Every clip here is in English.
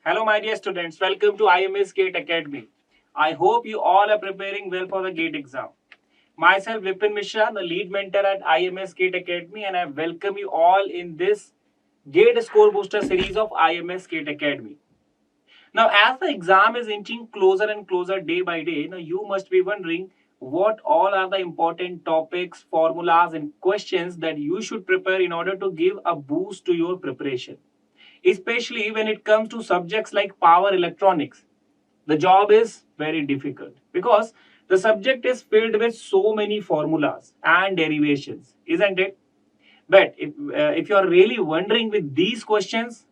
Hello, my dear students. Welcome to IMS GATE Academy. I hope you all are preparing well for the GATE exam. Myself, Vipin Mishra, the lead mentor at IMS GATE Academy, and I welcome you all in this GATE Score Booster series of IMS GATE Academy. Now, as the exam is inching closer and closer day by day, now you must be wondering what all are the important topics, formulas, and questions that you should prepare in order to give a boost to your preparation, especially when it comes to subjects like power electronics. The job is very difficult because the subject is filled with so many formulas and derivations, isn't it? But if you are really wondering with these questions,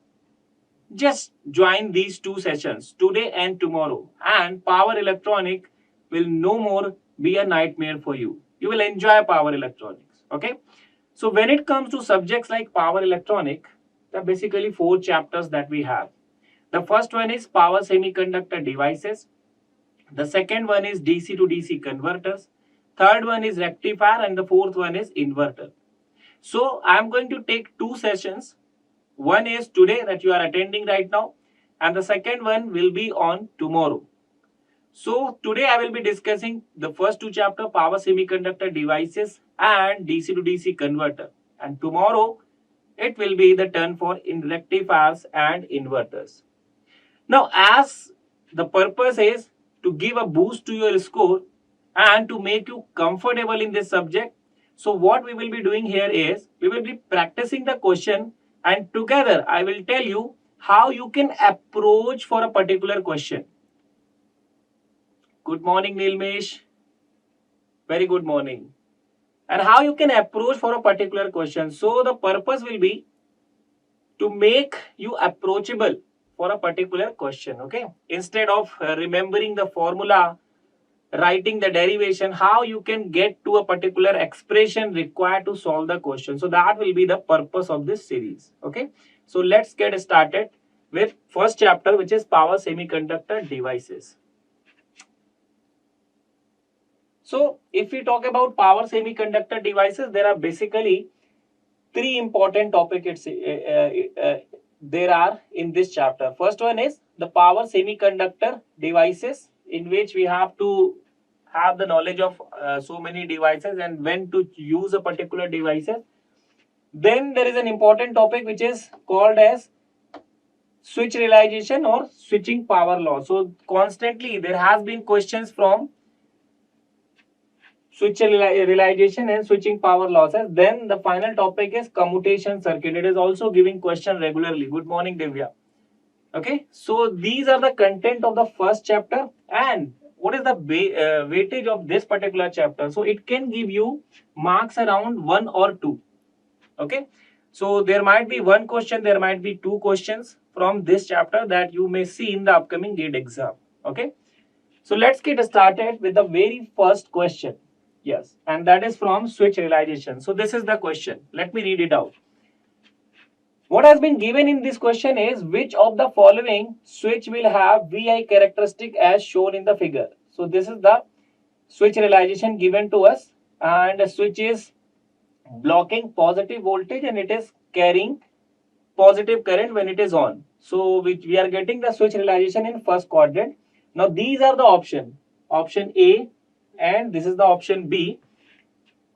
just join these two sessions today and tomorrow, and power electronic will no more be a nightmare for you. You will enjoy power electronics. Okay. So when it comes to subjects like power electronic, there are basically 4 chapters that we have. The first one is power semiconductor devices. The second one is DC to DC converters. Third one is rectifier, and the fourth one is inverter. So I am going to take 2 sessions. One is today that you are attending right now, and the second one will be on tomorrow. So today I will be discussing the first 2 chapters, power semiconductor devices and DC to DC converter. And tomorrow it will be the turn for rectifiers and inverters. Now, as the purpose is to give a boost to your score and to make you comfortable in this subject, so what we will be doing here is we will be practicing the question, and together I will tell you how you can approach for a particular question. Good morning, Nilmesh. Very good morning. And how you can approach for a particular question. So the purpose will be to make you approachable for a particular question. Okay. Instead of remembering the formula, writing the derivation, how you can get to a particular expression required to solve the question. So that will be the purpose of this series. Okay. So let's get started with first chapter, which is power semiconductor devices. So if we talk about power semiconductor devices, there are basically 3 important topics there are in this chapter. First one is the power semiconductor devices, in which we have to have the knowledge of so many devices and when to use a particular devices. Then there is an important topic which is called as switch realization or switching power law. So constantly there has been questions from switch realization and switching power losses. Then the final topic is commutation circuit. It is also giving question regularly. Good morning, Divya. Okay, so these are the content of the first chapter. And what is the weightage of this particular chapter? So it can give you marks around 1 or 2. Okay, so there might be 1 question, there might be 2 questions from this chapter that you may see in the upcoming GATE exam. Okay, so let's get started with the very first question. Yes, and that is from switch realization. So this is the question. Let me read it out. What has been given in this question is, which of the following switch will have VI characteristic as shown in the figure? So this is the switch realization given to us, and the switch is blocking positive voltage and it is carrying positive current when it is on. So we are getting the switch realization in first quadrant. Now these are the option A, and this is the option B,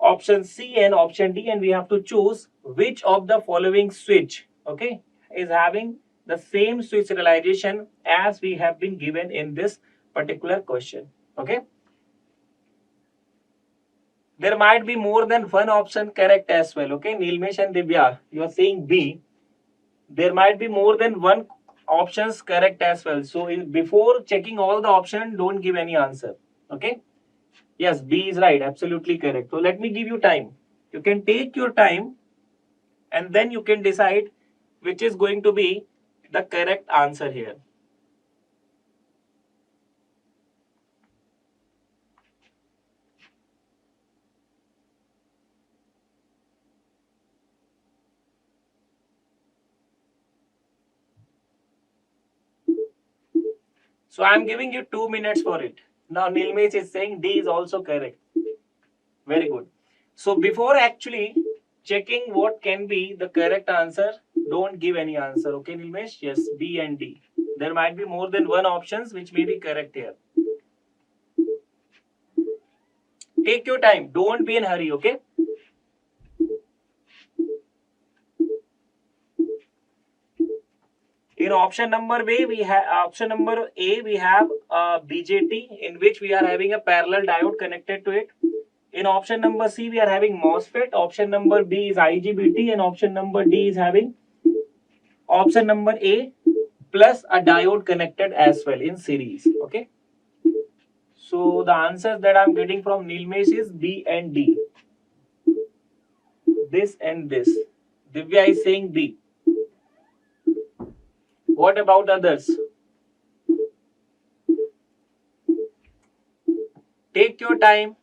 option C and option D, and we have to choose which of the following switch, okay, is having the same switch realization as we have been given in this particular question. Okay, there might be more than 1 option correct as well. Okay, Nilmesh and Divya, you are saying B. There might be more than 1 options correct as well. So before checking all the options, don't give any answer. Okay. Yes, B is right. Absolutely correct. So let me give you time. You can take your time and then you can decide which is going to be the correct answer here. So I am giving you 2 minutes for it. Now Nilmesh is saying D is also correct. Very good. So before actually checking what can be the correct answer, don't give any answer. Okay, Nilmesh? Yes, B and D. There might be more than one options which may be correct here. Take your time. Don't be in a hurry, okay? In option number A, we have BJT, in which we are having a parallel diode connected to it. In option number C, we are having MOSFET. Option number B is IGBT, and option number D is having option number A plus a diode connected as well in series. Okay. So the answers that I'm getting from Nilmesh is B and D. This and this. Divya is saying B. What about others? Take your time.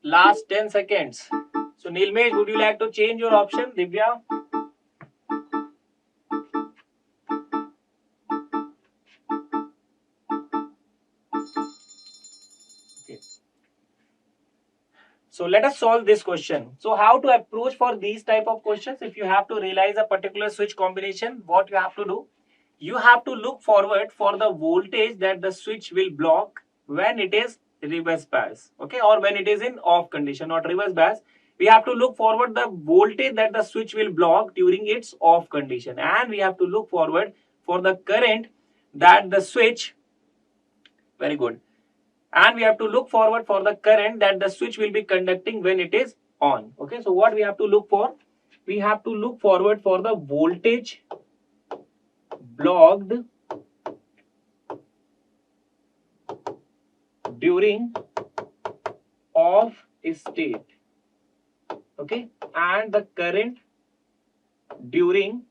Last 10 seconds. So Nilmesh, would you like to change your option? Divya? Okay. So let us solve this question. So how to approach for these type of questions? If you have to realize a particular switch combination, what you have to do? You have to look forward for the voltage that the switch will block when it is reverse bias, okay, or when it is in off condition, not reverse bias. We have to look forward the voltage that the switch will block during its off condition, and we have to look forward for the current that the switch, very good, and we have to look forward for the current that the switch will be conducting when it is on. Okay, so what we have to look for? We have to look forward for the voltage blocked during off state, okay, and the current during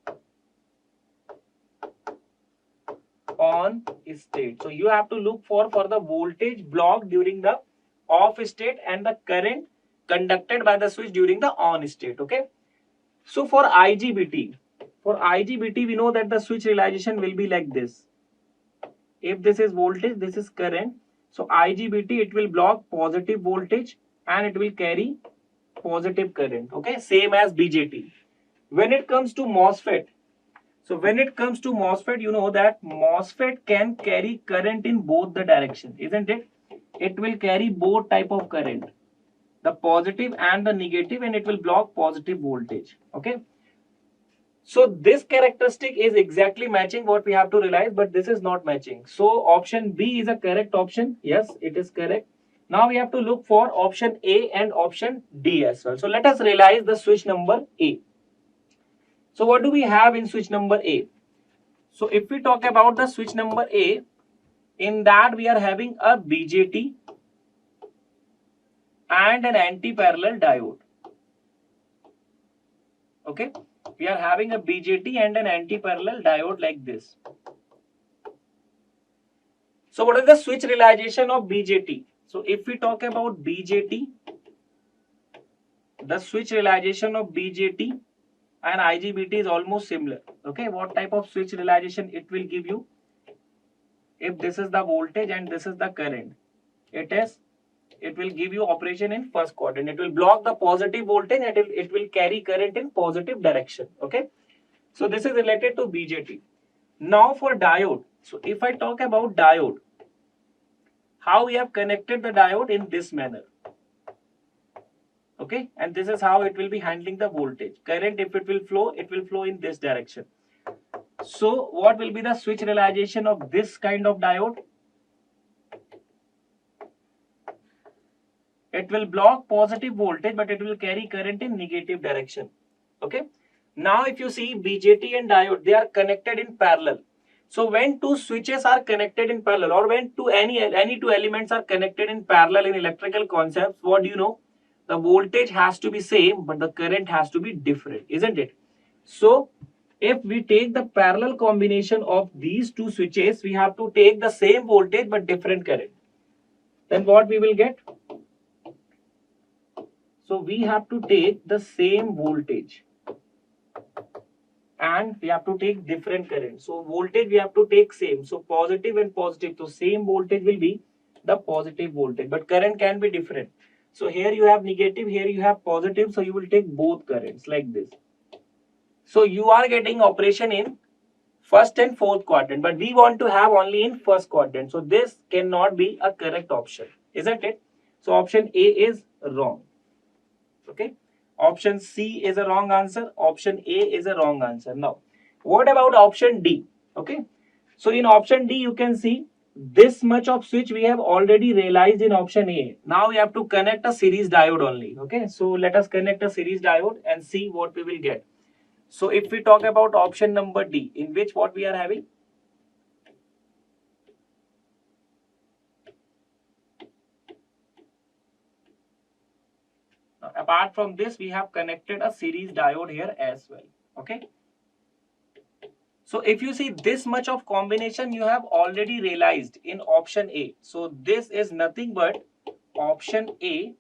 on state. So you have to look for the voltage blocked during the off state and the current conducted by the switch during the on state. Okay. So for IGBT, we know that the switch realization will be like this. If this is voltage, this is current. So IGBT, it will block positive voltage and it will carry positive current. Okay, same as BJT. When it comes to MOSFET, you know that MOSFET can carry current in both the direction, isn't it? It will carry both type of current, the positive and the negative, and it will block positive voltage. Okay. So this characteristic is exactly matching what we have to realize, but this is not matching. So option B is a correct option. Yes, it is correct. Now we have to look for option A and option D as well. So let us realize the switch number A. So what do we have in switch number A? So if we talk about the switch number A, in that we are having a BJT and an anti-parallel diode. Okay, we are having a BJT and an anti-parallel diode like this. So what is the switch realization of BJT? So if we talk about BJT, the switch realization of BJT and IGBT is almost similar. Okay, what type of switch realization it will give you? If this is the voltage and this is the current, it will give you operation in first quadrant. It will block the positive voltage and it will carry current in positive direction. Okay, so this is related to BJT. Now for diode, so if I talk about diode, how we have connected the diode in this manner. Okay, and this is how it will be handling the voltage. Current, if it will flow in this direction. So what will be the switch realization of this kind of diode? It will block positive voltage, but it will carry current in negative direction. Okay. Now if you see BJT and diode, they are connected in parallel. So when two switches are connected in parallel, or when any two elements are connected in parallel in electrical concepts, what do you know? The voltage has to be same, but the current has to be different, isn't it? So if we take the parallel combination of these two switches, we have to take the same voltage but different current. Then what we will get? So we have to take the same voltage and we have to take different current. So voltage we have to take same. So positive and positive. So same voltage will be the positive voltage, but current can be different. So here you have negative, here you have positive. So you will take both currents like this. So you are getting operation in first and fourth quadrant, but we want to have only in first quadrant. So this cannot be a correct option, isn't it? So option A is wrong. Okay. Option C is a wrong answer. Option A is a wrong answer. Now, what about option D? Okay. So in option D, you can see this much of switch we have already realized in option A. Now we have to connect a series diode only. Okay. So let us connect a series diode and see what we will get. So if we talk about option number D, in which what we are having? Now, apart from this, we have connected a series diode here as well. Okay. So if you see this much of combination, you have already realized in option A. So this is nothing but option A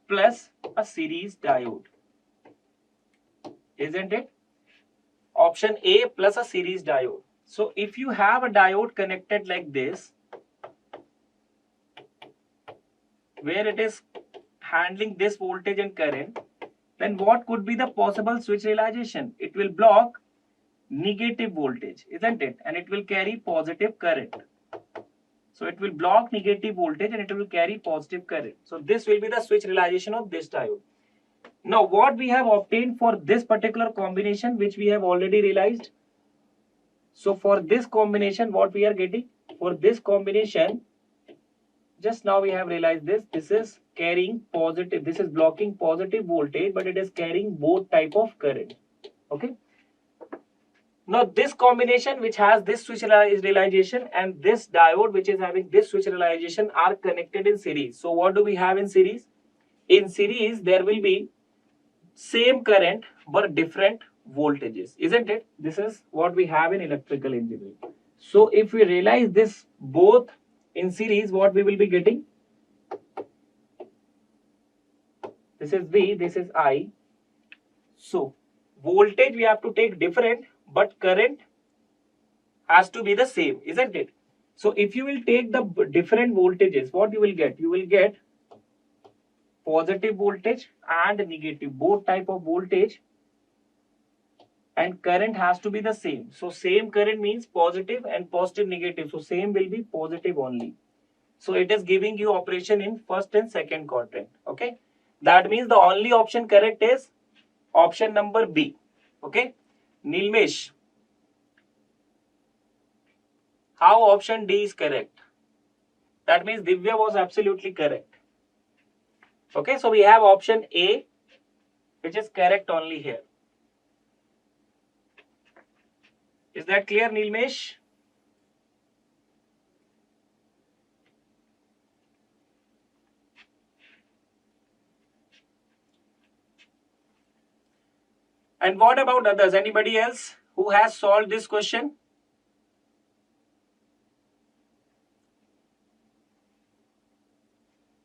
plus a series diode, isn't it? Option A plus a series diode. So if you have a diode connected like this, where it is handling this voltage and current, then what could be the possible switch realization? It will block negative voltage, isn't it? And it will carry positive current. So it will block negative voltage and it will carry positive current. So this will be the switch realization of this diode. Now what we have obtained for this particular combination, which we have already realized. So for this combination, what we are getting? For this combination, just now we have realized this. This is carrying positive, this is blocking positive voltage, but it is carrying both type of current. Okay. Now this combination which has this switch realization and this diode which is having this switch realization are connected in series. So what do we have in series? In series there will be same current but different voltages, isn't it? This is what we have in electrical engineering. So if we realize this both in series, what we will be getting? This is V, this is I. So voltage we have to take different, but current has to be the same, isn't it? So if you will take the different voltages, what you will get? You will get positive voltage and negative, both type of voltage, and current has to be the same. So same current means positive and positive negative. So same will be positive only. So it is giving you operation in first and second quadrant. Okay. That means the only option correct is option number B. Okay. Nilmesh, how option D is correct? That means Divya was absolutely correct. Okay. So we have option A, which is correct only here. Is that clear, Nilmesh? And what about others? Anybody else who has solved this question?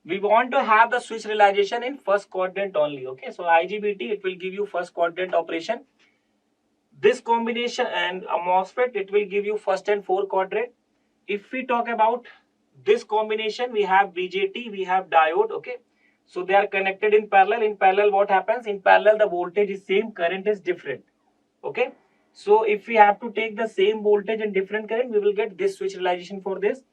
We want to have the switch realization in first quadrant only. Okay, so IGBT, it will give you first quadrant operation. This combination and a MOSFET, it will give you first and fourth quadrant. If we talk about this combination, we have BJT, we have diode. Okay, so they are connected in parallel. In parallel, what happens? In parallel, the voltage is same, current is different. Okay, so if we have to take the same voltage and different current, we will get this switch realization for this.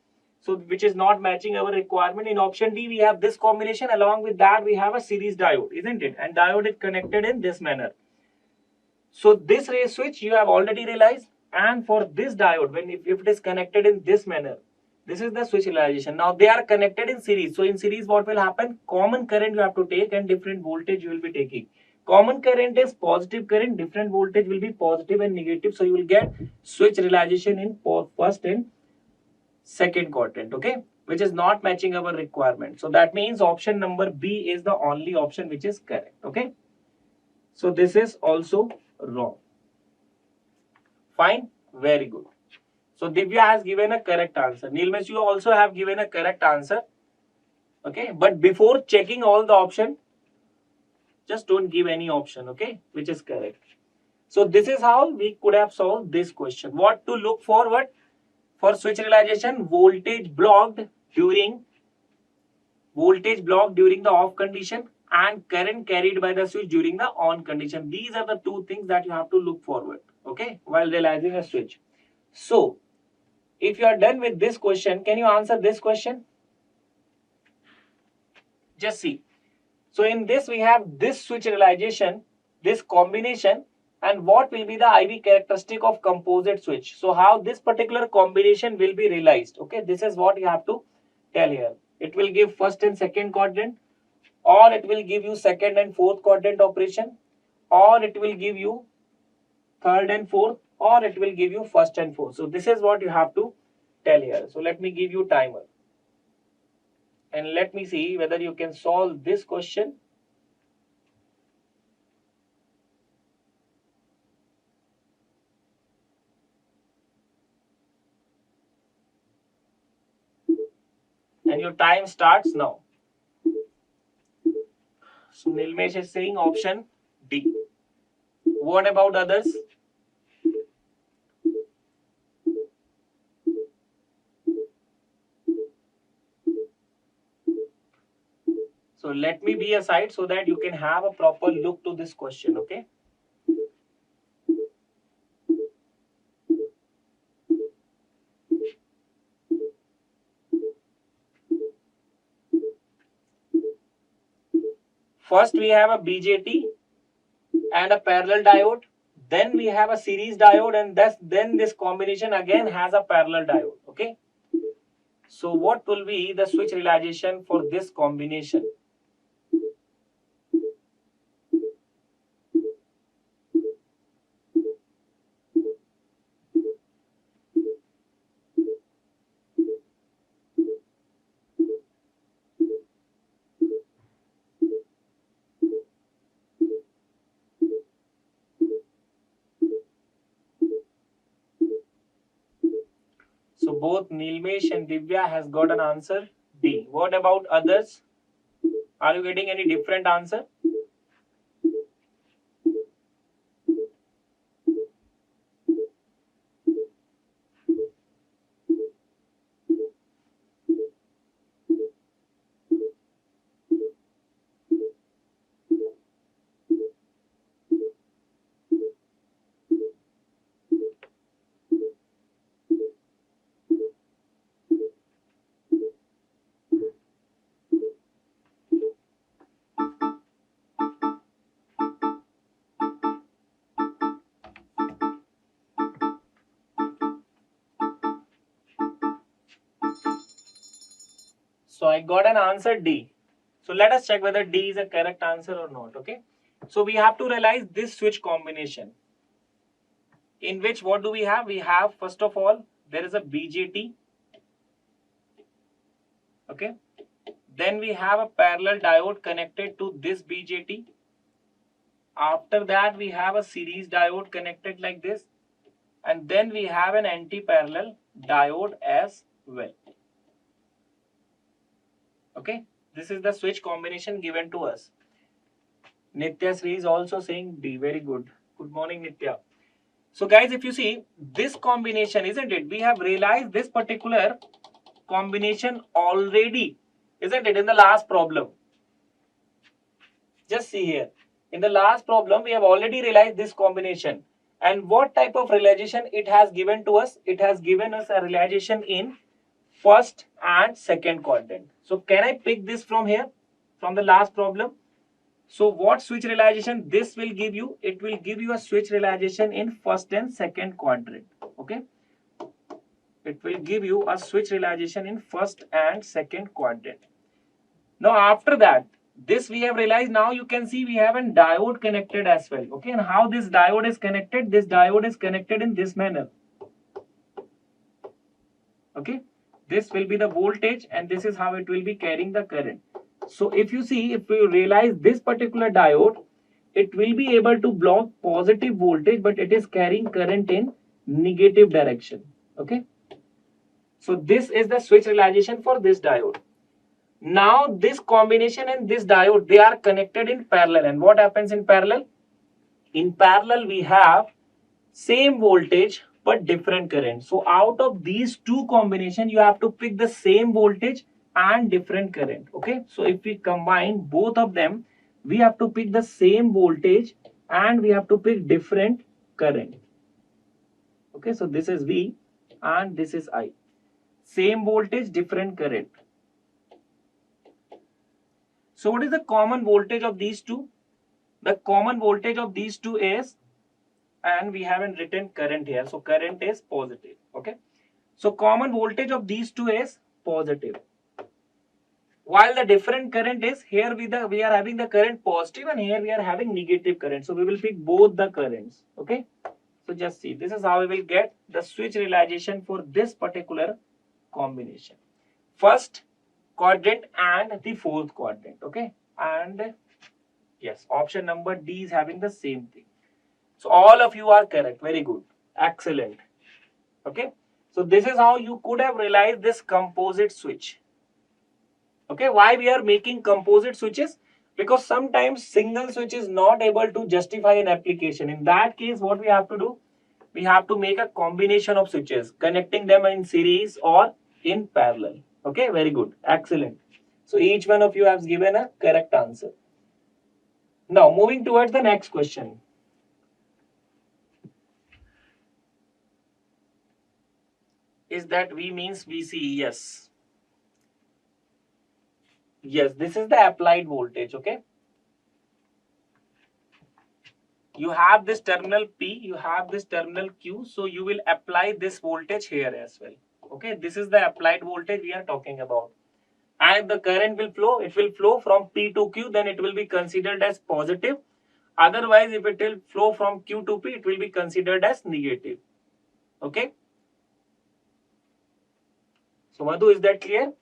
So which is not matching our requirement. In option D, we have this combination. Along with that, we have a series diode, isn't it? And diode is connected in this manner. So this race switch you have already realized. And for this diode, if it is connected in this manner, this is the switch realization. Now they are connected in series. So in series, what will happen? Common current you have to take and different voltage you will be taking. Common current is positive current. Different voltage will be positive and negative. So you will get switch realization in first and second quadrant. Okay, which is not matching our requirement. So that means option number B is the only option which is correct. Okay, so this is also wrong. Fine, very good. So Divya has given a correct answer. Nilmesh, you also have given a correct answer. Okay, but before checking all the option, just don't give any option, okay, which is correct. So this is how we could have solved this question. What to look forward for switch realization? Voltage blocked during the off condition and current carried by the switch during the on condition. These are the two things that you have to look forward, okay, while realizing a switch. So if you are done with this question, can you answer this question? Just see. So in this we have this switch realization, this combination, and what will be the IV characteristic of composite switch. So how this particular combination will be realized. Okay, this is what you have to tell here. It will give first and second quadrant, or it will give you second and fourth quadrant operation, or it will give you third and fourth, or it will give you first and fourth. So this is what you have to tell here. So let me give you timer. And let me see whether you can solve this question. And your time starts now. So Nilmesh is saying option D. What about others? So let me be aside so that you can have a proper look to this question, okay? First we have a BJT and a parallel diode. Then we have a series diode, and then this combination again has a parallel diode, okay? So what will be the switch realization for this combination? So both Nilmesh and Divya has got an answer D. What about others? Are you getting any different answer? So I got an answer D. So let us check whether D is a correct answer or not, okay? So we have to realize this switch combination, in which what do we have? We have, first of all, there is a BJT, okay? Then we have a parallel diode connected to this BJT. After that, we have a series diode connected like this. And then we have an anti-parallel diode as well. Okay, this is the switch combination given to us. Nitya Sri is also saying D. Very good. Good morning, Nitya. So guys, if you see this combination, isn't it? We have realized this particular combination already, isn't it, in the last problem? Just see here. In the last problem, we have already realized this combination. And what type of realization it has given to us? It has given us a realization in first and second quadrant. So can I pick this from here, from the last problem? So what switch realization this will give you? It will give you a switch realization in first and second quadrant. Okay. It will give you a switch realization in first and second quadrant. Now after that, This we have realized. Now you can see we have a diode connected as well. Okay, and how this diode is connected? This diode is connected in this manner. Okay, this will be the voltage and this is how it will be carrying the current. So if you see, if you realize this particular diode, it will be able to block positive voltage, but it is carrying current in negative direction. Okay, so this is the switch realization for this diode. Now this combination and this diode, they are connected in parallel. And what happens in parallel? In parallel we have same voltage but different current. So out of these two combination, you have to pick the same voltage and different current. Okay, so if we combine both of them, we have to pick the same voltage and we have to pick different current. Okay, so this is V and this is I. Same voltage, different current. So what is the common voltage of these two? The common voltage of these two is, and we haven't written current here, so current is positive. Okay, so common voltage of these two is positive, while the different current is, here we are having the current positive and here we are having negative current. So we will pick both the currents. Okay, so just see, this is how we will get the switch realization for this particular combination. First quadrant and the fourth quadrant. Okay, and yes, option number D is having the same thing. So all of you are correct. Very good. Excellent. Okay, so this is how you could have realized this composite switch. Okay, why we are making composite switches? Because sometimes single switch is not able to justify an application. In that case, what we have to do? We have to make a combination of switches, connecting them in series or in parallel. Okay, very good. Excellent. So each one of you has given a correct answer. Now moving towards the next question. Is that V means VCE? Yes. Yes, this is the applied voltage. Okay. You have this terminal P, you have this terminal Q, so you will apply this voltage here as well. Okay, this is the applied voltage we are talking about. And the current will flow, it will flow from P to Q, then it will be considered as positive. Otherwise, if it will flow from Q to P, it will be considered as negative. Okay. So Madhu, is that clear?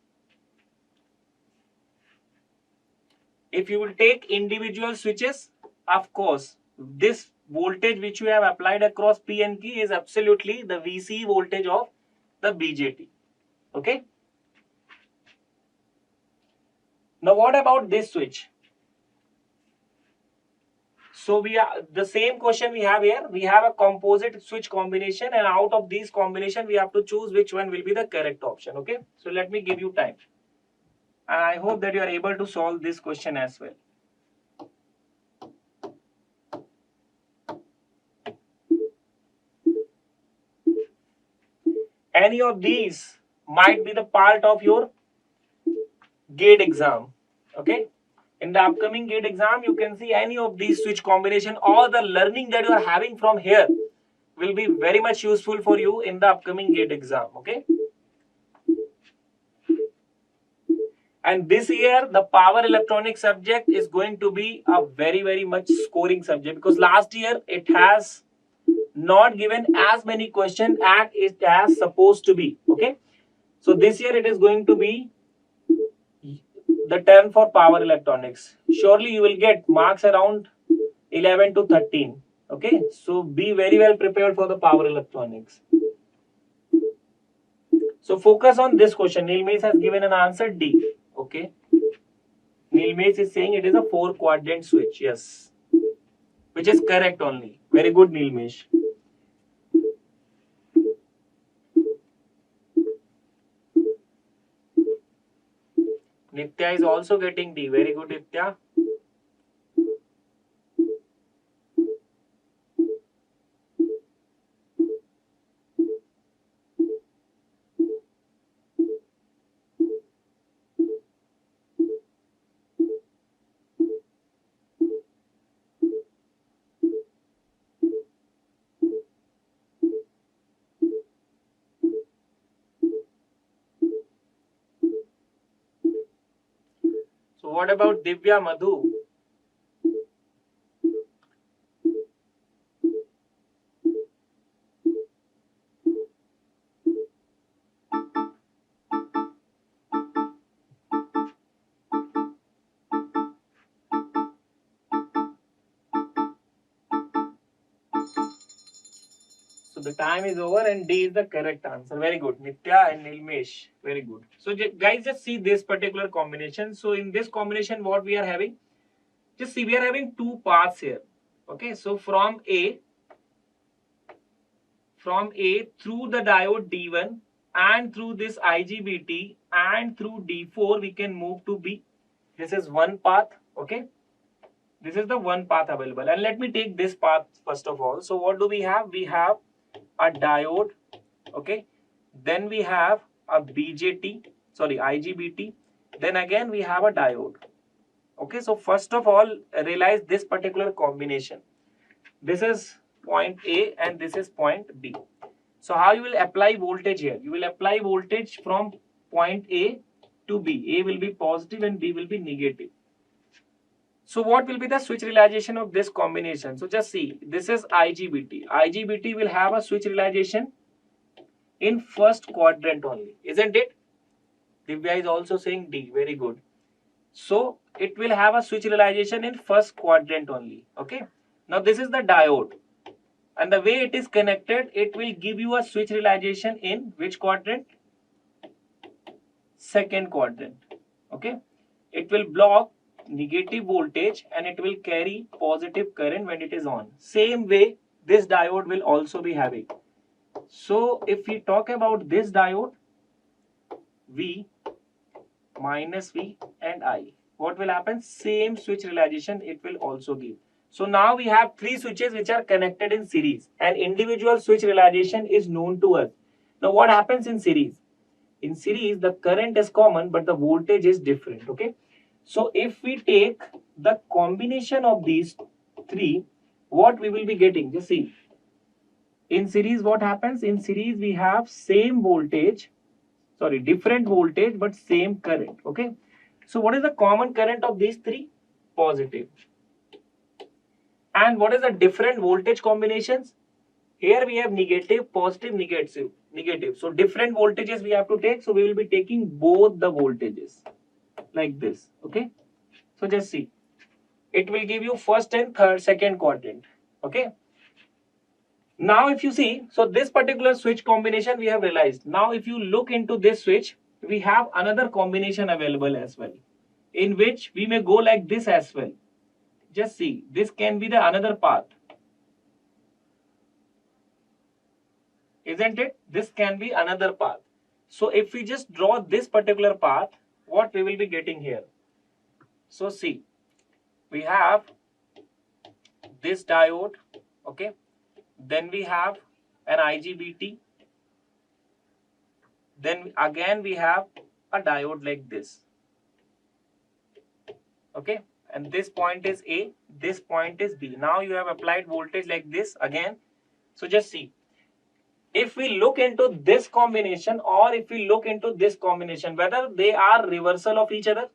If you will take individual switches, of course, this voltage which you have applied across P and Q is absolutely the VC voltage of the BJT. Okay. Now what about this switch? So we are the same question we have here. We have a composite switch combination, and out of these combination, we have to choose which one will be the correct option. Okay. So let me give you time. And I hope that you are able to solve this question as well. Any of these might be the part of your gate exam. Okay, in the upcoming gate exam, you can see any of these switch combination, or the learning that you are having from here will be very much useful for you in the upcoming gate exam. Okay, and this year the power electronics subject is going to be a very much scoring subject, because last year it has not given as many questions as it has supposed to be. Okay, so this year it is going to be the turn for power electronics. Surely you will get marks around 11 to 13. Okay, so be very well prepared for the power electronics. So focus on this question. Neil Mace has given an answer D. Okay, Neil Mace is saying it is a 4-quadrant switch. Yes, which is correct only. Very good, Neil Mace. Nitya is also getting D. Very good, Nitya. So So what about Divya, Madhu? So the time is over and D is the correct answer. Very good. Nitya and Nilmesh. Very good. So guys, just see this particular combination. So in this combination, what we are having? Just see, we are having two paths here. Okay, so from A through the diode D1 and through this IGBT and through D4, we can move to B. This is one path. Okay. This is the one path available. And let me take this path first of all. So what do we have? We have a diode. Okay. Then we have a IGBT. Then again we have a diode. Okay. So first of all, realize this particular combination. This is point A and this is point B. So how you will apply voltage here? You will apply voltage from point A to B. A will be positive and B will be negative. So what will be the switch realization of this combination? So just see, this is IGBT. IGBT will have a switch realization in first quadrant only, isn't it? Divya is also saying D. Very good. So it will have a switch realization in first quadrant only. Okay. Now this is the diode. And the way it is connected, it will give you a switch realization in which quadrant? Second quadrant. Okay. It will block negative voltage and it will carry positive current when it is on. Same way, this diode will also be having. So if we talk about this diode, V minus V and I, what will happen? Same switch realization it will also give. So now we have three switches which are connected in series and individual switch realization is known to us. Now what happens in series? In series, the current is common but the voltage is different. Okay. So if we take the combination of these three, what we will be getting? Just see. In series, what happens? In series, we have same voltage, different voltage, but same current. Okay. So what is the common current of these three? Positive. And what is the different voltage combinations? Here we have negative, positive, negative. So different voltages we have to take. So we will be taking both the voltages like this. Okay. So just see. It will give you first and second quadrant. Okay. Now if you see, so this particular switch combination we have realized. Now if you look into this switch, we have another combination available as well, in which we may go like this as well. Just see, this can be the another path. Isn't it? This can be another path. So if we just draw this particular path, what we will be getting here? So see, we have this diode, okay. Then we have an IGBT. Then again we have a diode like this, okay. And this point is A, this point is B. Now you have applied voltage like this again. So just see, if we look into this combination or if we look into this combination, whether they are reversal of each other.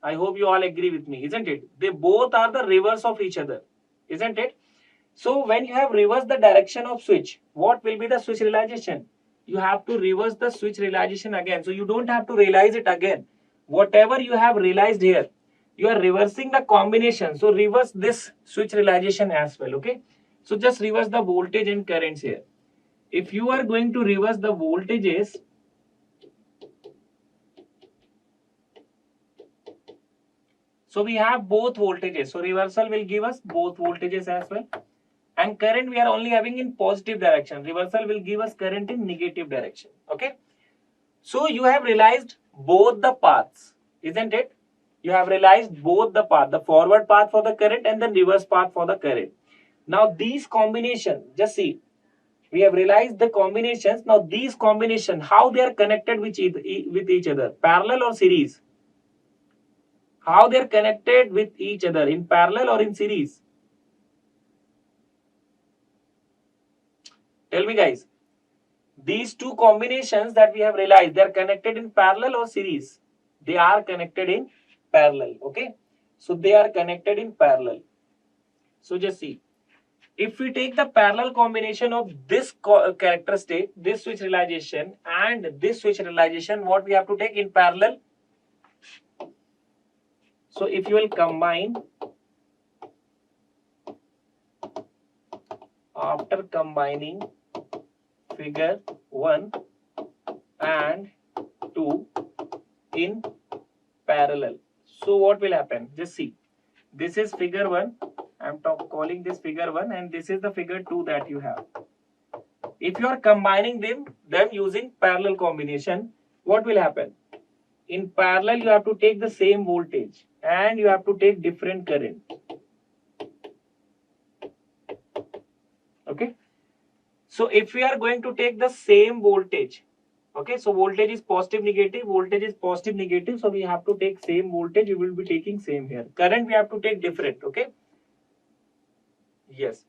I hope you all agree with me, isn't it? They both are the reverse of each other, isn't it? So when you have reversed the direction of switch, what will be the switch realization? You have to reverse the switch realization again. So you don't have to realize it again. Whatever you have realized here, you are reversing the combination. So reverse this switch realization as well, okay? So just reverse the voltage and currents here. If you are going to reverse the voltages, so we have both voltages. So reversal will give us both voltages as well. And current we are only having in positive direction. Reversal will give us current in negative direction. Okay. So you have realized both the paths, isn't it? You have realized both the path, the forward path for the current and the reverse path for the current. Now these combinations, just see, we have realized the combinations. Now these combinations, how they are connected with each other, parallel or series? How they are connected with each other, in parallel or in series? Tell me guys, these two combinations that we have realized, they are connected in parallel or series? They are connected in parallel. Okay, so they are connected in parallel. So just see, if we take the parallel combination of this character state, this switch realization and this switch realization, what we have to take in parallel? So if you will combine, after combining figure 1 and 2 in parallel, so what will happen? Just see, this is figure 1, I'm calling this figure 1, and this is the figure 2 that you have. If you are combining them using parallel combination, what will happen? In parallel, you have to take the same voltage and you have to take different current. Okay. So if we are going to take the same voltage, okay, so voltage is positive, negative, voltage is positive, negative. So we have to take same voltage, we will be taking same here. Current we have to take different, okay. Yes.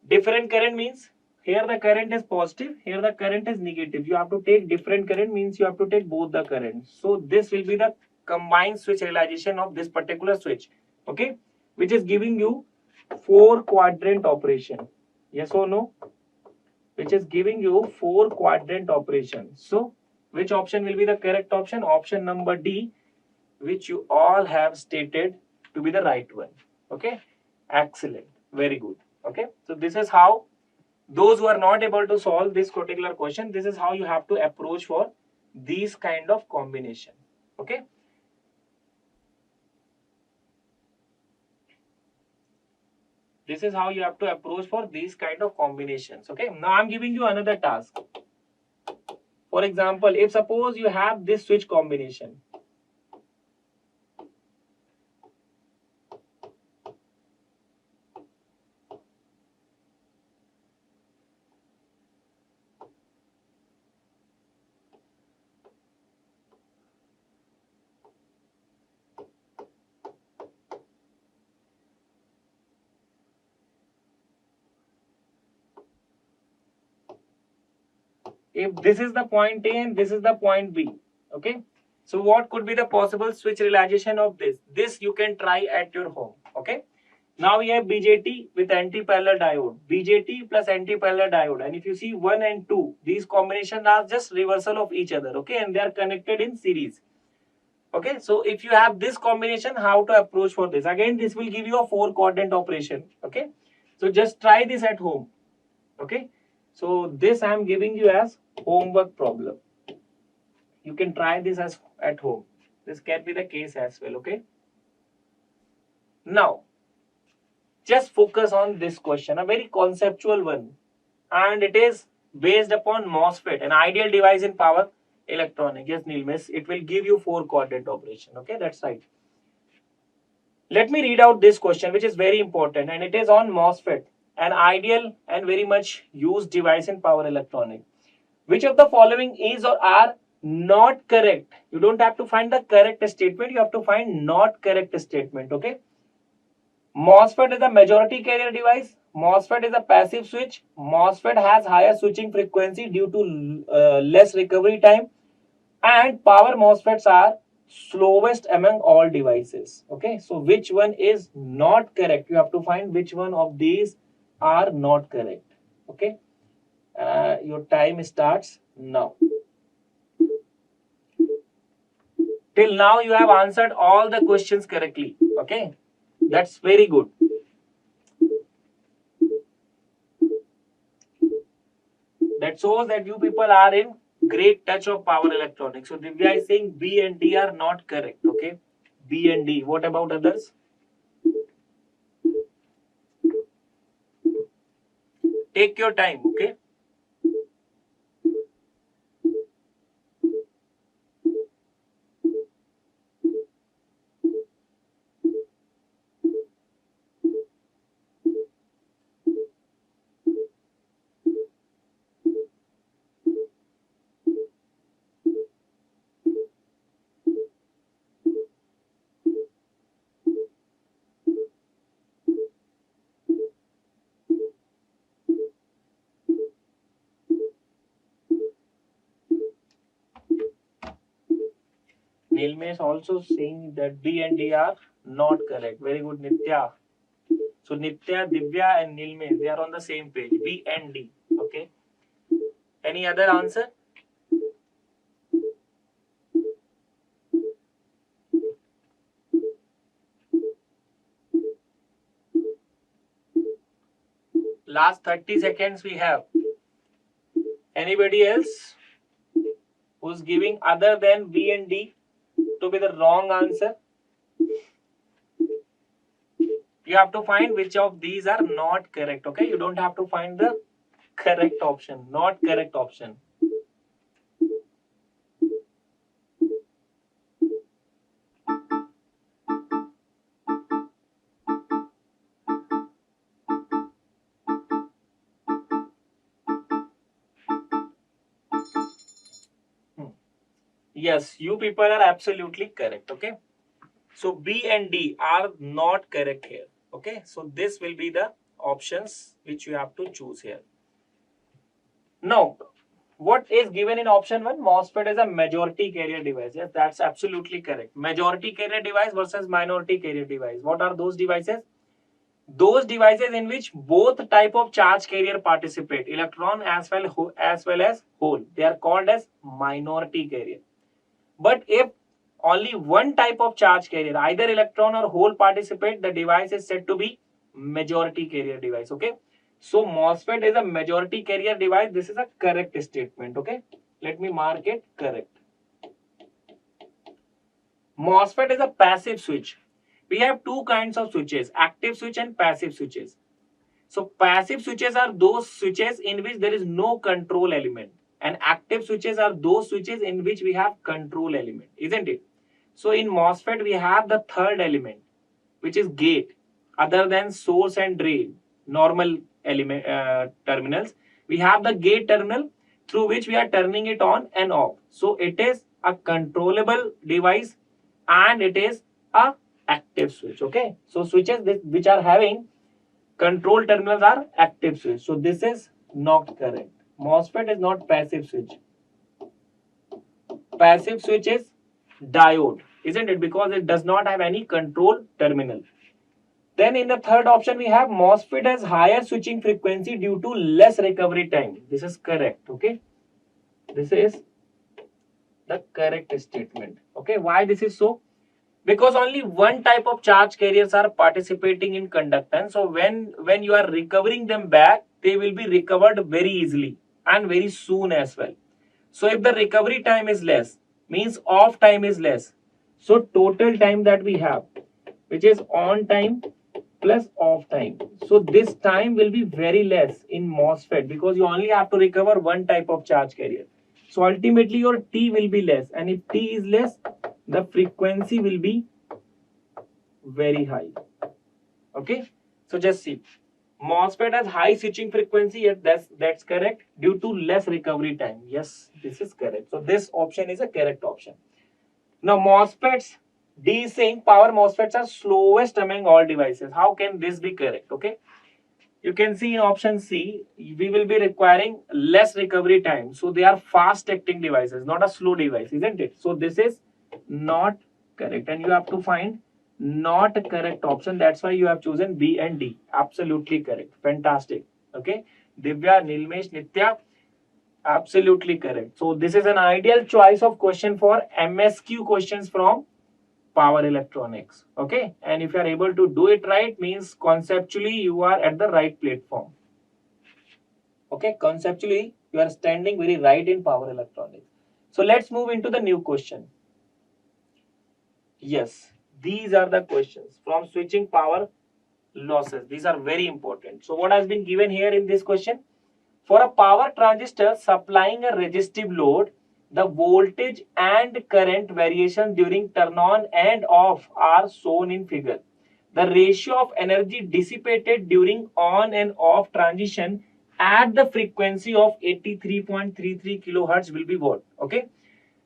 Different current means here the current is positive, here the current is negative. You have to take different current means you have to take both the current. So this will be the combined switch realization of this particular switch, okay, which is giving you 4 quadrant operation. Yes or no? Which is giving you 4 quadrant operation. So which option will be the correct option? Option number D, which you all have stated to be the right one. Okay, excellent, very good. Okay, so this is how, those who are not able to solve this particular question, this is how you have to approach for these kind of combination. Okay, this is how you have to approach for these kind of combinations. Okay, now I'm giving you another task. For example, if suppose you have this switch combination, if this is the point A and this is the point B, okay, so what could be the possible switch realization of this? This you can try at your home. Okay, now we have BJT with anti-parallel diode, BJT plus anti-parallel diode, and if you see 1 and 2, these combinations are just reversal of each other, okay, and they are connected in series. Okay, so if you have this combination, how to approach for this? Again, this will give you a 4 quadrant operation. Okay, so just try this at home. Okay, so this I am giving you as homework problem. You can try this as at home. This can be the case as well. Okay, now just focus on this question, a very conceptual one, and it is based upon MOSFET, an ideal device in power electronic. Yes, Neil, miss, it will give you 4 quadrant operation. Okay, that's right. Let me read out this question, which is very important, and it is on MOSFET, an ideal and very much used device in power electronic. Which of the following is or are not correct? You don't have to find the correct statement, you have to find not correct statement. Okay, MOSFET is a majority carrier device, MOSFET is a passive switch, MOSFET has higher switching frequency due to less recovery time, and power MOSFETs are slowest among all devices. Okay, so which one is not correct? You have to find which one of these are not correct. Okay, your time starts now. Till now you have answered all the questions correctly. Okay, that's very good. That shows that you people are in great touch of power electronics. So Divya is saying B and D are not correct. Okay, B and D. What about others? Take your time. Okay. Nilmesh also saying that B and D are not correct. Very good, Nitya. So Nitya, Divya and Nilmesh, they are on the same page. B and D. Okay. Any other answer? Last 30 seconds we have. Anybody else who's giving other than B and D to be the wrong answer? You have to find which of these are not correct. Okay, you don't have to find the correct option, not correct option. Yes, you people are absolutely correct. Okay, so B and D are not correct here. Okay, so this will be the options which you have to choose here. Now, what is given in option 1? MOSFET is a majority carrier device. Yes, that's absolutely correct. Majority carrier device versus minority carrier device. What are those devices? Those devices in which both type of charge carrier participate, electron as well as hole. They are called as minority carrier. But if only one type of charge carrier, either electron or hole participate, the device is said to be majority carrier device. Okay. So MOSFET is a majority carrier device. This is a correct statement. Okay. Let me mark it correct. MOSFET is a passive switch. We have two kinds of switches, active switch and passive switches. So passive switches are those switches in which there is no control element, and active switches are those switches in which we have control element, isn't it? So in MOSFET we have the third element, which is gate. Other than source and drain, normal element terminals, we have the gate terminal through which we are turning it on and off. So it is a controllable device and it is a active switch. Okay, so switches which are having control terminals are active switch. So this is not correct. MOSFET is not passive switch. Passive switch is diode, isn't it? Because it does not have any control terminal. Then in the third option we have MOSFET has higher switching frequency due to less recovery time. This is correct. Okay, this is the correct statement. Okay, why this is so? Because only one type of charge carriers are participating in conductance. So when you are recovering them back, they will be recovered very easily and very soon as well. So if the recovery time is less, means off time is less. So total time that we have, which is on time plus off time. So this time will be very less in MOSFET because you only have to recover one type of charge carrier. So ultimately your T will be less, and if T is less, the frequency will be very high. Okay, so just see, MOSFET has high switching frequency. Yes, that's correct, due to less recovery time. Yes, this is correct. So this option is a correct option. Now MOSFETs, D is saying power MOSFETs are slowest among all devices. How can this be correct? Okay, you can see in option C, we will be requiring less recovery time. So they are fast acting devices, not a slow device, isn't it? So this is not correct, and you have to find not a correct option. That's why you have chosen B and D. Absolutely correct. Fantastic. Okay, Divya, Nilmesh, Nitya, absolutely correct. So this is an ideal choice of question for MSQ questions from power electronics. Okay, and if you are able to do it right, means conceptually you are at the right platform. Okay, conceptually you are standing very right in power electronics. So let's move into the new question. Yes, these are the questions from switching power losses. These are very important. So what has been given here in this question? For a power transistor supplying a resistive load, the voltage and current variation during turn on and off are shown in figure. The ratio of energy dissipated during on and off transition at the frequency of 83.33 kilohertz will be what? Okay,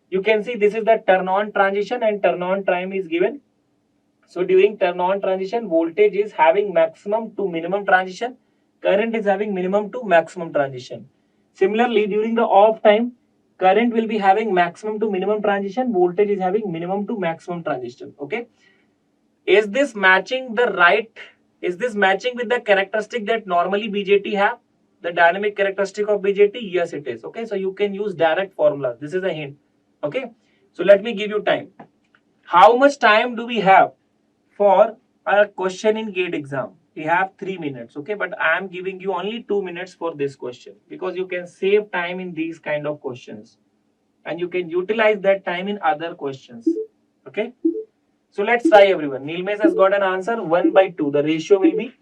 you can see this is the turn on transition and turn on time is given. So during turn on transition, voltage is having maximum to minimum transition, current is having minimum to maximum transition. Similarly, during the off time, current will be having maximum to minimum transition, voltage is having minimum to maximum transition. Okay, is this matching the right, is this matching with the characteristic that normally BJT have, the dynamic characteristic of BJT? Yes, it is. Okay, so you can use direct formulas. This is a hint. Okay, so let me give you time. How much time do we have for a question in GATE exam? We have 3 minutes. Okay, but I am giving you only 2 minutes for this question, because you can save time in these kind of questions and you can utilize that time in other questions. Okay, so let's try everyone. Nilmesh has got an answer 1 by 2. The ratio will be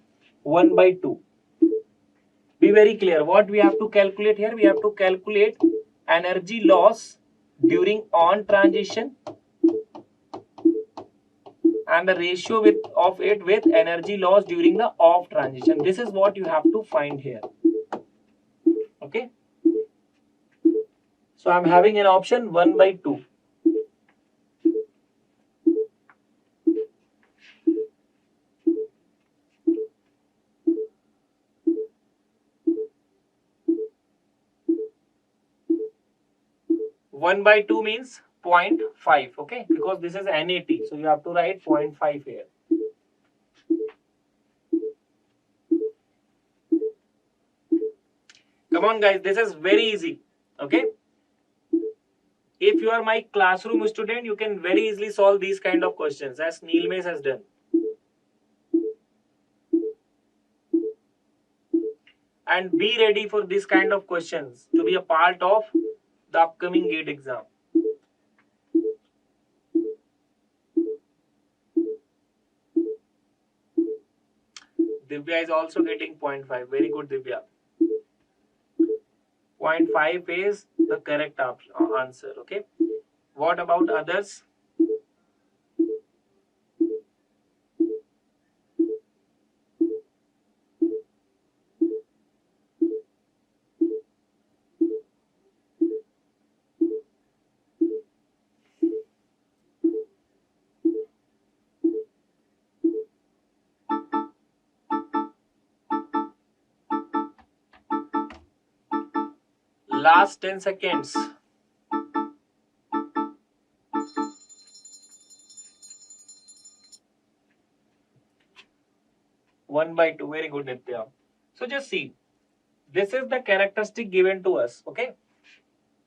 1 by 2. Be very clear. What we have to calculate here? We have to calculate energy loss during on transition and the ratio of it with energy loss during the off transition. This is what you have to find here. Okay. So I'm having an option 1 by 2. One by 2 means 0.5. Okay, because this is NAT, so you have to write 0.5 here. Come on guys, this is very easy. Okay, if you are my classroom student, you can very easily solve these kind of questions as Nilmesh has done. And be ready for this kind of questions to be a part of the upcoming GATE exam. Divya is also getting 0.5. Very good, Divya. 0.5 is the correct answer. Okay. What about others? Last 10 seconds. One by 2. Very good, Nitya. So just see, this is the characteristic given to us. Okay.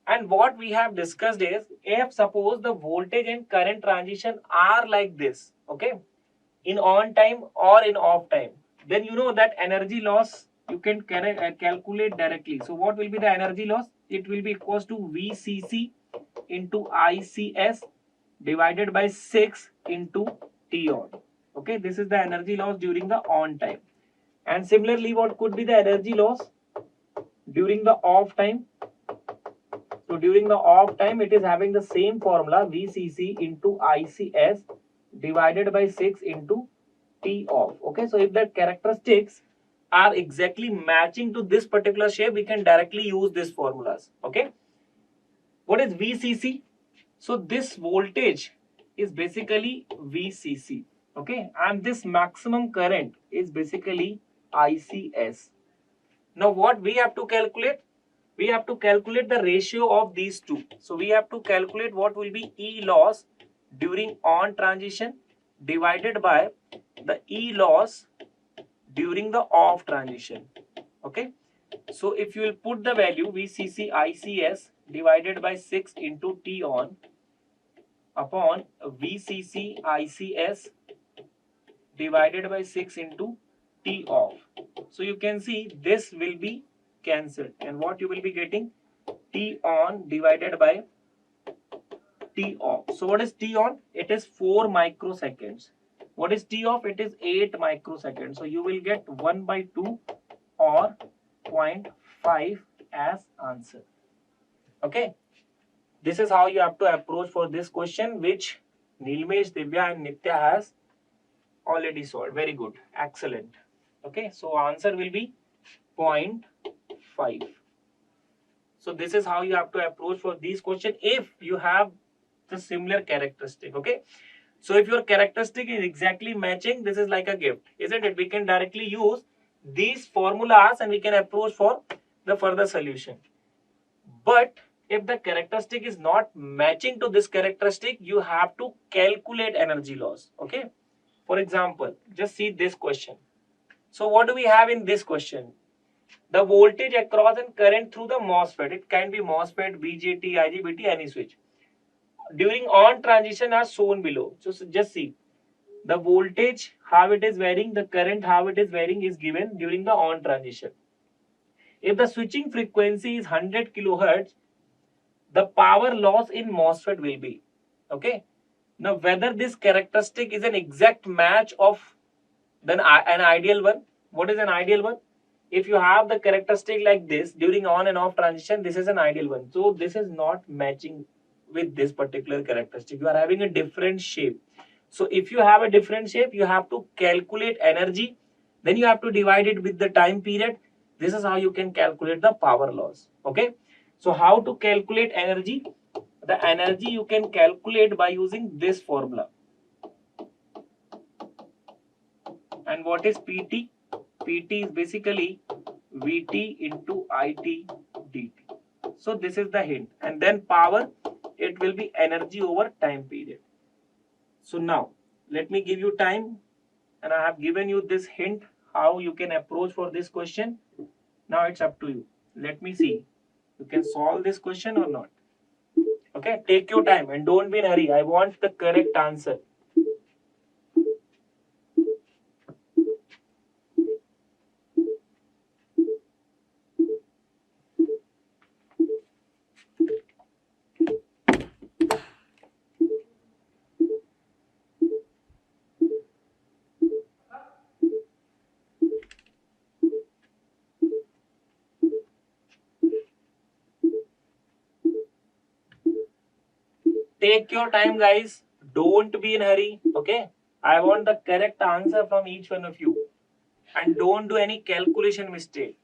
And what we have discussed is, if suppose the voltage and current transition are like this, okay, in on time or in off time, then you know that energy loss you can calculate directly. So what will be the energy loss? It will be equals to VCC into ICS divided by 6 into T on. Okay, this is the energy loss during the on time. And similarly, what could be the energy loss during the off time? So during the off time, it is having the same formula, VCC into ICS divided by 6 into T off. Okay, so if the characteristics are exactly matching to this particular shape, we can directly use these formulas. Okay, what is VCC? So this voltage is basically VCC. Okay, and this maximum current is basically ICS. Now what we have to calculate? We have to calculate the ratio of these two. So we have to calculate what will be E loss during on transition divided by the E loss during the off transition. Okay, so if you will put the value VCC ICS divided by 6 into T on upon VCC ICS divided by 6 into T off. So you can see this will be cancelled, and what you will be getting? T on divided by T off. So what is T on? It is 4 microseconds. What is T off? It is 8 microseconds. So you will get 1 by 2 or 0.5 as answer. Okay. This is how you have to approach for this question, which Nilmesh, Divya and Nitya has already solved. Very good. Excellent. Okay. So answer will be 0.5. So this is how you have to approach for these questions if you have the similar characteristic. Okay. So if your characteristic is exactly matching, this is like a gift, isn't it? We can directly use these formulas and we can approach for the further solution. But if the characteristic is not matching to this characteristic, you have to calculate energy loss. Okay. For example, just see this question. So what do we have in this question? The voltage across and current through the MOSFET. It can be MOSFET, BJT, IGBT, any switch. During on transition are shown below. So just see. The voltage, how it is varying, the current, how it is varying is given during the on transition. If the switching frequency is 100 kilohertz, the power loss in MOSFET will be. Okay. Now, whether this characteristic is an exact match of an ideal one. What is an ideal one? If you have the characteristic like this during on and off transition, this is an ideal one. So this is not matching with this particular characteristic. You are having a different shape. So if you have a different shape, you have to calculate energy. Then you have to divide it with the time period. This is how you can calculate the power loss. Okay. So how to calculate energy? The energy you can calculate by using this formula. And what is PT? PT is basically Vt into It dt. So this is the hint. And then power, it will be energy over time period. So now, let me give you time. And I have given you this hint how you can approach for this question. Now it's up to you. Let me see. You can solve this question or not. Okay, take your time and don't be in a hurry. I want the correct answer. Take your time, guys. Don't be in a hurry. Okay. I want the correct answer from each one of you. And don't do any calculation mistake.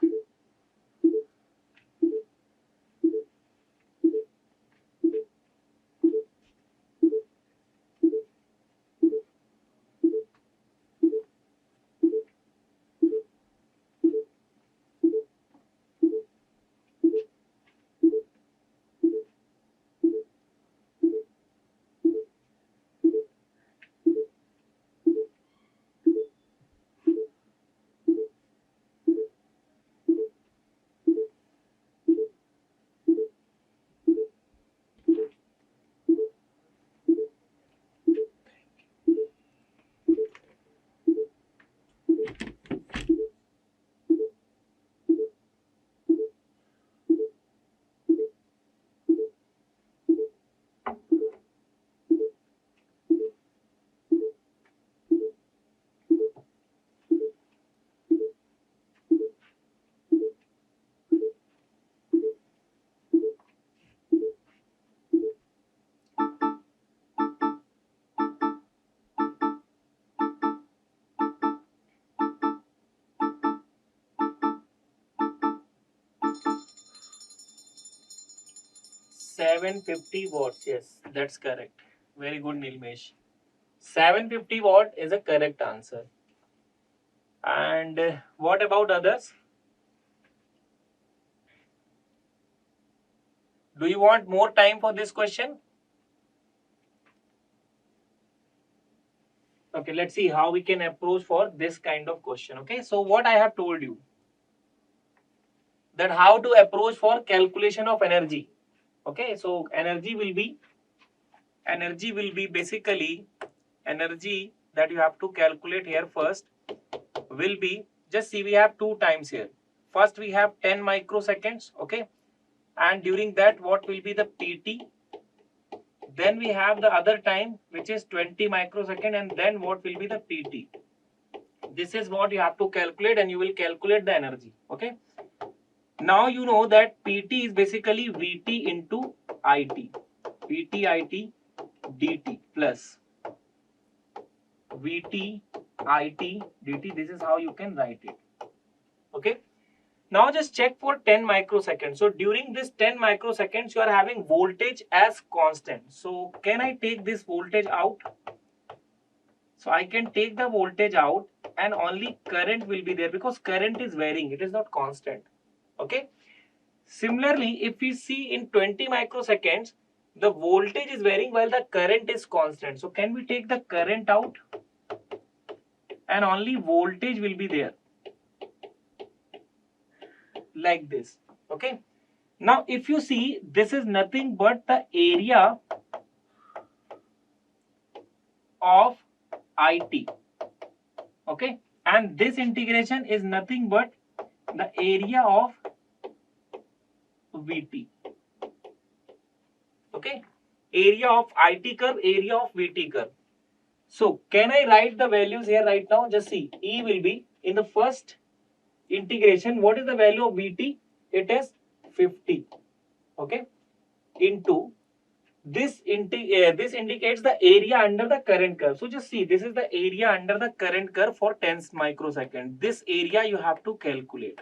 $750. Yes, that's correct. Very good, Nilmesh. 750 watt is a correct answer. And what about others? Do you want more time for this question? Okay, let's see how we can approach for this kind of question. Okay, so what I have told you, that how to approach for calculation of energy. Okay, so energy will be basically energy that you have to calculate here first will be, just see, we have two times here. First we have 10 microseconds. Okay, and during that what will be the PT? Then we have the other time which is 20 microsecond, and then what will be the PT? This is what you have to calculate, and you will calculate the energy. Okay, now you know that PT is basically Vt into It. Vt It dt plus Vt It dt. This is how you can write it. Okay, now just check for 10 microseconds. So during this 10 microseconds, you are having voltage as constant. So can I take this voltage out? So I can take the voltage out and only current will be there, because current is varying. It is not constant. Okay. Similarly, if we see in 20 microseconds, the voltage is varying while the current is constant. So can we take the current out and only voltage will be there like this. Okay. Now if you see, this is nothing but the area of IT. Okay. And this integration is nothing but the area of VT. Okay. Area of IT curve, area of VT curve. So can I write the values here right now? Just see, E will be in the first integration. What is the value of VT? It is 50. Okay. Into this indicates the area under the current curve. So just see, this is the area under the current curve for 10 microseconds. This area you have to calculate.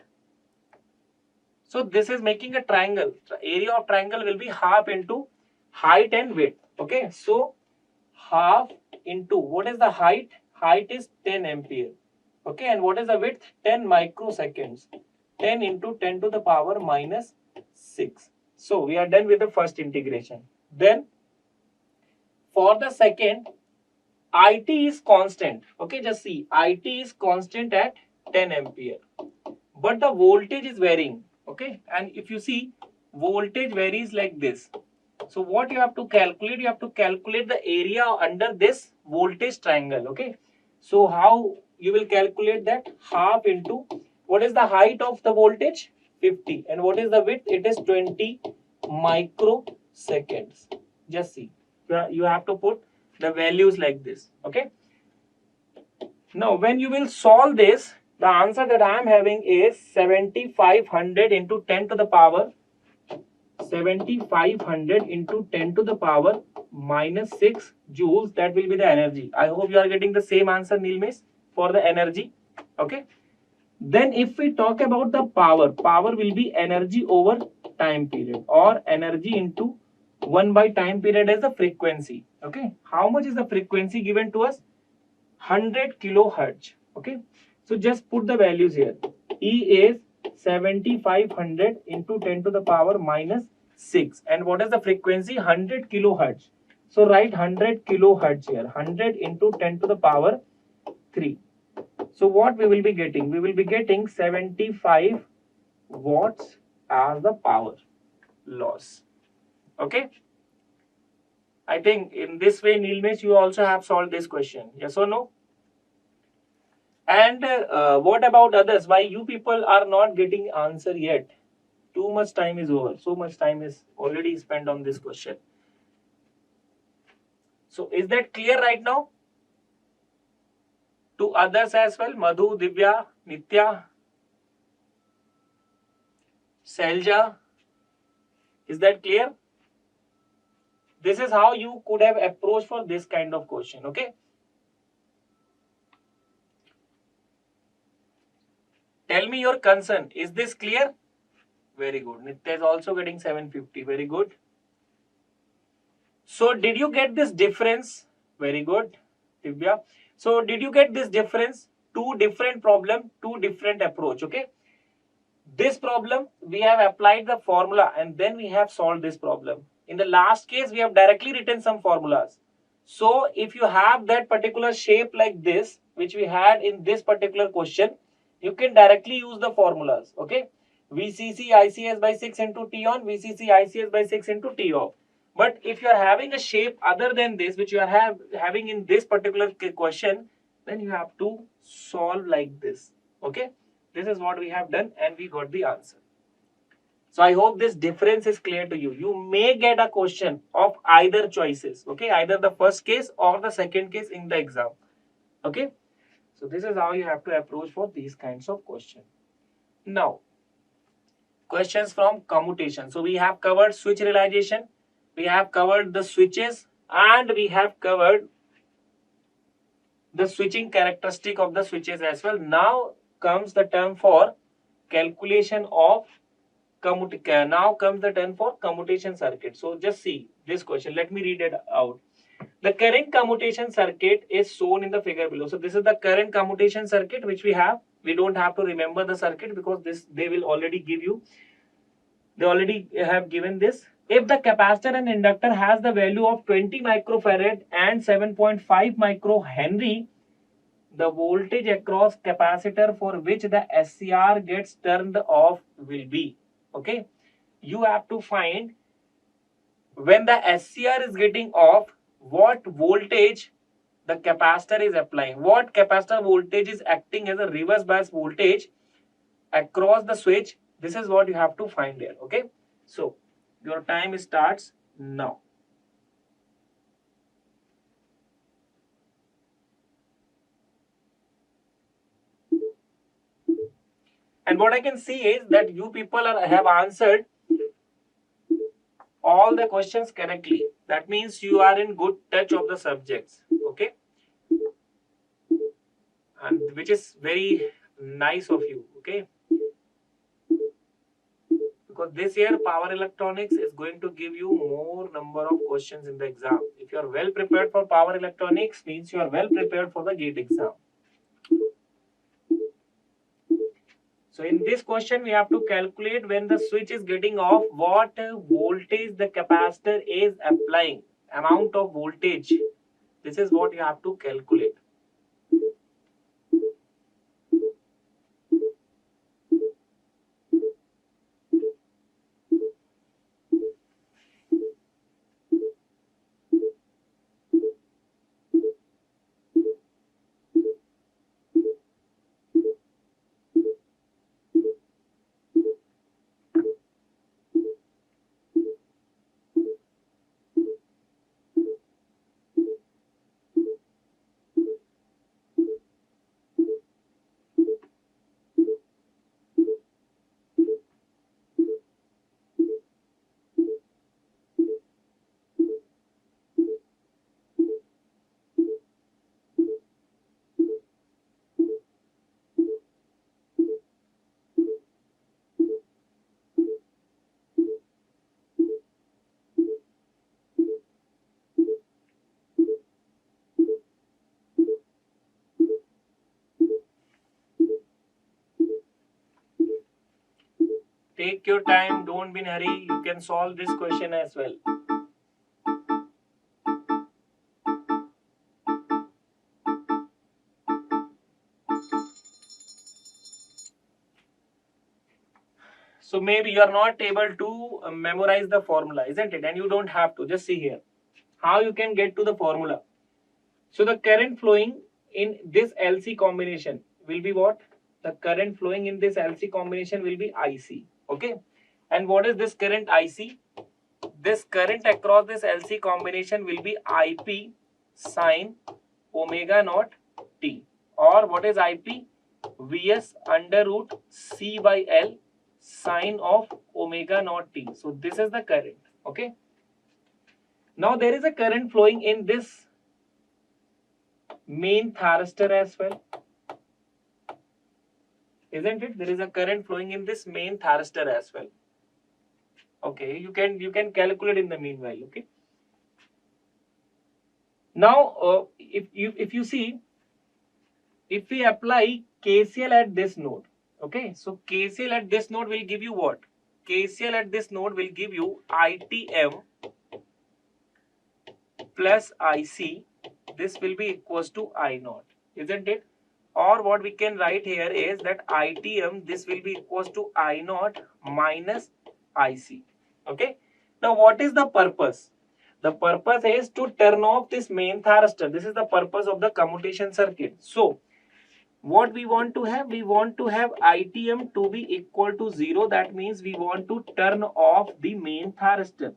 So this is making a triangle. The area of triangle will be half into height and width. Okay. So half into, what is the height? Height is 10 ampere. Okay. And what is the width? 10 microseconds. 10 into 10 to the power minus 6. So we are done with the first integration. Then for the second, IT is constant. Okay, just see, IT is constant at 10 ampere. But the voltage is varying. Okay, and if you see, voltage varies like this. So what you have to calculate? You have to calculate the area under this voltage triangle. Okay, so how you will calculate that? Half into, what is the height of the voltage? 50. And what is the width? It is 20 microseconds. Just see, you have to put the values like this. Okay. Now when you will solve this, the answer that I am having is 7500 into 10 to the power 7500 into 10 to the power minus 6 joules. That will be the energy. I hope you are getting the same answer, Nilmesh, for the energy. Okay. Then if we talk about the power, power will be energy over time period, or energy into 1 by time period as the frequency. Okay. How much is the frequency given to us? 100 kilohertz. Okay. So just put the values here. E is 7500 into 10 to the power minus 6. And what is the frequency? 100 kilohertz. So write 100 kilohertz here. 100 into 10 to the power 3. So what we will be getting? We will be getting 75 watts as the power loss. Okay. I think in this way, Nilmesh, you also have solved this question. Yes or no? And what about others? Why you people are not getting answer yet? Too much time is over. So much time is already spent on this question. So is that clear right now? To others as well? Madhu, Divya, Nitya, Selja. Is that clear? This is how you could have approached for this kind of question. Okay. Tell me your concern. Is this clear? Very good. Nitya is also getting 750. Very good. So did you get this difference? Very good, Divya. So did you get this difference? Two different problem, two different approach. Okay. This problem, we have applied the formula and then we have solved this problem. In the last case, we have directly written some formulas. So if you have that particular shape like this, which we had in this particular question, you can directly use the formulas. Okay. VCC ICS by 6 into T on, VCC ICS by 6 into T off. But if you are having a shape other than this, which you are having in this particular question, then you have to solve like this. Okay. This is what we have done and we got the answer. So I hope this difference is clear to you. You may get a question of either choices. Okay. Either the first case or the second case in the exam. Okay. So this is how you have to approach for these kinds of questions. Now, questions from commutation. So we have covered switch realization. We have covered the switches and we have covered the switching characteristic of the switches as well. Now comes the term for calculation of now comes the term for commutation circuit. So just see this question. Let me read it out. The current commutation circuit is shown in the figure below. So this is the current commutation circuit which we have. We don't have to remember the circuit because they will already give you They already have given this. If the capacitor and inductor has the value of 20 microfarad and 7.5 microhenry, the voltage across capacitor for which the SCR gets turned off will be. Okay. You have to find when the SCR is getting off, what voltage the capacitor is applying. What capacitor voltage is acting as a reverse bias voltage across the switch. This is what you have to find here. Okay. So your time starts now. And what I can see is that you people have answered all the questions correctly. That means you are in good touch of the subjects. Okay. And which is very nice of you. Okay. Because this year power electronics is going to give you more number of questions in the exam. If you are well prepared for power electronics, means you are well prepared for the GATE exam. So in this question, we have to calculate when the switch is getting off, what voltage the capacitor is applying, amount of voltage. This is what you have to calculate. Take your time, don't be in a hurry. You can solve this question as well. So maybe you are not able to memorize the formula, isn't it? And you don't have to. Just see here how you can get to the formula. So the current flowing in this LC combination will be what? The current flowing in this LC combination will be IC. Okay. And what is this current IC? This current across this LC combination will be IP sine omega naught T. Or what is IP? Vs under root C by L sine of omega naught T. So this is the current. Okay. Now there is a current flowing in this main thyristor as well. Isn't it? There is a current flowing in this main thyristor as well. Okay, you can calculate in the meanwhile. Okay. Now, if you see, if we apply KCL at this node, okay, so KCL at this node will give you what? KCL at this node will give you ITM plus IC. This will be equals to I naught, isn't it? Or what we can write here is that ITM, this will be equals to I naught minus IC. Okay. Now what is the purpose? The purpose is to turn off this main thyristor. This is the purpose of the commutation circuit. So what we want to have? We want to have ITM to be equal to 0. That means we want to turn off the main thyristor.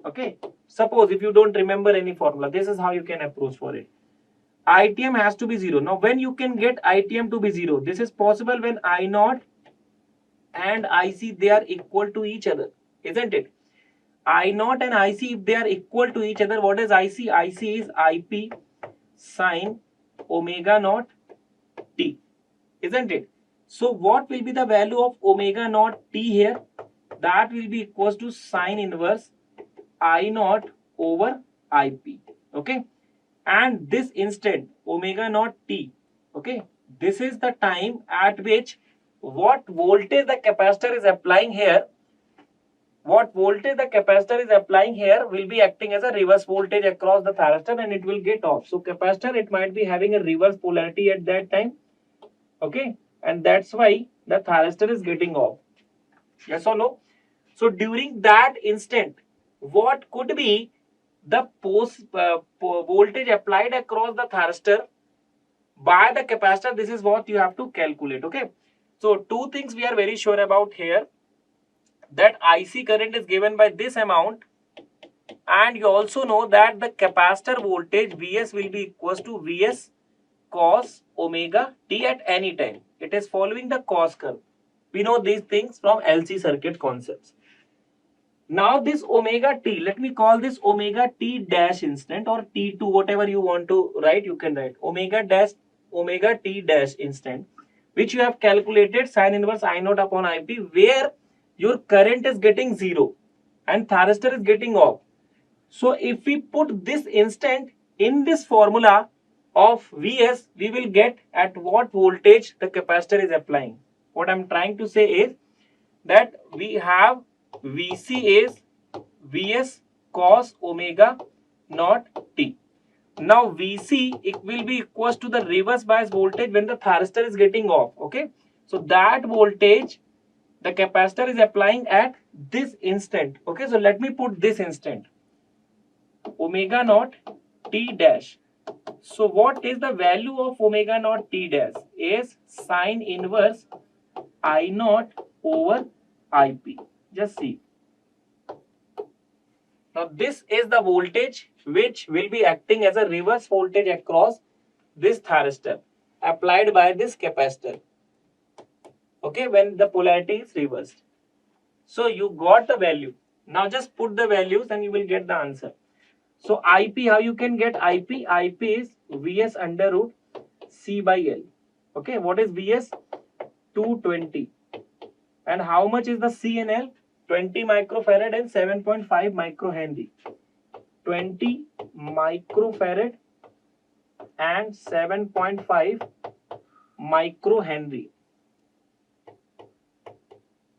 Okay. Suppose if you don't remember any formula, this is how you can approach for it. ITM has to be 0. Now when you can get ITM to be 0? This is possible when I naught and IC, they are equal to each other, isn't it? I naught and IC, if they are equal to each other, what is IC? IC is IP sine omega naught T, isn't it? So what will be the value of omega naught T here? That will be equals to sine inverse I naught over IP. Okay. And this instant omega naught T. Okay. This is the time at which what voltage the capacitor is applying here. what voltage the capacitor is applying here will be acting as a reverse voltage across the thyristor and it will get off. So capacitor, it might be having a reverse polarity at that time. Okay, and that's why the thyristor is getting off. Yes or no? So during that instant, what could be the voltage applied across the thyristor by the capacitor? This is what you have to calculate. Okay, so two things we are very sure about here, that IC current is given by this amount, and you also know that the capacitor voltage Vs will be equals to Vs cos omega t at any time. It is following the cos curve. We know these things from LC circuit concepts. Now this omega t, let me call this omega t dash instant or t2, whatever you want to write, you can write omega t dash instant, which you have calculated sin inverse I naught upon Ip, where your current is getting 0 and thyristor is getting off. So if we put this instant in this formula of Vs, we will get at what voltage the capacitor is applying. What I'm trying to say is that we have Vc is Vs cos omega naught t. Now Vc, it will be equals to the reverse bias voltage when the thyristor is getting off. Okay, so that voltage the capacitor is applying at this instant. Okay, so let me put this instant omega naught t dash. So what is the value of omega naught t dash? Is sine inverse I naught over Ip. Just see. Now this is the voltage which will be acting as a reverse voltage across this thyristor applied by this capacitor. Okay, when the polarity is reversed. So you got the value. Now just put the values and you will get the answer. So Ip, how you can get Ip? Ip is Vs under root C by L. Okay, what is Vs? 220. And how much is the C and L? 20 microfarad and 7.5 microhenry. 20 microfarad and 7.5 microhenry.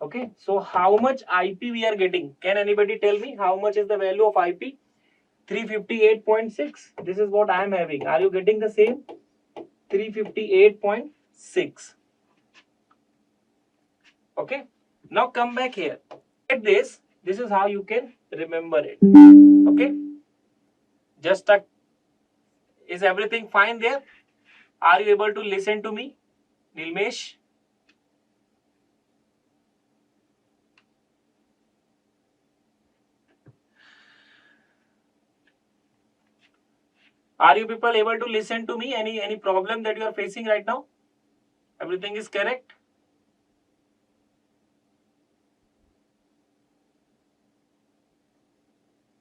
Okay, so how much Ip we are getting? Can anybody tell me how much is the value of Ip? 358.6. This is what I am having. Are you getting the same? 358.6. Okay, now come back here. At this is how you can remember it. Okay, just a, is everything fine there? Are you able to listen to me, Nilmesh? Are you people able to listen to me? Any problem that you are facing right now? Everything is correct?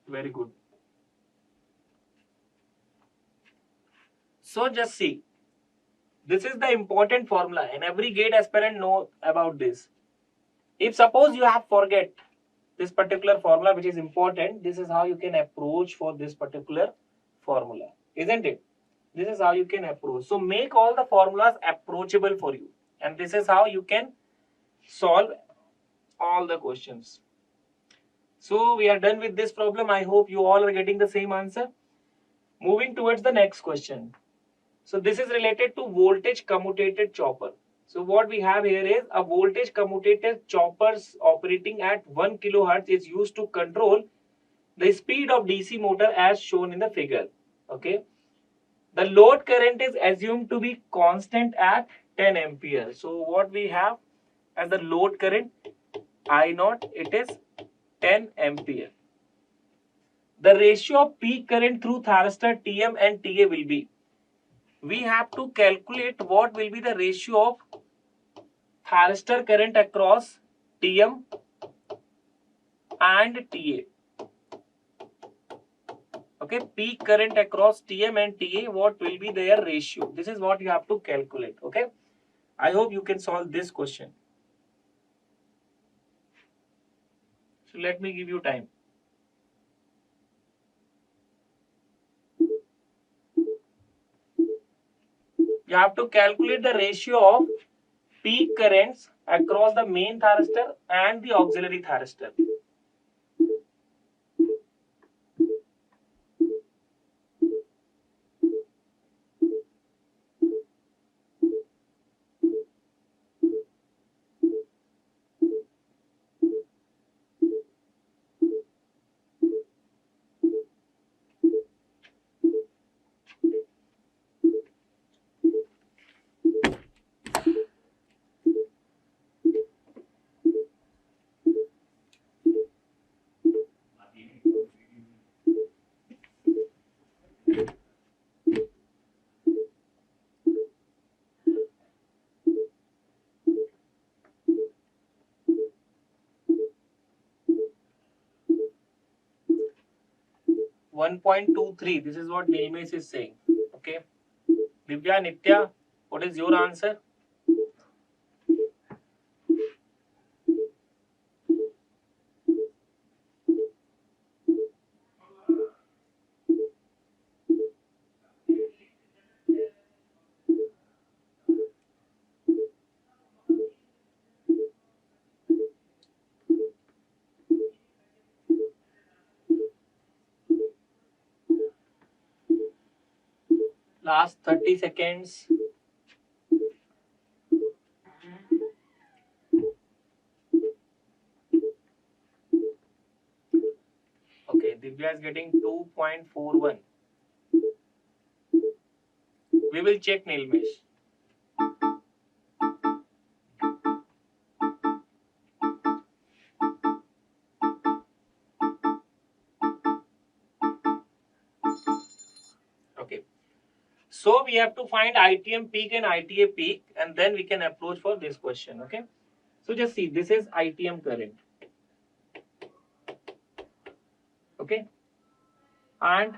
Very good. So just see, this is the important formula and every gate aspirant know about this. If suppose you have forget this particular formula which is important, this is how you can approach for this particular formula, isn't it? This is how you can approach. So make all the formulas approachable for you, and this is how you can solve all the questions. So we are done with this problem. I hope you all are getting the same answer. Moving towards the next question. So this is related to voltage commutated chopper. So what we have here is a voltage commutated choppers operating at 1 kilohertz is used to control the speed of DC motor as shown in the figure. Okay. The load current is assumed to be constant at 10 ampere. So what we have as the load current I naught, it is 10 ampere. The ratio of peak current through thyristor Tm and Ta will be, we have to calculate what will be the ratio of thyristor current across Tm and Ta. Okay, peak current across Tm and Ta, what will be their ratio? This is what you have to calculate. Okay, I hope you can solve this question. So let me give you time. You have to calculate the ratio of peak currents across the main thyristor and the auxiliary thyristor. 1.23. This is what Nilmesh is saying. Okay. Divya, Nitya, what is your answer? Last 30 seconds. Okay, Divya is getting 2.41. We will check Nilmesh. Okay. So we have to find ITM peak and ITA peak, and then we can approach for this question. Okay. So just see, this is ITM current. Okay. And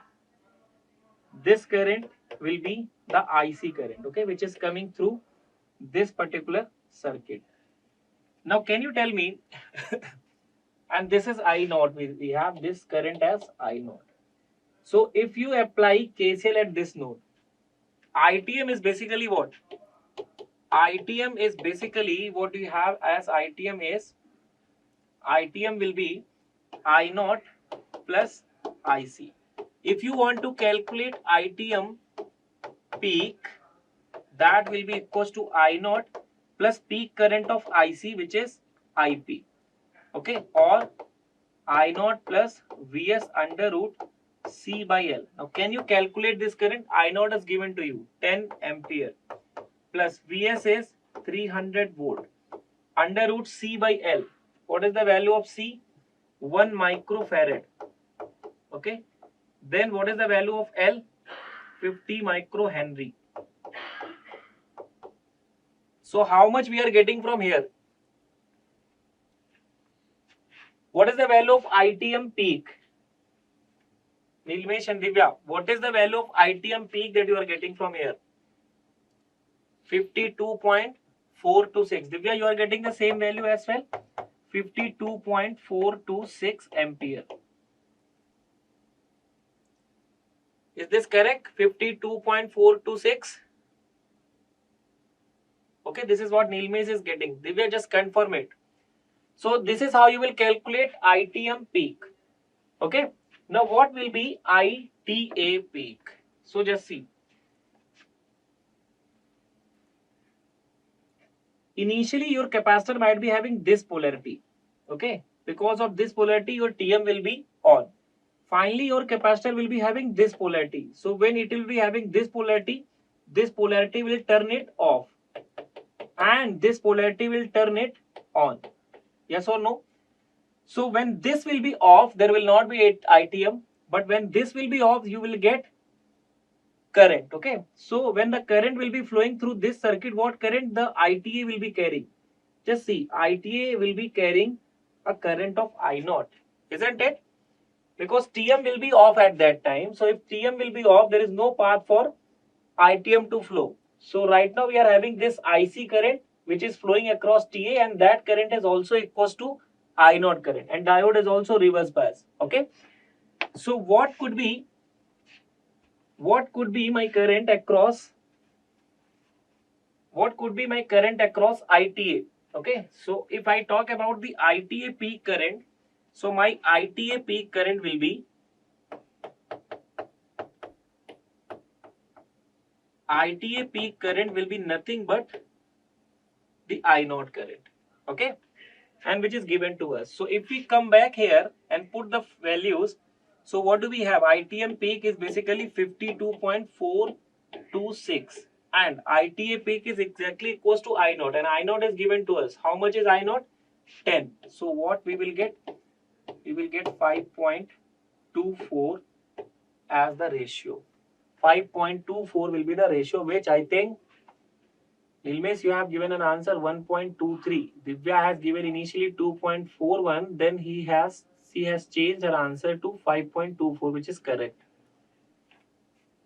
this current will be the IC current, okay, which is coming through this particular circuit. Now, can you tell me, and this is I naught, we have this current as I naught. So if you apply KCL at this node, ITM is basically what? ITM is basically what you have as ITM is, ITM will be I naught plus IC. If you want to calculate ITM peak, that will be equals to I naught plus peak current of IC, which is IP. Okay, or I naught plus Vs under root C by L. Now, can you calculate this current? I naught is given to you 10 ampere plus Vs is 300 volt under root C by L. What is the value of C? 1 microfarad. Okay. Then what is the value of L? 50 microhenry. So how much we are getting from here? What is the value of ITM peak? Nilmesh and Divya, what is the value of ITM peak that you are getting from here? 52.426. Divya, you are getting the same value as well? 52.426 ampere. Is this correct? 52.426. Okay, this is what Nilmesh is getting. Divya, just confirm it. So this is how you will calculate ITM peak. Okay. Now what will be ITA peak? So just see. Initially your capacitor might be having this polarity. Okay. Because of this polarity your TM will be on. Finally your capacitor will be having this polarity. So when it will be having this polarity will turn it off. And this polarity will turn it on. Yes or no? So when this will be off, there will not be ITM. But when this will be off, you will get current. Okay. So when the current will be flowing through this circuit, what current the ITA will be carrying? Just see, ITA will be carrying a current of I naught, isn't it? Because TM will be off at that time. So if TM will be off, there is no path for ITM to flow. So right now we are having this IC current which is flowing across TA, and that current is also equals to I naught current, and diode is also reverse bias. Okay. So what could be my current across ITA? Okay. So if I talk about the ITA peak current, so my ITA peak current will be nothing but the I naught current. Okay. And which is given to us. So if we come back here and put the values, so what do we have? ITM peak is basically 52.426 and ITA peak is exactly equals to I naught, and I naught is given to us. How much is I naught? 10. So what we will get? We will get 5.24 as the ratio. 5.24 will be the ratio, which I think Nilmesh, you have given an answer 1.23. Divya has given initially 2.41, then he has She has changed her answer to 5.24, which is correct.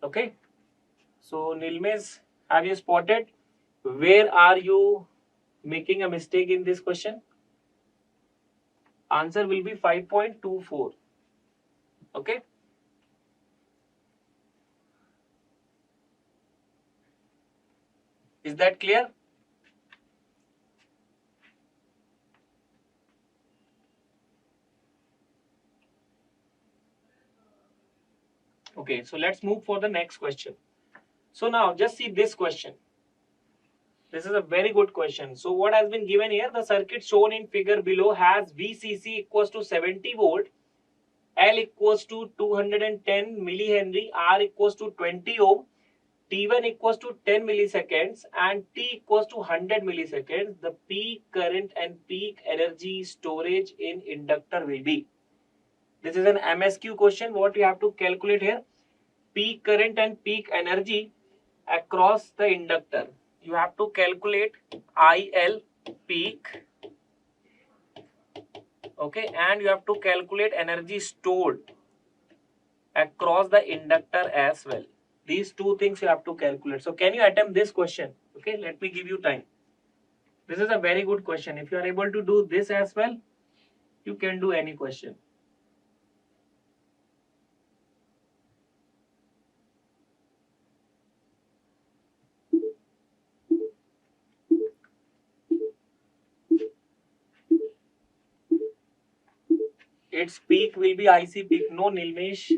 Okay. So Nilmes, have you spotted where are you making a mistake in this question? Answer will be 5.24. Okay. Is that clear? Okay, so let's move for the next question. So now just see this question. This is a very good question. So what has been given here? The circuit shown in figure below has VCC equals to 70 volt, L equals to 210 millihenry, R equals to 20 ohm, T1 equals to 10 milliseconds and T equals to 100 milliseconds. The peak current and peak energy storage in inductor will be. This is an MSQ question. What you have to calculate here? Peak current and peak energy across the inductor. You have to calculate IL peak, okay, and you have to calculate energy stored across the inductor as well. These two things you have to calculate. So can you attempt this question? Okay, let me give you time. This is a very good question. If you are able to do this as well, you can do any question. Its peak will be IC peak. No, Nilmesh.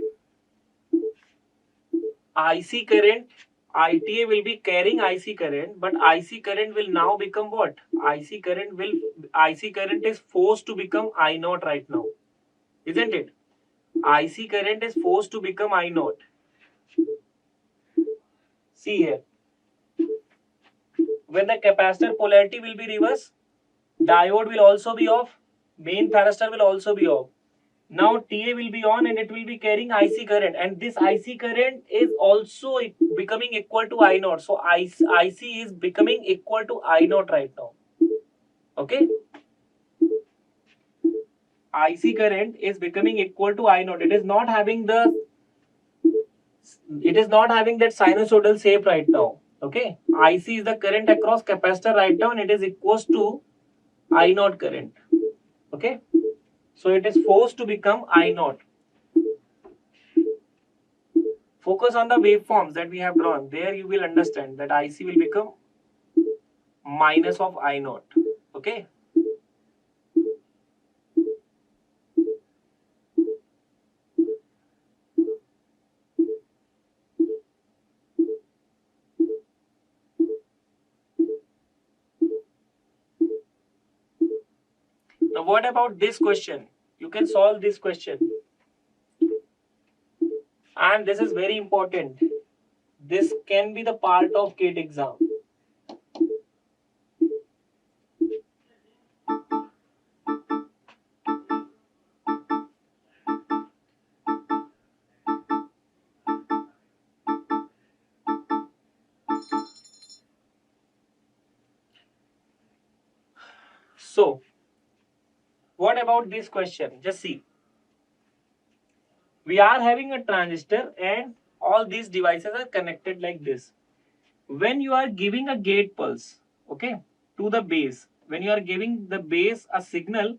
IC current, ITA will be carrying IC current, but IC current will now become what? IC current is forced to become I naught right now, isn't it? IC current is forced to become I naught. See here, when the capacitor polarity will be reverse, diode will also be off, main thyristor will also be off. Now TA will be on and it will be carrying IC current, and this IC current is also becoming equal to I naught. So IC is becoming equal to I naught right now. Okay. IC current is becoming equal to I naught. It is not having that sinusoidal shape right now. Okay. IC is the current across capacitor right now and it is equals to I naught current. Okay. So it is forced to become I naught. Focus on the waveforms that we have drawn. There you will understand that IC will become minus of I naught. Okay. Now what about this question? You can solve this question. And this is very important. This can be the part of GATE exam. So, what about this question? Just see. We are having a transistor and all these devices are connected like this. When you are giving a gate pulse, okay, to the base, when you are giving the base a signal,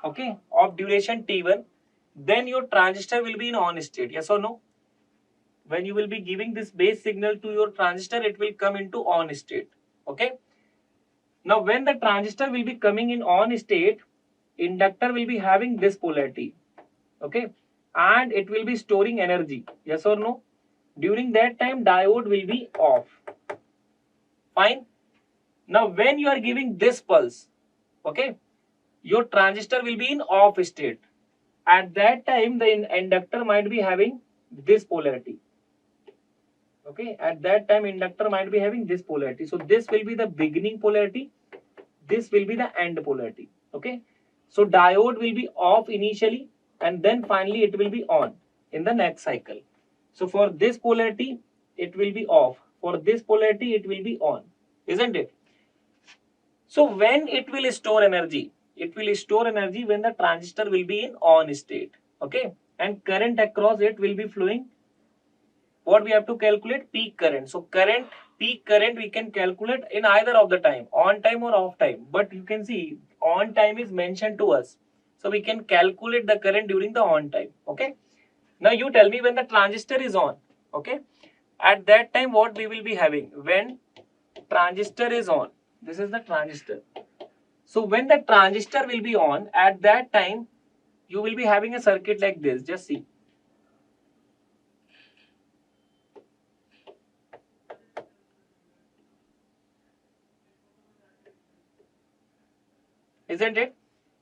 okay, of duration T1, then your transistor will be in on state. Yes or no? When you will be giving this base signal to your transistor, it will come into on state. Okay. Now, when the transistor will be coming in on state, inductor will be having this polarity. Okay. And it will be storing energy. Yes or no? During that time, diode will be off. Fine. Now, when you are giving this pulse, okay, your transistor will be in off state. At that time, the inductor might be having this polarity. Okay, at that time, inductor might be having this polarity. So, this will be the beginning polarity. This will be the end polarity. Okay, so diode will be off initially and then finally it will be on in the next cycle. So, for this polarity, it will be off. For this polarity, it will be on, isn't it? So, when it will store energy, It will store energy when the transistor will be in on state. Okay, and current across it will be flowing. What we have to calculate? Peak current. So peak current we can calculate in either of the time, on time or off time. But you can see on time is mentioned to us. So we can calculate the current during the on time. Okay. Now you tell me when the transistor is on. Okay. At that time what we will be having? When transistor is on. This is the transistor. So when the transistor will be on, at that time you will be having a circuit like this. Just see. Isn't it?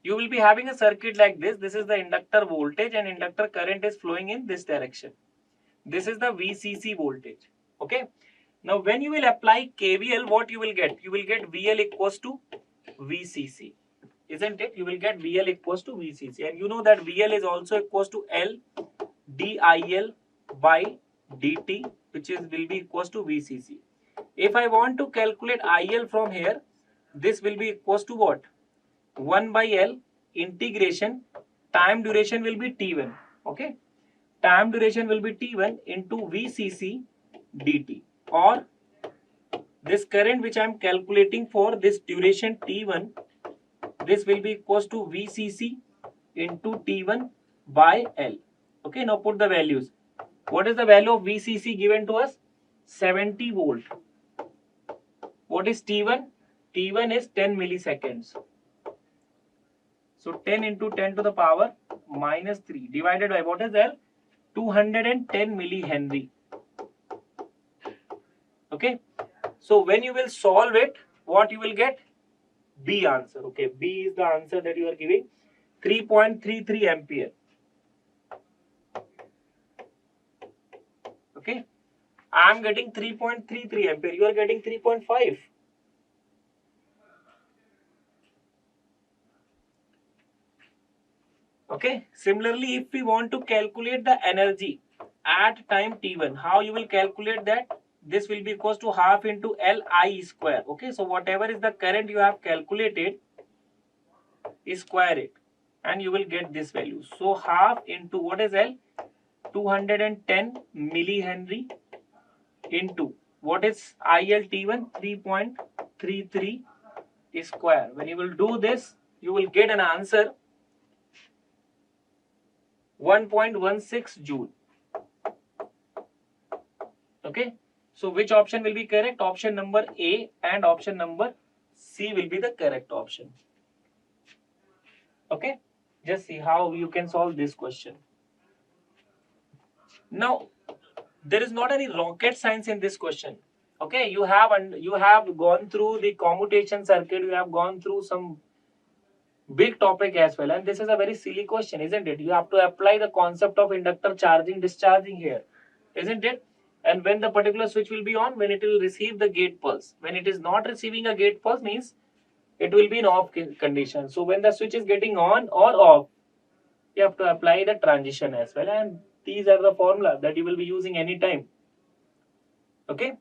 You will be having a circuit like this. This is the inductor voltage and inductor current is flowing in this direction. This is the VCC voltage. Okay. Now when you will apply KVL, what you will get? You will get VL equals to VCC. Isn't it? You will get VL equals to VCC. And you know that VL is also equals to L DIL by dt, which will be equals to VCC. If I want to calculate IL from here, this will be equals to what? 1 by L integration, time duration will be T1. Okay. Time duration will be T1 into VCC dt, or this current which I am calculating for this duration T1, this will be equals to VCC into T1 by L. Okay. Now put the values. What is the value of VCC given to us? 70 volt. What is T1? T1 is 10 milliseconds. So 10 into 10 to the power minus 3 divided by what is L? 210 millihenry. Okay. So when you will solve it, what you will get? B answer. Okay. B is the answer that you are giving. 3.33 ampere. Okay. I am getting 3.33 ampere. You are getting 3.5. Okay. Similarly, if we want to calculate the energy at time T1, how you will calculate that? This will be equals to half into Li square. Okay. So whatever is the current you have calculated, square it and you will get this value. So half into what is L? 210 millihenry into what is ILT1? 3.33 square. When you will do this, you will get an answer 1.16 joule. Okay. So which option will be correct? Option number A and option number C will be the correct option. Okay. Just see how you can solve this question. Now, there is not any rocket science in this question. Okay. You have gone through the commutation circuit. You have gone through some big topic as well, and this is a very silly question, isn't it? You have to apply the concept of inductor charging discharging here, isn't it? And when the particular switch will be on, when it will receive the gate pulse. When it is not receiving a gate pulse, means it will be in off condition. So when the switch is getting on or off, you have to apply the transition as well, and these are the formula that you will be using anytime. Okay.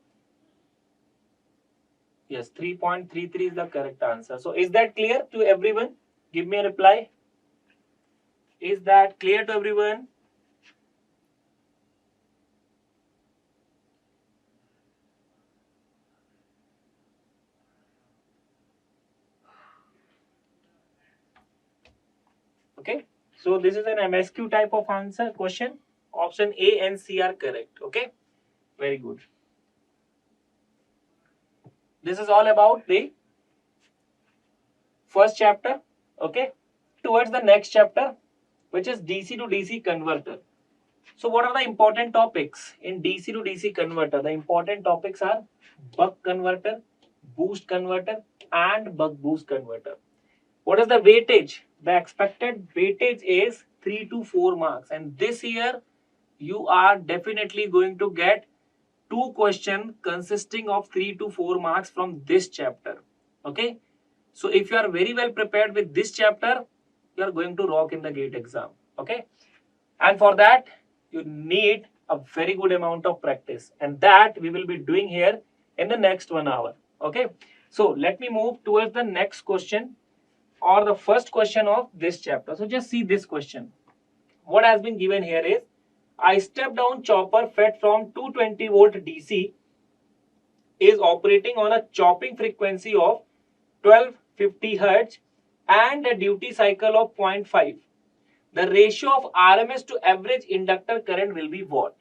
Yes, 3.33 is the correct answer. So is that clear to everyone? Give me a reply. Is that clear to everyone? Okay. So this is an MSQ type of answer question. Option A and C are correct. Okay. Very good. This is all about the first chapter. Okay. Towards the next chapter, which is DC to DC converter. So what are the important topics in DC to DC converter? The important topics are buck converter, boost converter, and buck boost converter. What is the weightage? The expected weightage is 3 to 4 marks, and this year you are definitely going to get 2 questions consisting of 3 to 4 marks from this chapter. Okay. So if you are very well prepared with this chapter, you are going to rock in the GATE exam. Okay. And for that, you need a very good amount of practice, and that we will be doing here in the next 1 hour. Okay. So let me move towards the next question. or the first question of this chapter. So just see this question. What has been given here is a step down chopper fed from 220 volt DC is operating on a chopping frequency of 1250 Hz and a duty cycle of 0.5. The ratio of RMS to average inductor current will be what?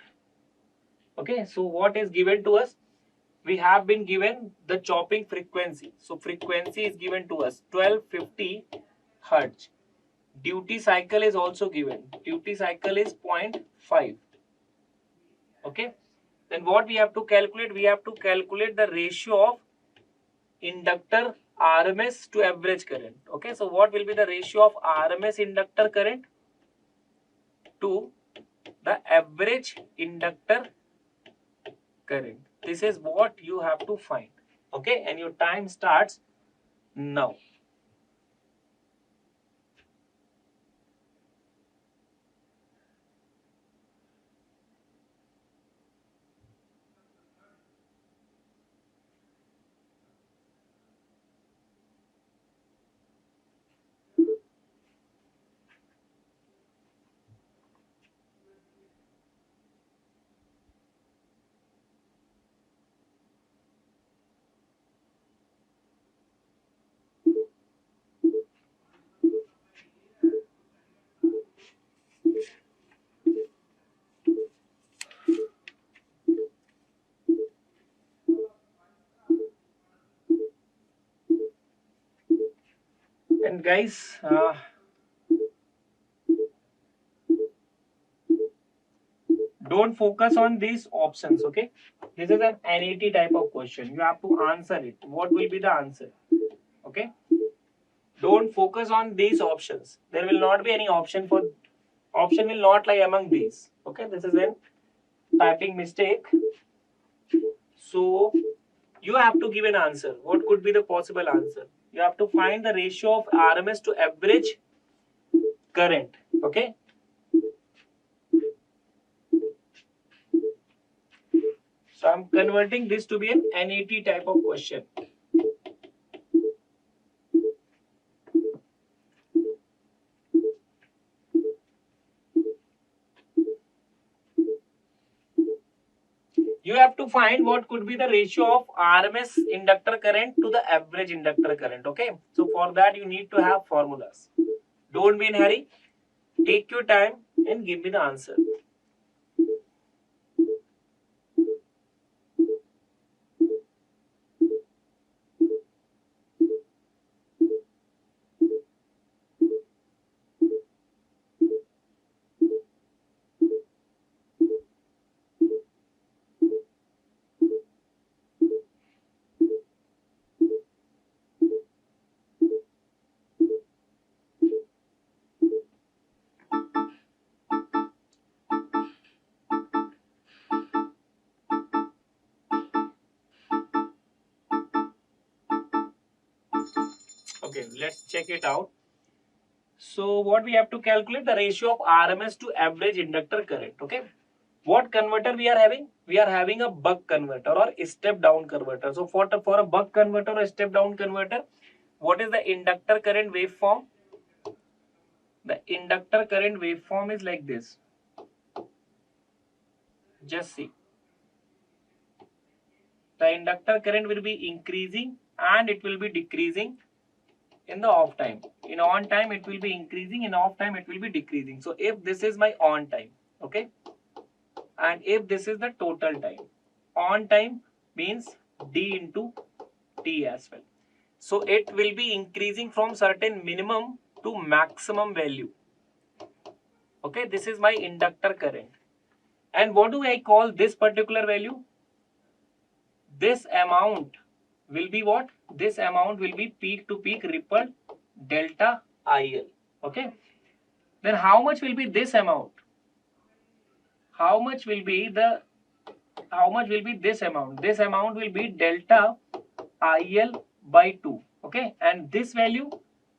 Okay, so what is given to us? We have been given the chopping frequency. So frequency is given to us 1250 Hz. Duty cycle is also given. Duty cycle is 0.5. Okay. Then what we have to calculate? We have to calculate the ratio of inductor RMS to average current. Okay. So what will be the ratio of RMS inductor current to the average inductor current? This is what you have to find. Okay. And your time starts now. And guys, don't focus on these options. Okay, this is an NET type of question. You have to answer it. What will be the answer? Okay, don't focus on these options. There will not be any option will not lie among these. Okay, this is a typing mistake. So you have to give an answer. What could be the possible answer? You have to find the ratio of RMS to average current. Okay. So I'm converting this to be an NET type of question. You have to find what could be the ratio of RMS inductor current to the average inductor current. Okay. So for that you need to have formulas. Don't be in a hurry. Take your time and give me the answer. Okay, let's check it out. So what we have to calculate the ratio of RMS to average inductor current. Okay. What converter we are having? We are having a buck converter or step down converter. So for a buck converter or step down converter, what is the inductor current waveform? The inductor current waveform is like this. Just see. The inductor current will be increasing and it will be decreasing in the off time. In on time it will be increasing, in off time it will be decreasing. So if this is my on time, okay, and if this is the total time, on time means D into T as well. So it will be increasing from certain minimum to maximum value. Okay, this is my inductor current. And what do I call this particular value? This amount will be what? This amount will be peak to peak ripple delta IL. Okay. Then how much will be this amount? How much will be this amount? This amount will be delta IL by 2. Okay. And this value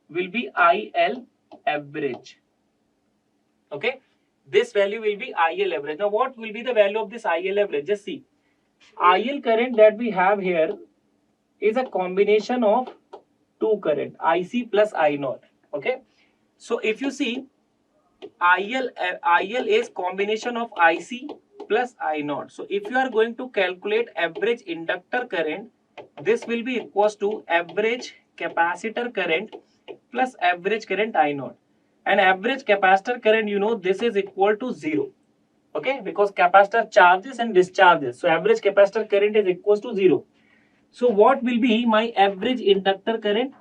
will be IL average. Okay. This value will be IL average. Now what will be the value of this IL average? Just see. IL current that we have here is a combination of 2 current, IC plus I naught. Okay. So if you see, IL is combination of IC plus I naught. So if you are going to calculate average inductor current, this will be equals to average capacitor current plus average current I naught. And average capacitor current, you know, this is equal to 0. Okay, because capacitor charges and discharges. So average capacitor current is equals to 0. So what will be my average inductor current?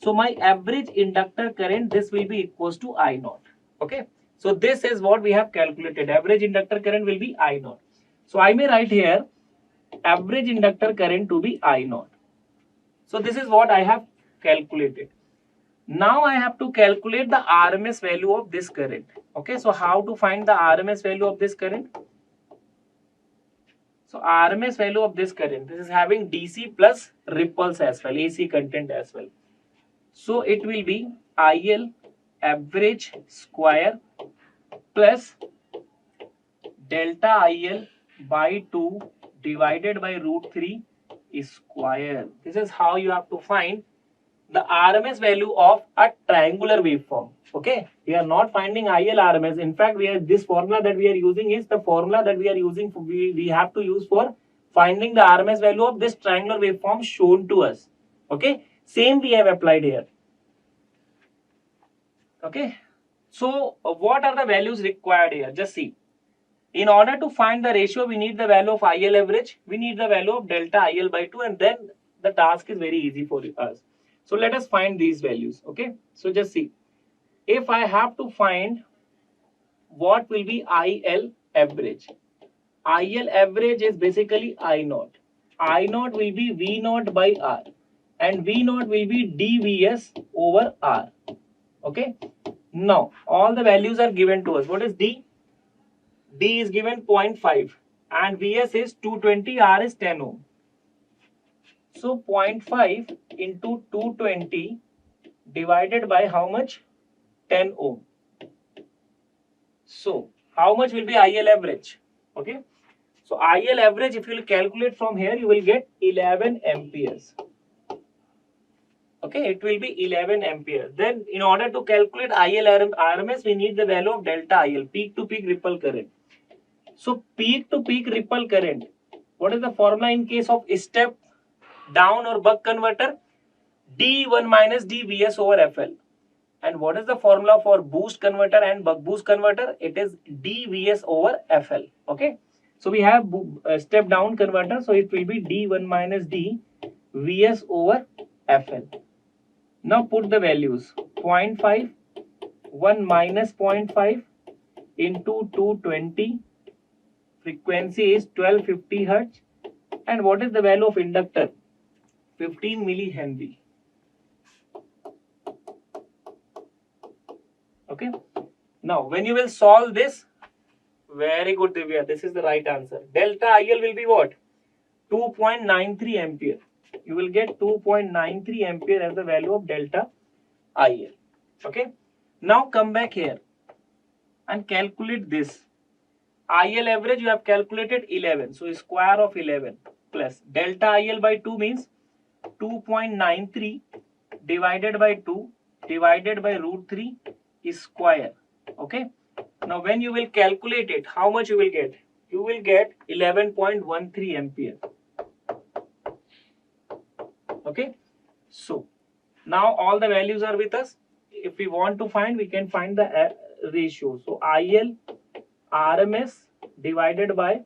So my average inductor current, this will be equals to I naught. Okay. So this is what we have calculated. Average inductor current will be I naught. So I may write here average inductor current to be I naught. So this is what I have calculated. Now I have to calculate the RMS value of this current. Okay. So how to find the RMS value of this current? So RMS value of this current, this is having DC plus ripples as well, AC content as well. So it will be IL average square plus delta IL by 2 divided by root 3 square. This is how you have to find the RMS value of a triangular waveform. Okay, we are not finding IL RMS. In fact, this formula that we are using is the formula that we are using. We have to use for finding the RMS value of this triangular waveform shown to us. Okay, same we have applied here. Okay, so what are the values required here? Just see. In order to find the ratio, we need the value of IL average. We need the value of delta IL by 2, and then the task is very easy for us. So let us find these values. Okay, so just see. If I have to find what will be IL average. IL average is basically I naught. I naught will be V naught by R, and V naught will be dVs over R. Okay. Now all the values are given to us. What is D? D is given 0.5 and Vs is 220, R is 10 ohm. So 0.5 into 220 divided by how much? 10 ohm. So how much will be IL average? Okay. So IL average, if you will calculate from here, you will get 11 amperes. Okay, it will be 11 amperes. Then in order to calculate IL RMS, we need the value of delta IL, peak to peak ripple current. So peak to peak ripple current, what is the formula in case of step down or buck converter? D1 minus dVs over FL. And what is the formula for boost converter and buck boost converter? It is dVs over FL. Okay. So we have step down converter. So it will be D1 minus dVs over FL. Now put the values. 0.5, 1 minus 0.5 into 220. Frequency is 1250 Hertz. And what is the value of inductor? 15 millihenry. Okay. Now, when you will solve this, very good, Divya. This is the right answer. Delta IL will be what? 2.93 ampere. You will get 2.93 ampere as the value of delta IL. Okay. Now come back here and calculate this. IL average you have calculated 11. So square of 11 plus delta IL by 2 means 2.93 divided by 2 divided by root 3 is square. Okay. Now when you will calculate it, how much you will get? You will get 11.13 ampere. Okay. So now all the values are with us. If we want to find, we can find the ratio. So IL RMS divided by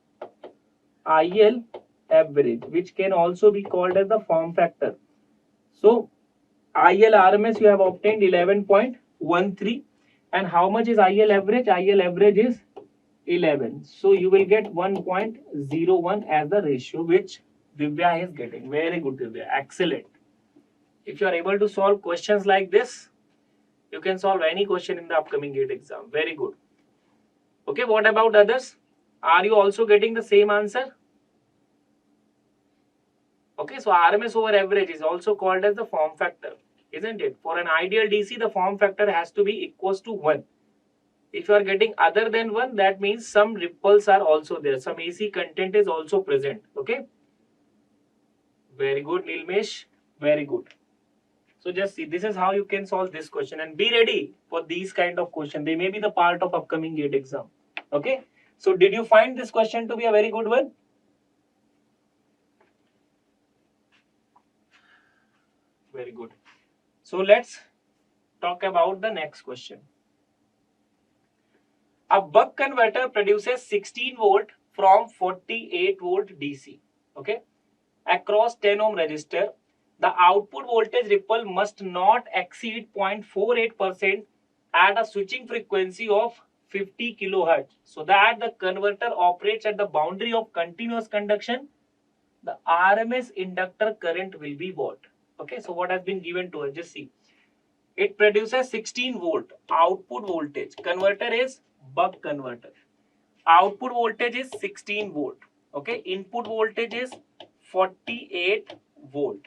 IL average, which can also be called as the form factor. So IL RMS you have obtained 11.13, and how much is IL average? IL average is 11. So you will get 1.01 as the ratio which Divya is getting. Very good, Divya. Excellent. If you are able to solve questions like this, you can solve any question in the upcoming GATE exam. Very good. Okay, what about others? Are you also getting the same answer? Okay, so RMS over average is also called as the form factor, isn't it? For an ideal DC, the form factor has to be equals to 1. If you are getting other than 1, that means some ripples are also there. Some AC content is also present. Okay. Very good, Nilmesh. Very good. So just see, this is how you can solve this question, and be ready for these kind of questions. They may be the part of upcoming GATE exam. Okay. So did you find this question to be a very good one? Very good. So let's talk about the next question. A buck converter produces 16 volt from 48 volt DC. Okay. Across 10 ohm resistor, the output voltage ripple must not exceed 0.48% at a switching frequency of 50 kilohertz, so that the converter operates at the boundary of continuous conduction. The RMS inductor current will be what? Okay, so what has been given to us? Just see. It produces 16 volt output voltage. Converter is buck converter. Output voltage is 16 volt. Okay, input voltage is 48 volt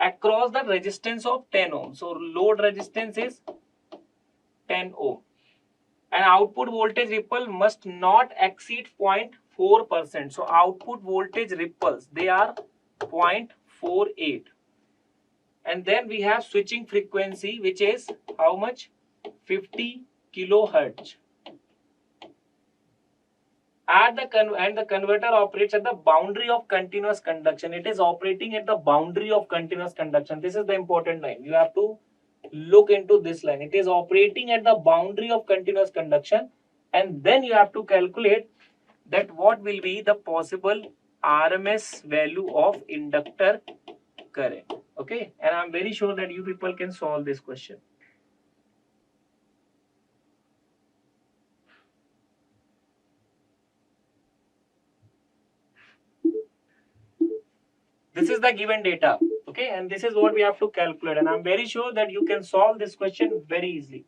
across the resistance of 10 ohm. So load resistance is 10 ohm. And output voltage ripple must not exceed 0.4%. So output voltage ripples, they are 0.48. And then we have switching frequency, which is how much? 50 kilohertz. And the converter operates at the boundary of continuous conduction. It is operating at the boundary of continuous conduction. This is the important line. You have to look into this line. It is operating at the boundary of continuous conduction, and then you have to calculate that what will be the possible RMS value of inductor current. Okay, and I'm very sure that you people can solve this question. This is the given data, okay, and this is what we have to calculate, and I'm very sure that you can solve this question very easily.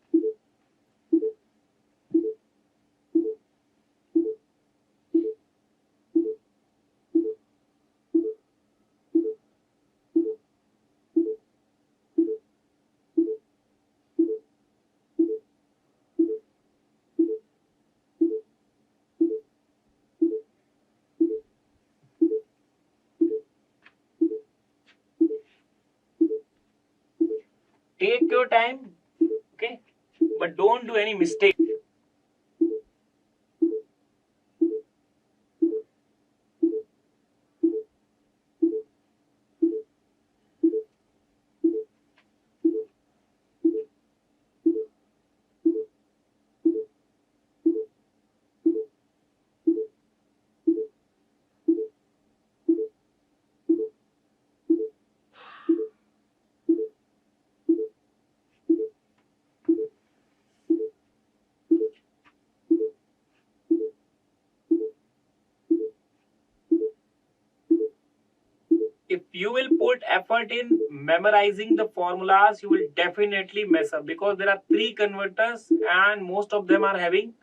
Take your time, okay, but don't do any mistake. If you will put effort in memorizing the formulas, you will definitely mess up, because there are 3 converters and most of them are having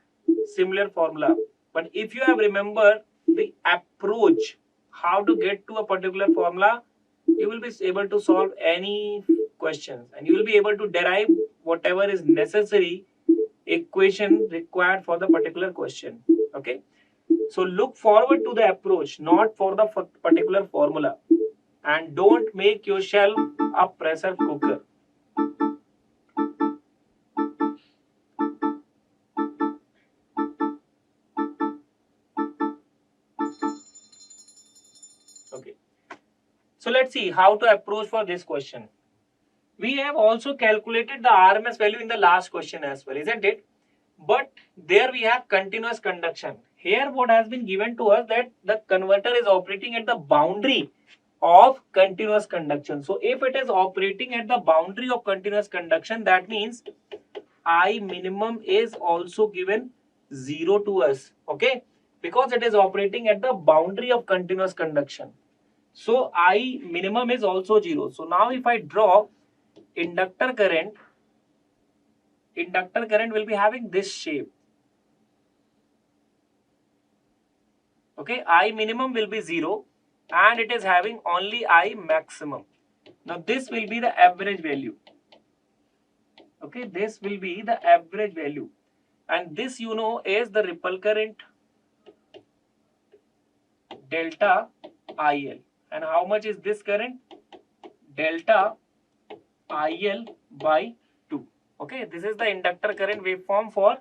similar formula. But if you have remembered the approach, how to get to a particular formula, you will be able to solve any questions, and you will be able to derive whatever is necessary equation required for the particular question. Okay, so look forward to the approach, not for the particular formula, and don't make yourself a pressure cooker. Okay, so let's see how to approach for this question. We have also calculated the RMS value in the last question as well, isn't it? But there we have continuous conduction. Here what has been given to us, that the converter is operating at the boundary of continuous conduction. So if it is operating at the boundary of continuous conduction, that means I minimum is also given 0 to us. Okay, because it is operating at the boundary of continuous conduction. So I minimum is also 0. So now if I draw inductor current will be having this shape. Okay, I minimum will be 0 and it is having only I maximum. Now this will be the average value. Okay, this will be the average value, and this you know is the ripple current delta IL. And how much is this current? Delta IL by 2. Okay, this is the inductor current waveform for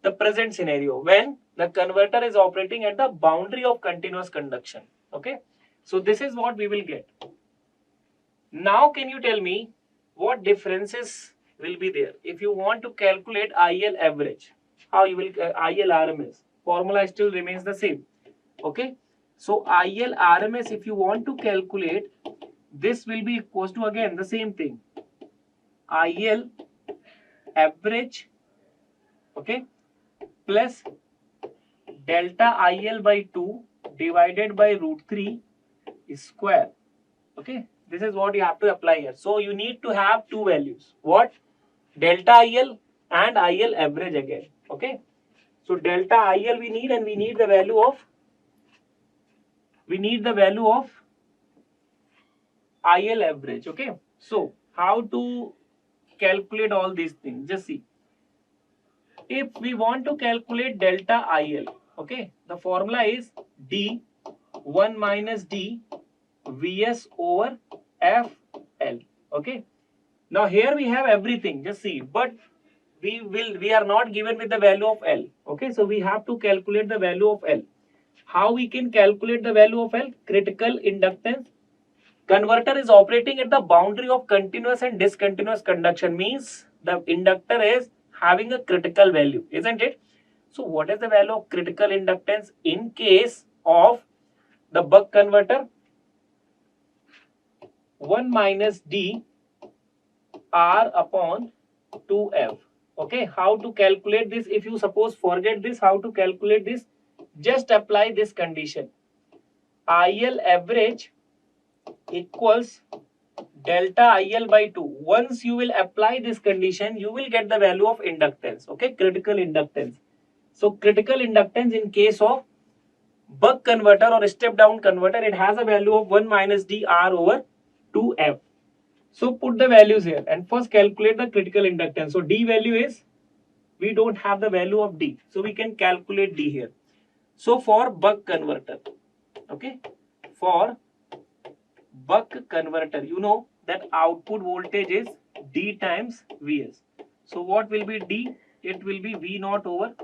the present scenario when the converter is operating at the boundary of continuous conduction. Okay, so this is what we will get. Now can you tell me what differences will be there if you want to calculate IL average? How you will IL RMS formula still remains the same. Okay, so IL RMS, if you want to calculate, this will be equals to again the same thing, IL average, okay, plus delta IL by 2 divided by root 3 square. Okay, this is what you have to apply here. So you need to have two values. What? Delta IL and IL average again. Okay, so delta IL we need, and we need the value of IL average. Okay, so how to calculate all these things? Just see. If we want to calculate delta IL, okay, the formula is D 1 minus D Vs over FL. Okay. Now here we have everything. Just see, but we are not given with the value of L. Okay, so we have to calculate the value of L. How we can calculate the value of L? Critical inductance. Converter is operating at the boundary of continuous and discontinuous conduction, means the inductor is having a critical value, isn't it? So what is the value of critical inductance in case of the buck converter? 1 minus D R upon 2F. Okay, how to calculate this? If you suppose forget this, how to calculate this? Just apply this condition. IL average equals delta IL by 2. Once you will apply this condition, you will get the value of inductance. Okay, critical inductance. So critical inductance in case of buck converter or step down converter, it has a value of 1 minus D R over 2F. So put the values here and first calculate the critical inductance. So D value is, we don't have the value of D, so we can calculate D here. So for buck converter, okay, for buck converter, you know that output voltage is D times Vs. So what will be D? It will be V naught over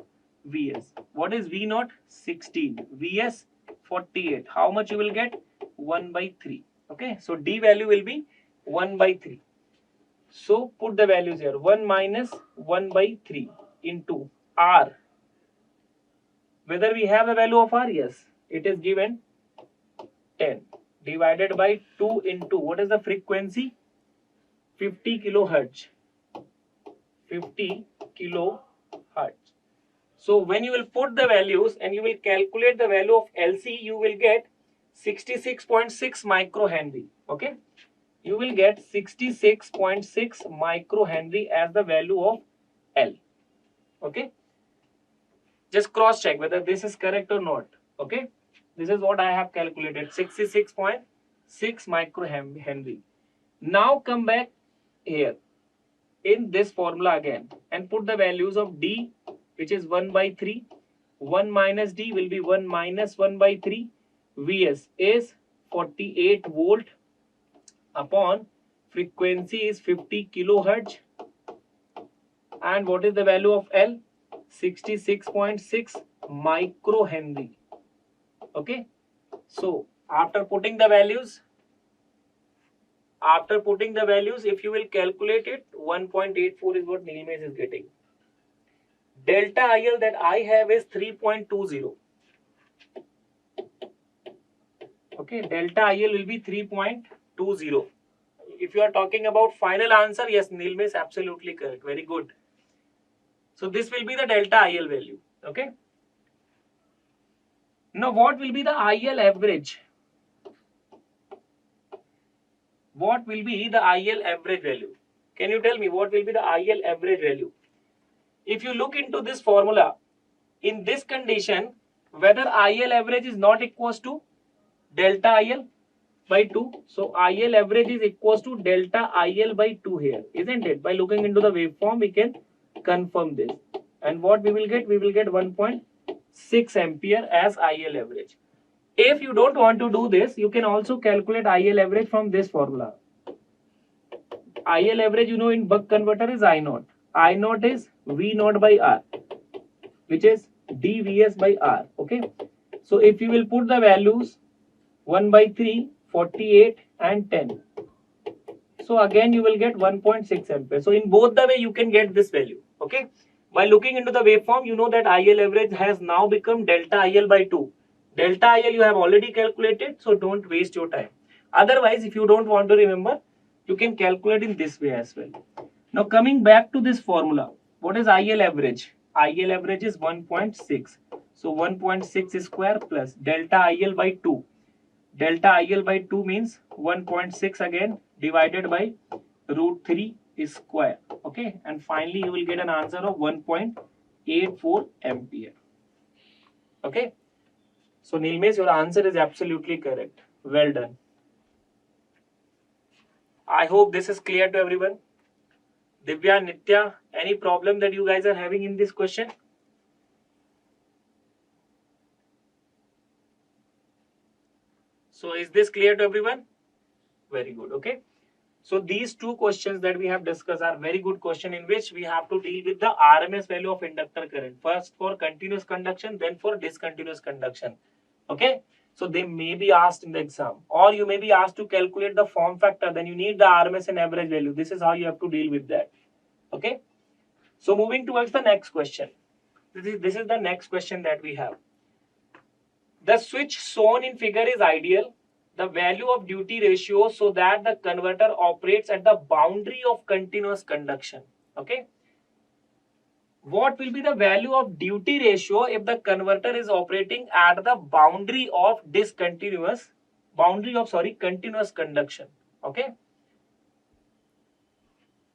Vs. What is V naught? 16. Vs 48. How much you will get? 1 by 3. Okay, so D value will be 1 by 3. So put the values here. 1 minus 1 by 3 into R. Whether we have a value of R? Yes. It is given 10 divided by 2 into, what is the frequency? 50 kilohertz. 50 kilohertz. So when you will put the values and you will calculate the value of LC, you will get 66.6 microhenry. Okay, you will get 66.6 microhenry as the value of L. Okay, just cross check whether this is correct or not. Okay, this is what I have calculated, 66.6 microhenry. Now come back here in this formula again and put the values of D, which is 1 by 3. 1 minus D will be 1 minus 1 by 3. Vs is 48 volt upon frequency is 50 kilohertz. And what is the value of L? 66.6 microhenry. Okay, so after putting the values, if you will calculate it, 1.84 is what Nilmes is getting. Delta IL that I have is 3.20. Okay, delta IL will be 3.20. If you are talking about final answer, yes, Nilmes is absolutely correct. Very good. So this will be the delta IL value. Okay. Now what will be the IL average? What will be the IL average value? Can you tell me what will be the IL average value? If you look into this formula, in this condition, whether IL average is not equals to delta IL by 2. So IL average is equals to delta IL by 2 here, isn't it? By looking into the waveform, we can confirm this. And what we will get? We will get 1.6 ampere as IL average. If you don't want to do this, you can also calculate IL average from this formula. IL average, you know, in buck converter is I naught. I naught is V naught by R, which is dVs by R. Okay. So if you will put the values 1 by 3, 48 and 10. So again you will get 1.6 ampere. So in both the way you can get this value. Okay. By looking into the waveform, you know that IL average has now become delta IL by 2. Delta IL you have already calculated, so don't waste your time. Otherwise, if you don't want to remember, you can calculate in this way as well. Now coming back to this formula, what is IL average? IL average is 1.6. So 1.6 square plus delta IL by 2. Delta IL by 2 means 1.6 again divided by root 3 square. Okay, and finally you will get an answer of 1.84 ampere. Okay, so Nilmesh, your answer is absolutely correct. Well done. I hope this is clear to everyone. Divya, Nitya, any problem that you guys are having in this question? So is this clear to everyone? Very good. Okay. So these two questions that we have discussed are very good question in which we have to deal with the RMS value of inductor current. First for continuous conduction, then for discontinuous conduction. Okay. So they may be asked in the exam, or you may be asked to calculate the form factor. Then you need the RMS and average value. This is how you have to deal with that. Okay. So moving towards the next question. This is the next question that we have. The switch shown in figure is ideal. The value of duty ratio so that the converter operates at the boundary of continuous conduction. Okay. What will be the value of duty ratio if the converter is operating at the boundary of continuous conduction? Okay.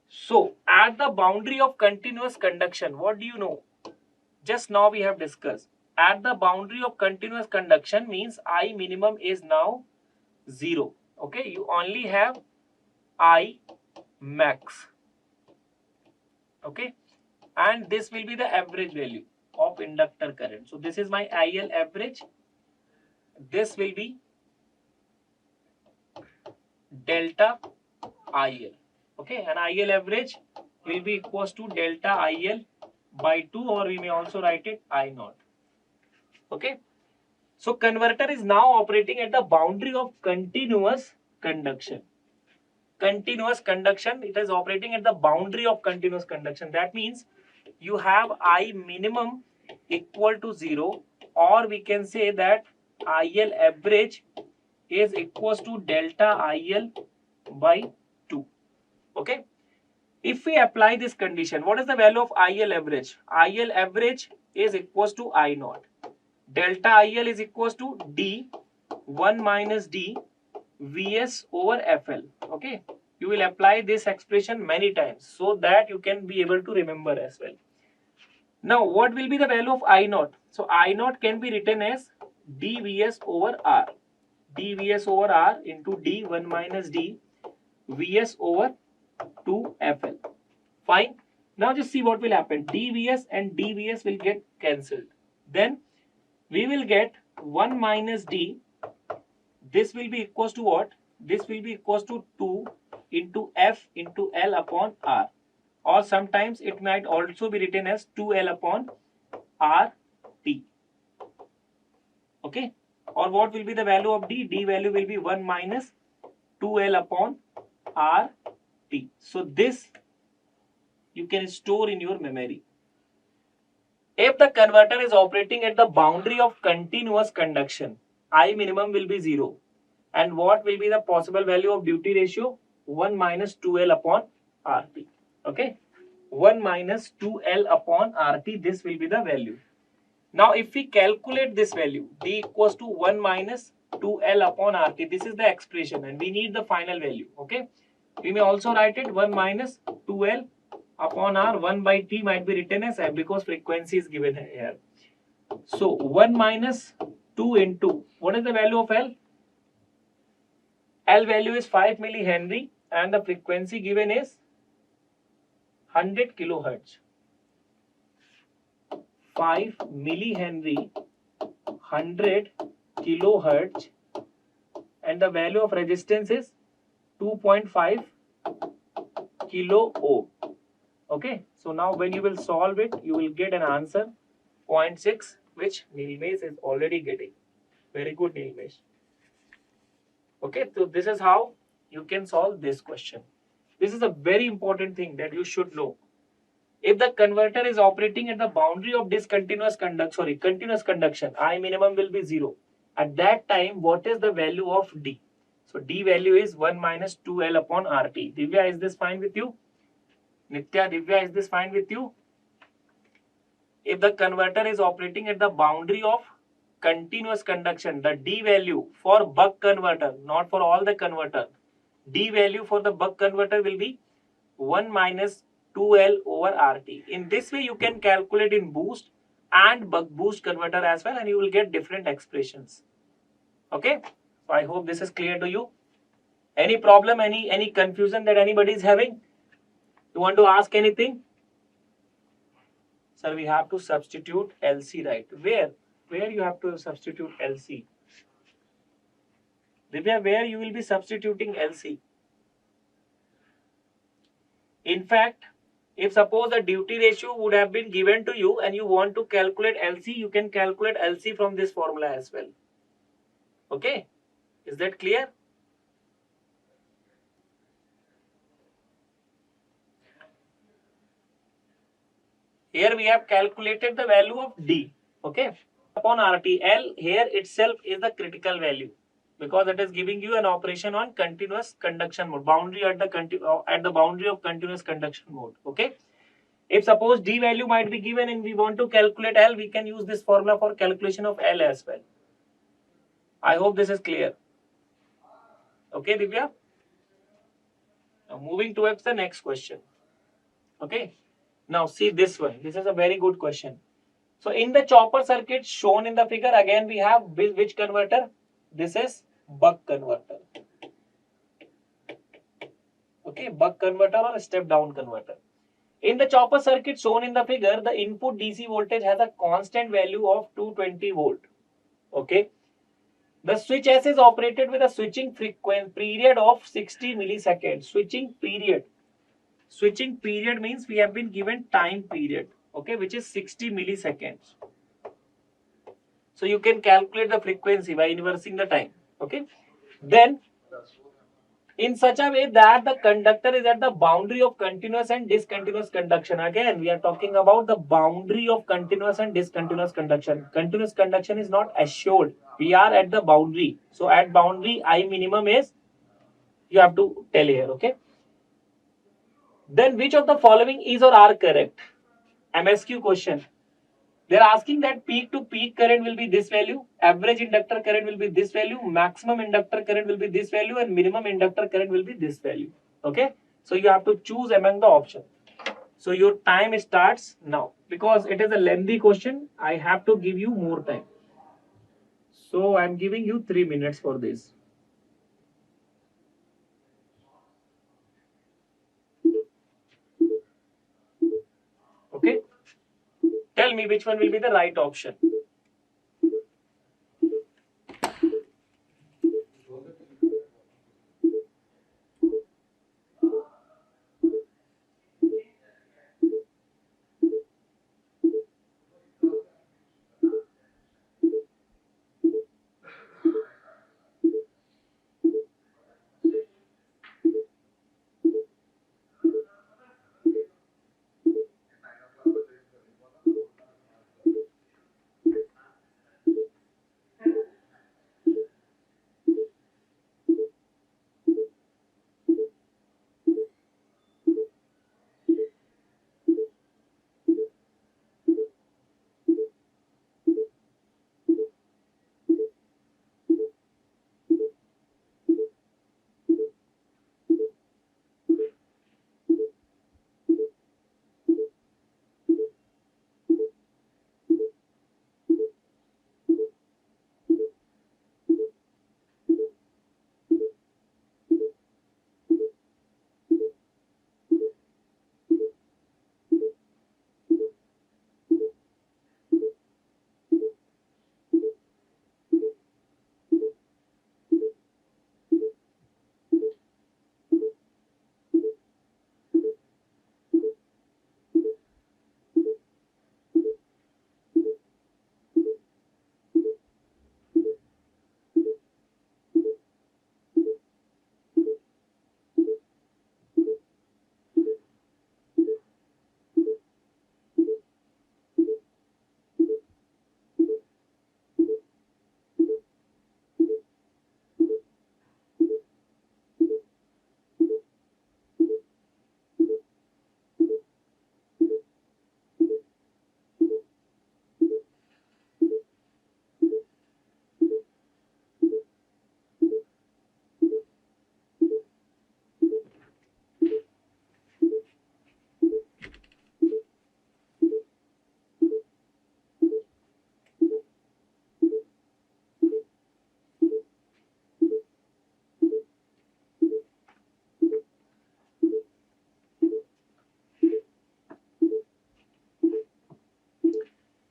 So at the boundary of continuous conduction, what do you know? Just now we have discussed. At the boundary of continuous conduction means I minimum is now 0. Okay, you only have I max. Okay, and this will be the average value of inductor current. So this is my IL average. This will be delta IL. Okay, and IL average will be equals to delta IL by 2, or we may also write it I naught. Okay. So converter is now operating at the boundary of continuous conduction. Continuous conduction, it is operating at the boundary of continuous conduction. That means you have I minimum equal to 0, or we can say that IL average is equals to delta IL by 2. Okay. If we apply this condition, what is the value of IL average? IL average is equals to I naught. Delta IL is equals to D 1 minus D Vs over FL. Okay. You will apply this expression many times so that you can be able to remember as well. Now, what will be the value of I naught? So, I naught can be written as dVs over R. dVs over R into D 1 minus D Vs over 2 FL. Fine. Now, just see what will happen. dVs and dVs will get cancelled. Then, we will get 1 minus D. This will be equals to what? This will be equals to 2 into F into L upon R. Or sometimes it might also be written as 2L upon RT. Okay. Or what will be the value of D? D value will be 1 minus 2L upon RT. So this you can store in your memory. If the converter is operating at the boundary of continuous conduction, I minimum will be 0. And what will be the possible value of duty ratio? 1 minus 2L upon RT. Okay. 1 minus 2L upon RT, this will be the value. Now, if we calculate this value, D equals to 1 minus 2L upon RT, this is the expression and we need the final value. Okay. We may also write it 1 minus 2L upon R, 1 by T might be written as F because frequency is given here. So 1 minus 2 into, what is the value of L? L value is 5 millihenry and the frequency given is 100 kilohertz. 5 millihenry, 100 kilohertz, and the value of resistance is 2.5 kilo ohm. Okay, so now when you will solve it, you will get an answer 0.6, which Nilmesh is already getting. Very good, Nilmesh. Okay, so this is how you can solve this question. This is a very important thing that you should know. If the converter is operating at the boundary of continuous conduction, I minimum will be 0. At that time, what is the value of D? So D value is 1 minus 2L upon RT. Divya, is this fine with you? Nitya, Divya, is this fine with you? If the converter is operating at the boundary of continuous conduction, the D value for buck converter, not for all the converter, D value for the buck converter will be 1 minus 2L over RT. In this way, you can calculate in boost and buck boost converter as well, and you will get different expressions. Okay, so I hope this is clear to you. Any problem, any confusion that anybody is having? You want to ask anything? Sir, we have to substitute LC, right? Where you have to substitute LC? Divya, where you will be substituting LC? In fact, if suppose the duty ratio would have been given to you and you want to calculate LC, you can calculate LC from this formula as well. Okay, is that clear? Here we have calculated the value of D. Okay, upon RT. L here itself is the critical value because it is giving you an operation on continuous conduction mode, boundary at the boundary of continuous conduction mode. Okay. If suppose D value might be given and we want to calculate L, we can use this formula for calculation of L as well. I hope this is clear. Okay, Divya? Now moving towards the next question. Okay. Now see this one. This is a very good question. So in the chopper circuit shown in the figure, again we have which converter? This is buck converter. Okay, buck converter or a step down converter. In the chopper circuit shown in the figure, the input DC voltage has a constant value of 220 volt. Okay. The switch S is operated with a switching frequency period of 60 milliseconds. Switching period. Switching period means we have been given time period, okay, which is 60 milliseconds. So you can calculate the frequency by inversing the time, okay. Then in such a way that the conductor is at the boundary of continuous and discontinuous conduction. Again, we are talking about the boundary of continuous and discontinuous conduction. Continuous conduction is not assured. We are at the boundary. So at boundary, I minimum is, you have to tell here, okay. Then which of the following is or are correct? MSQ question. They are asking that peak to peak current will be this value, average inductor current will be this value, maximum inductor current will be this value, and minimum inductor current will be this value. Okay. So you have to choose among the options. So your time starts now. Because it is a lengthy question, I have to give you more time. So I am giving you 3 minutes for this. Okay. Tell me which one will be the right option.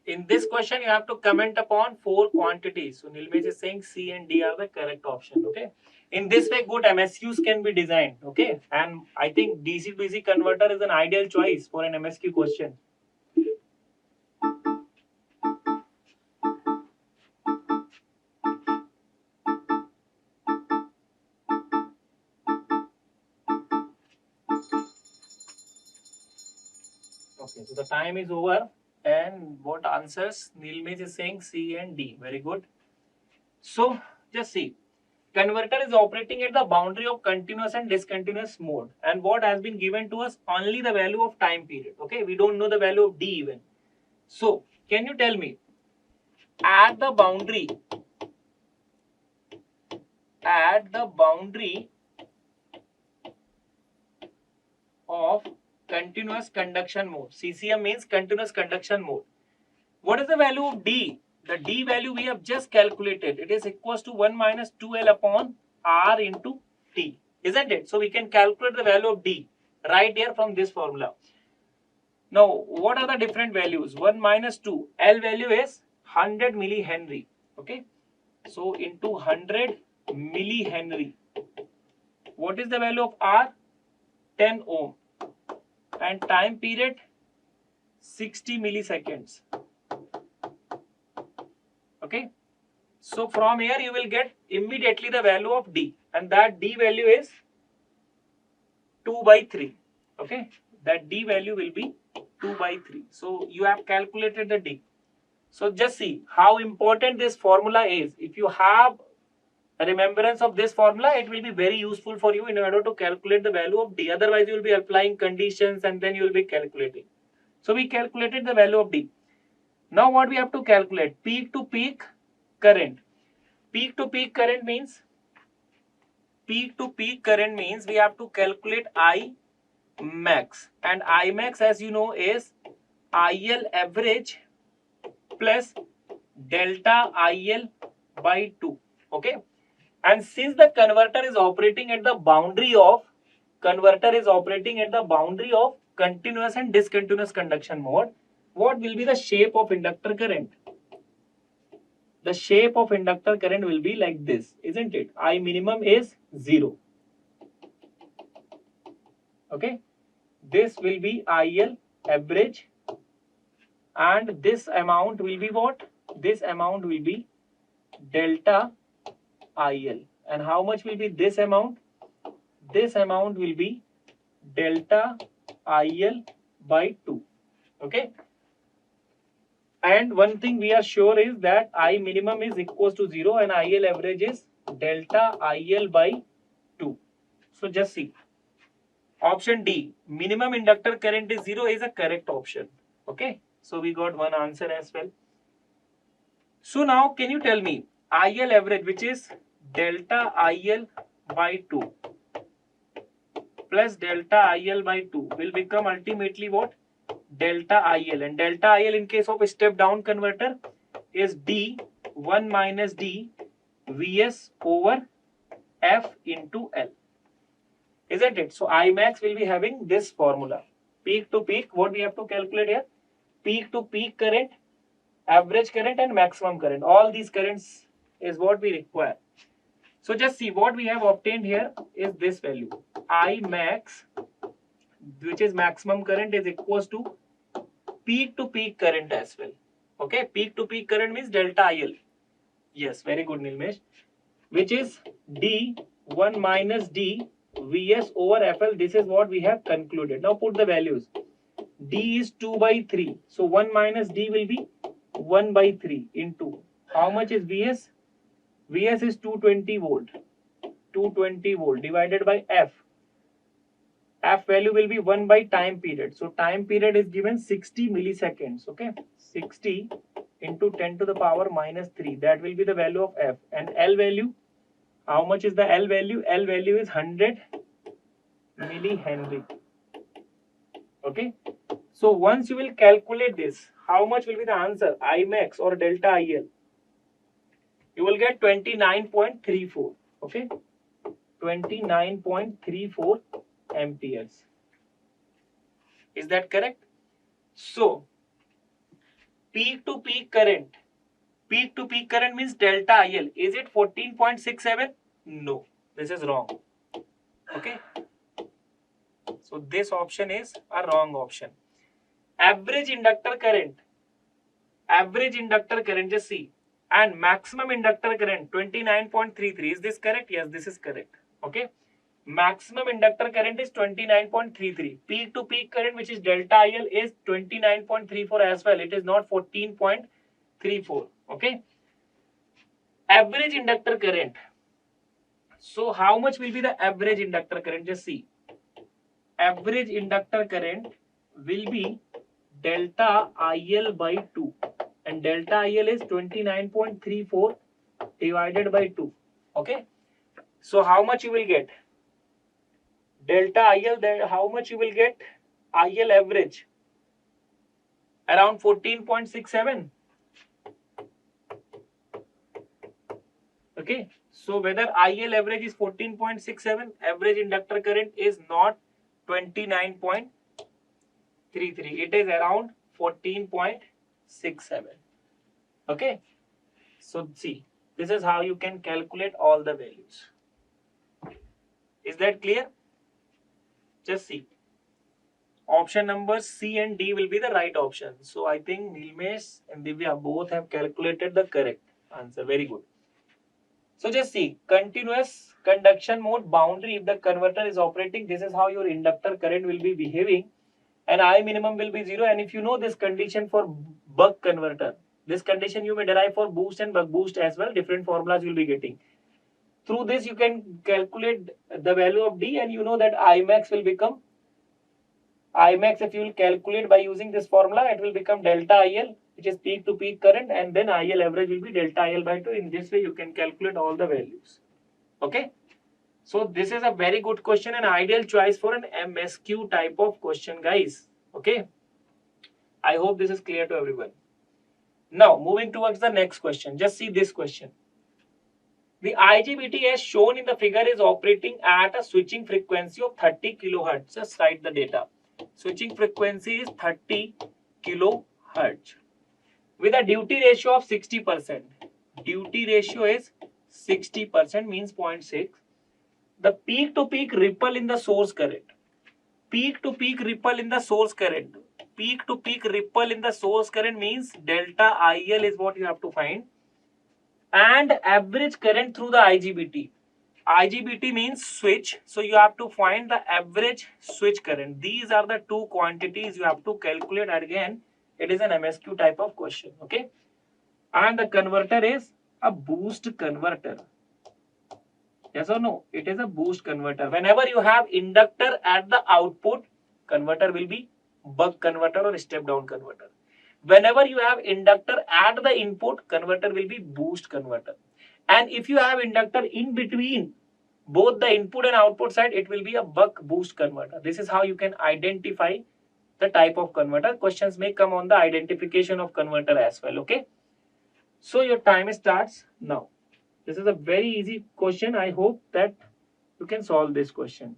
In this question, you have to comment upon 4 quantities. So Nilmesh is saying C and D are the correct option. Okay. In this way, good MSQs can be designed. Okay. And I think DC to DC converter is an ideal choice for an MSQ question. Okay. So the time is over. And what answers? Nilmesh is saying C and D. Very good. So just see. Converter is operating at the boundary of continuous and discontinuous mode. And what has been given to us? Only the value of time period. Okay. We don't know the value of D even. So can you tell me, at the boundary of continuous conduction mode, CCM means continuous conduction mode, what is the value of D? The D value we have just calculated. It is equals to 1 minus 2L upon R into T, isn't it? So we can calculate the value of D right here from this formula. Now, what are the different values? 1 minus 2. L value is 100 millihenry. Okay. So, into 100 millihenry. What is the value of R? 10 ohm. And time period? 60 milliseconds. Okay. So, from here you will get immediately the value of D. And that D value is 2 by 3. Okay. That D value will be 2 by 3. So you have calculated the D. So just see how important this formula is. If you have a remembrance of this formula, it will be very useful for you in order to calculate the value of D. Otherwise, you will be applying conditions and then you will be calculating. So we calculated the value of D. Now what we have to calculate? Peak to peak current. Peak to peak current means we have to calculate I max, and I max, as you know, is IL average plus delta IL by 2. Okay. And since the converter is operating at the boundary of continuous and discontinuous conduction mode, what will be the shape of inductor current? The shape of inductor current will be like this, isn't it? I minimum is 0. Okay. This will be IL average, and this amount will be what? This amount will be delta IL. And how much will be this amount? This amount will be delta IL by 2. Okay. And one thing we are sure is that I minimum is equals to 0 and IL average is delta IL by 2. So just see. Option D, minimum inductor current is 0, is a correct option. Okay. So we got one answer as well. So now can you tell me IL average, which is delta IL by 2 plus delta IL by 2, will become ultimately what? Delta IL. And delta IL in case of a step down converter is D 1 minus D Vs over F into L. Isn't it? So I max will be having this formula. Peak to peak, what we have to calculate here? Peak to peak current, average current and maximum current. All these currents is what we require. So just see what we have obtained here is this value. I max, which is maximum current, is equals to peak current as well. Okay, peak to peak current means delta IL. Yes, very good, Nilmesh. Which is D 1 minus D Vs over FL. This is what we have concluded. Now put the values. D is 2 by 3. So 1 minus D will be 1 by 3 into how much is Vs? Vs is 220 volt. 220 volt divided by F. F value will be 1 by time period. So time period is given 60 milliseconds. Okay. 60 into 10 to the power minus 3. That will be the value of F. And L value, how much is the L value? L value is 100 millihenry. Okay. So once you will calculate this, how much will be the answer? I max or delta IL? You will get 29.34. Okay. 29.34 amperes. Is that correct? So peak to peak current. Peak to peak current means delta IL. Is it 14.67? No, this is wrong. Okay. So this option is a wrong option. Average inductor current. Average inductor current, just see. And maximum inductor current 29.33. Is this correct? Yes, this is correct. Okay. Maximum inductor current is 29.33. Peak to peak current, which is delta IL, is 29.34 as well. It is not 14.34. Okay. Average inductor current. So how much will be the average inductor current? Just see. Average inductor current will be delta IL by 2. And delta IL is 29.34 divided by 2. Okay. So how much you will get? Delta IL, then how much you will get? IL average around 14.67. Okay. So whether IL average is 14.67, average inductor current is not 29.33. It is around 14.67. Okay. So see, this is how you can calculate all the values. Is that clear? Just see. Option number C and D will be the right option. So I think Nilmesh and Divya both have calculated the correct answer. Very good. So just see, continuous conduction mode boundary, if the converter is operating, this is how your inductor current will be behaving, and I minimum will be 0. And if you know this condition for buck converter, this condition you may derive for boost and buck boost as well. Different formulas you will be getting. Through this you can calculate the value of D, and you know that Imax will become Imax. If you will calculate by using this formula, it will become delta IL, which is peak to peak current, and then IL average will be delta IL by 2. In this way you can calculate all the values. Okay. So this is a very good question, an ideal choice for an MSQ type of question, guys. Okay. I hope this is clear to everyone. Now moving towards the next question. Just see this question. The IGBT as shown in the figure is operating at a switching frequency of 30 kilohertz. Just write the data. Switching frequency is 30 kilohertz with a duty ratio of 60%. Duty ratio is 60%, means 0.6. The peak to peak ripple in the source current. Peak to peak ripple in the source current. Peak to peak ripple in the source current means delta IL is what you have to find. And average current through the IGBT. IGBT means switch. So you have to find the average switch current. These are the two quantities you have to calculate. Again, it is an MSQ type of question. Okay. And the converter is a boost converter. Yes or no? It is a boost converter. Whenever you have inductor at the output, converter will be buck converter or step down converter. Whenever you have inductor at the input, converter will be boost converter. And if you have inductor in between both the input and output side, it will be a buck boost converter. This is how you can identify the type of converter. Questions may come on the identification of converter as well. Okay. So your time starts now. This is a very easy question. I hope that you can solve this question.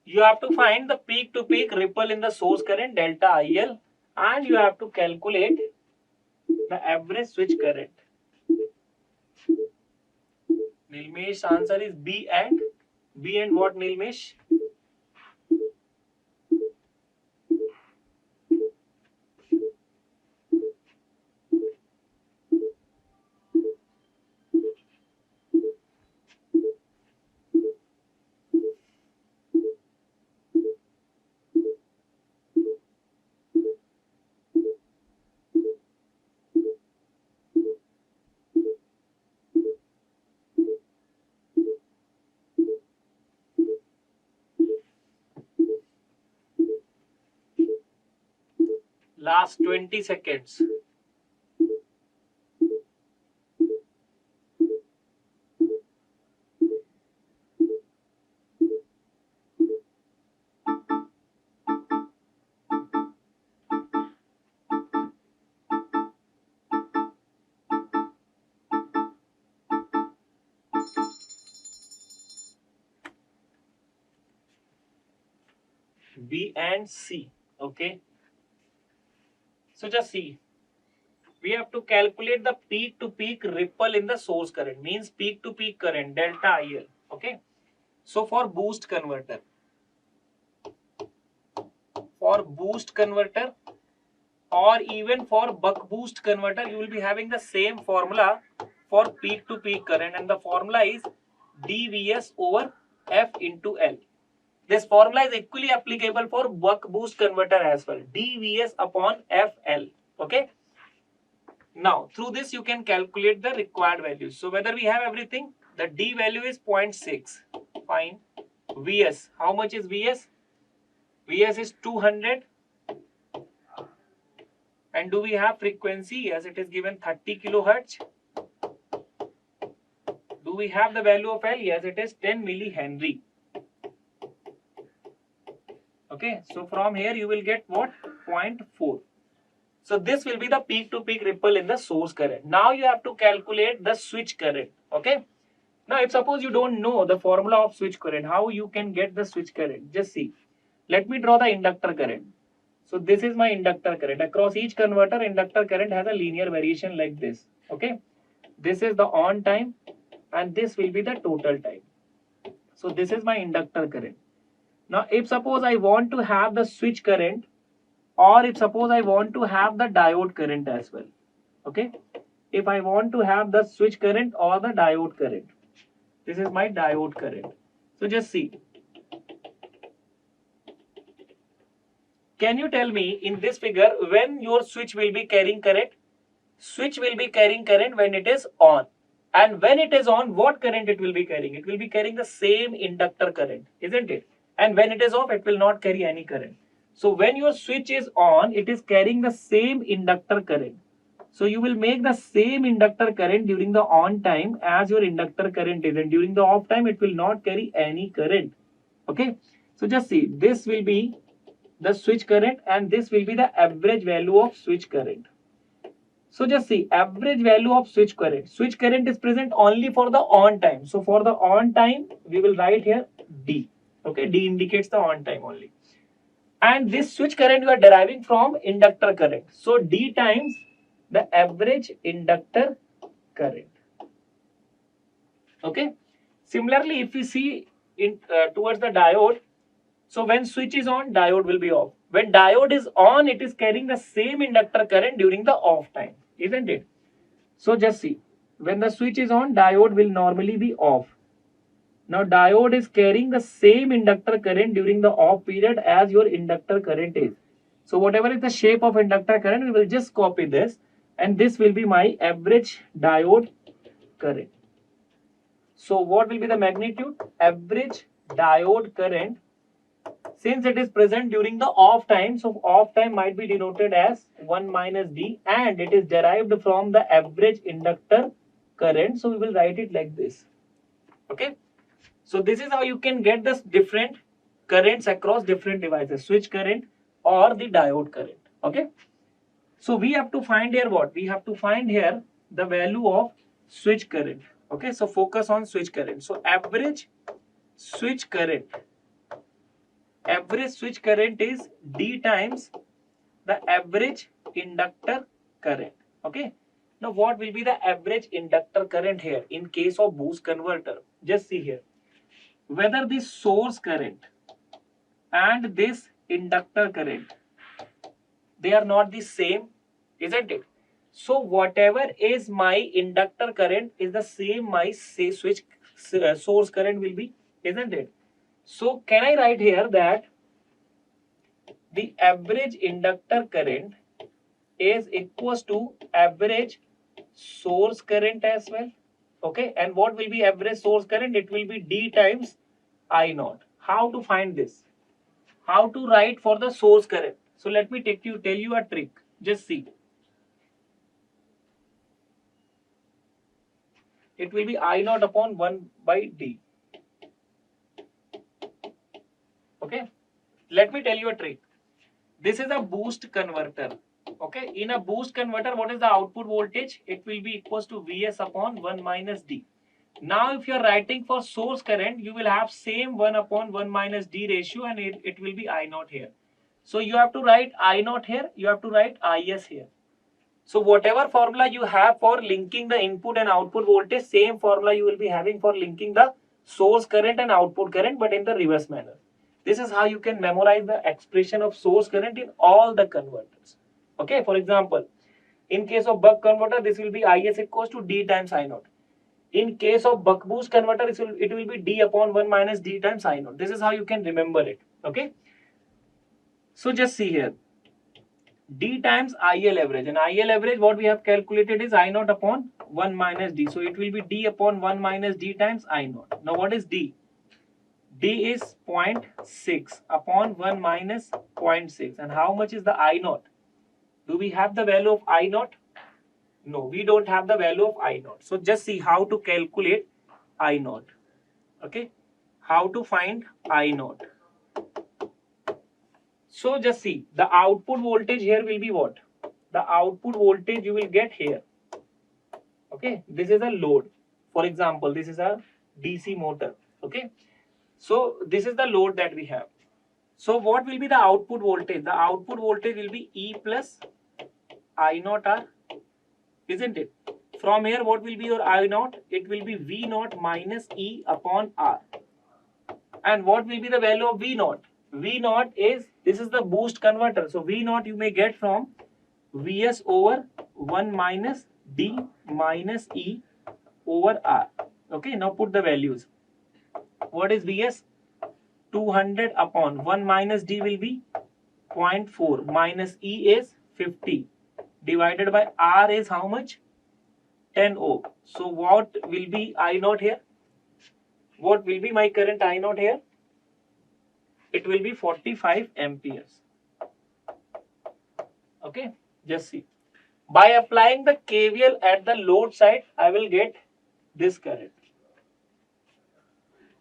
You have to find the peak to peak ripple in the source current delta IL, and you have to calculate the average switch current. Nilmesh answer is B and what, Nilmesh? Last 20 seconds. B and C. Okay. So just see. We have to calculate the peak to peak ripple in the source current. Means peak to peak current, delta IL. Okay. So for boost converter, or even for buck boost converter, you will be having the same formula for peak to peak current, and the formula is dVs over F into L. This formula is equally applicable for buck boost converter as well. dVs upon FL. Okay. Now through this you can calculate the required values. So whether we have everything, the D value is 0.6. Fine. Vs, how much is Vs? Vs is 200. And do we have frequency? Yes, it is given 30 kilohertz. Do we have the value of L? Yes, it is 10 millihenry. Okay, so from here you will get what? 0.4. So this will be the peak to peak ripple in the source current. Now you have to calculate the switch current. Okay. Now if suppose you don't know the formula of switch current, how you can get the switch current? Just see. Let me draw the inductor current. So this is my inductor current. Across each converter, inductor current has a linear variation like this. Okay. This is the on time and this will be the total time. So this is my inductor current. Now if suppose I want to have the switch current, or if suppose I want to have the diode current as well. Okay. If I want to have the switch current or the diode current, this is my diode current. So just see. Can you tell me in this figure when your switch will be carrying current? Switch will be carrying current when it is on. And when it is on, what current it will be carrying? It will be carrying the same inductor current, isn't it? And when it is off, it will not carry any current. So when your switch is on, it is carrying the same inductor current. So you will make the same inductor current during the on time as your inductor current is, and during the off time it will not carry any current. Okay. So just see, this will be the switch current and this will be the average value of switch current. So just see, average value of switch current. Switch current is present only for the on time. So for the on time, we will write here D. Okay, D indicates the on time only. And this switch current you are deriving from inductor current. So D times the average inductor current. Okay. Similarly, if we see in towards the diode, so when switch is on, diode will be off. When diode is on, it is carrying the same inductor current during the off time, isn't it? So just see, when the switch is on, diode will normally be off. Now diode is carrying the same inductor current during the off period as your inductor current is. So whatever is the shape of inductor current, we will just copy this, and this will be my average diode current. So what will be the magnitude? Average diode current, since it is present during the off time, so off time might be denoted as 1 minus D, and it is derived from the average inductor current. So we will write it like this. Okay. So this is how you can get this different currents across different devices, switch current or the diode current. Okay. So we have to find here what? We have to find here the value of switch current. Okay. So focus on switch current. So average switch current. Average switch current is D times the average inductor current. Okay. Now what will be the average inductor current here in case of boost converter? Just see here. Whether the source current and this inductor current, they are not the same, isn't it? So whatever is my inductor current is the same my switch source current will be, isn't it? So can I write here that the average inductor current is equals to average source current as well? Okay, and what will be average source current? It will be D times I naught. How to find this? How to write for the source current? So let me tell you a trick. Just see. It will be I naught upon 1 by D. Okay. Let me tell you a trick. This is a boost converter. Okay. In a boost converter, what is the output voltage? It will be equals to Vs upon 1 minus D. Now, if you are writing for source current, you will have same 1 upon 1 minus D ratio, and it will be I naught here. So you have to write I naught here, you have to write Is here. So whatever formula you have for linking the input and output voltage, same formula you will be having for linking the source current and output current, but in the reverse manner. This is how you can memorize the expression of source current in all the converters. Okay, for example, in case of buck converter, this will be Is equals to D times I naught. In case of buck boost converter, it will be D upon 1 minus D times I naught. This is how you can remember it. Okay. So just see here. D times IL average. And IL average, what we have calculated is I naught upon 1 minus D. So it will be D upon 1 minus D times I naught. Now what is D? D is 0.6 upon 1 minus 0.6. And how much is the I naught? Do we have the value of I naught? No, we don't have the value of I naught. So just see how to calculate I naught. Okay. How to find I naught. So just see, the output voltage here will be what? The output voltage you will get here. Okay, this is a load. For example, this is a DC motor. Okay, so this is the load that we have. So what will be the output voltage? The output voltage will be E plus I naught R, isn't it? From here, what will be your I naught? It will be V naught minus E upon R. And what will be the value of V naught? V naught is, this is the boost converter. So V naught you may get from Vs over 1 minus D minus E over R. Okay, now put the values. What is Vs? 200 upon 1 minus D will be 0.4 minus E is 50 divided by R is how much? 10 ohm. So what will be I naught here? What will be my current I naught here? It will be 45 amperes. Okay, just see. By applying the KVL at the load side, I will get this current.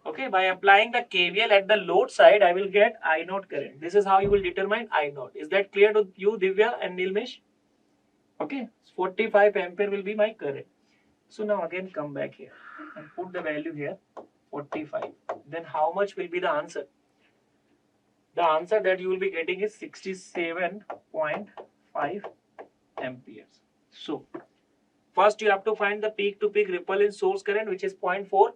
Okay, by applying the KVL at the load side, I will get I naught current. This is how you will determine I naught. Is that clear to you, Divya and Nilmesh? Okay, 45 ampere will be my current. So now again come back here and put the value here, 45. Then how much will be the answer? The answer that you will be getting is 67.5 amperes. So first you have to find the peak to peak ripple in source current, which is 0.4.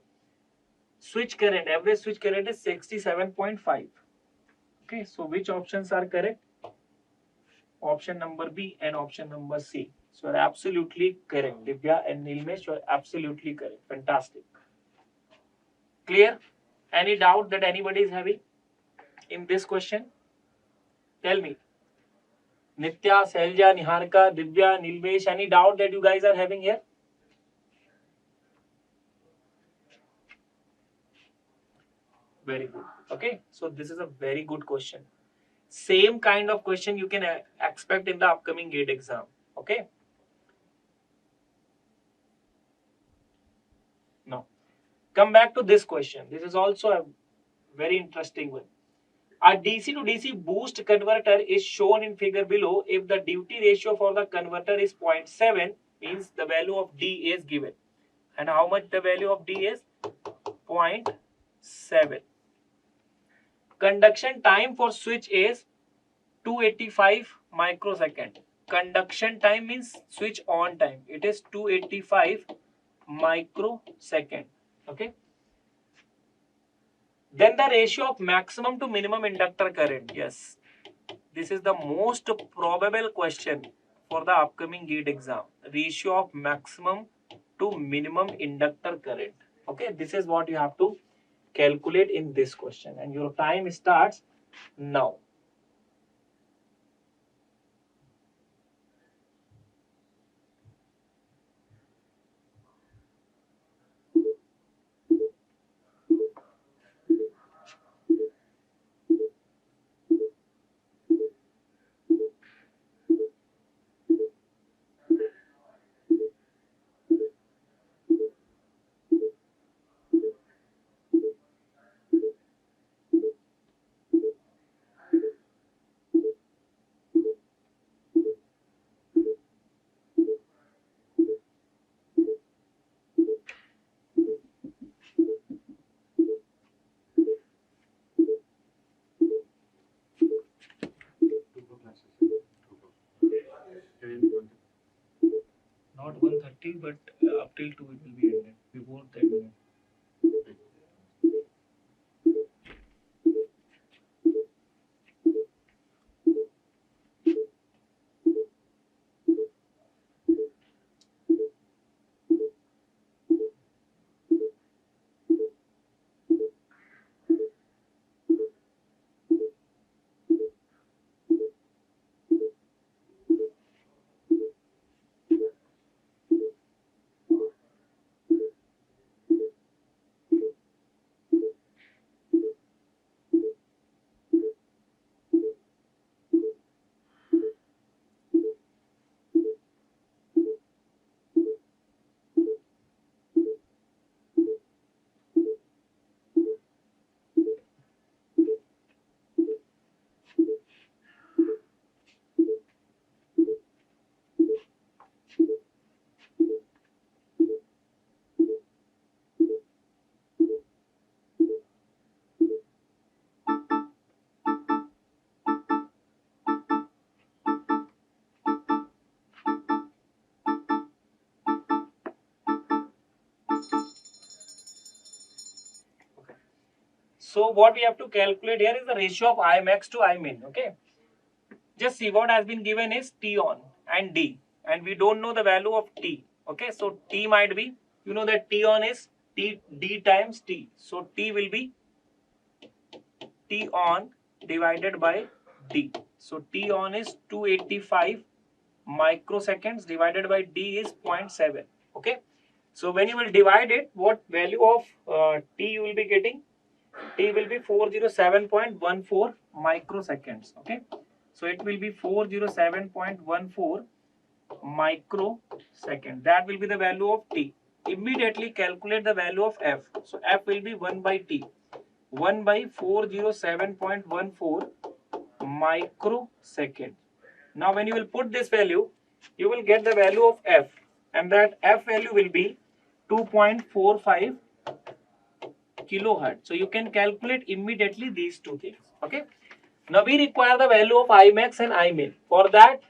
Switch current, average switch current is 67.5. Okay, so which options are correct? Option number B and option number C. So you're absolutely correct. Divya and Nilmesh, you're absolutely correct. Fantastic. Clear? Any doubt that anybody is having in this question? Tell me. Nitya, Selja, Niharika, Divya, Nilmesh, any doubt that you guys are having here? Very good. Okay, so this is a very good question. Same kind of question you can expect in the upcoming GATE exam. Okay. Now, come back to this question. This is also a very interesting one. A DC to DC boost converter is shown in figure below if the duty ratio for the converter is 0.7, means the value of D is given. And how much the value of D is? 0.7. Conduction time for switch is 285 microsecond. Conduction time means switch on time. It is 285 microsecond. Okay. Then the ratio of maximum to minimum inductor current. Yes. This is the most probable question for the upcoming GATE exam. Ratio of maximum to minimum inductor current. Okay. This is what you have to calculate in this question. And your time starts now. 1:30, but up till 2 it will be ended. Before that minute. So what we have to calculate here is the ratio of Imax to Imin. Okay. Just see what has been given is T on and D, and we don't know the value of T. Okay. So T might be, you know that T on is D times T. So T will be T on divided by D. So T on is 285 microseconds divided by D is 0.7. Okay. So when you will divide it, what value of T you will be getting? T will be 407.14 microseconds. Okay. So it will be 407.14 microsecond. That will be the value of T. Immediately calculate the value of F. So F will be 1 by T. 1 by 407.14 microsecond. Now when you will put this value, you will get the value of F, and that F value will be 2.45 kilohertz. So you can calculate immediately these two things. Okay. Now we require the value of Imax and Imin. For that,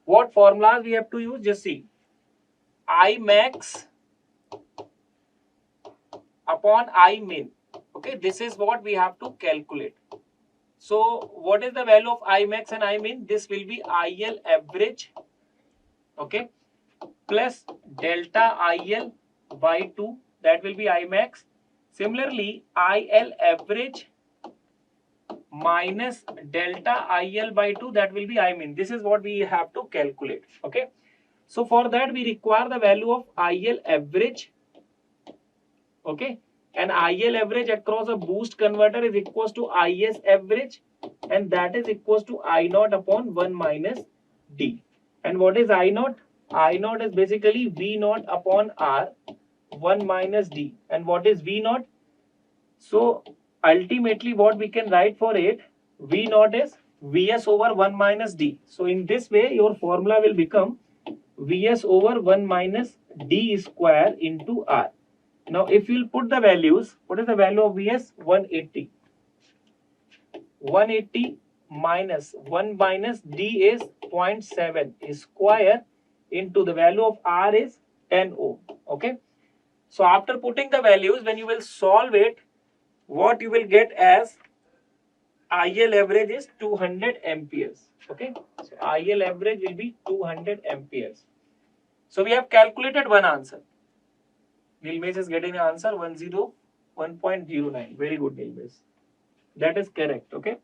what formulas we have to use? Just see. Imax upon Imin. Okay, this is what we have to calculate. So what is the value of Imax and Imin? This will be IL average, okay, plus delta IL by 2, that will be Imax. Similarly, IL average minus delta IL by 2, that will be Imin. This is what we have to calculate. Okay. So for that we require the value of IL average. Okay. And IL average across a boost converter is equals to IS average, and that is equals to I naught upon 1 minus D. And what is I naught? I naught is basically V naught upon R 1 minus D. And what is V naught? So ultimately what we can write for it, V naught is Vs over 1 minus D. So in this way your formula will become Vs over 1 minus D square into R. Now if you will put the values, what is the value of Vs? 180. 180 minus 1 minus D is 0.7 square into the value of R is 10 ohm. Okay. So after putting the values, when you will solve it, what you will get as IL average is 200 amperes. Okay. So IL average will be 200 amperes. So we have calculated one answer. Nilmesh is getting the answer 101.09. Very good, Nilmesh. That is correct. Okay.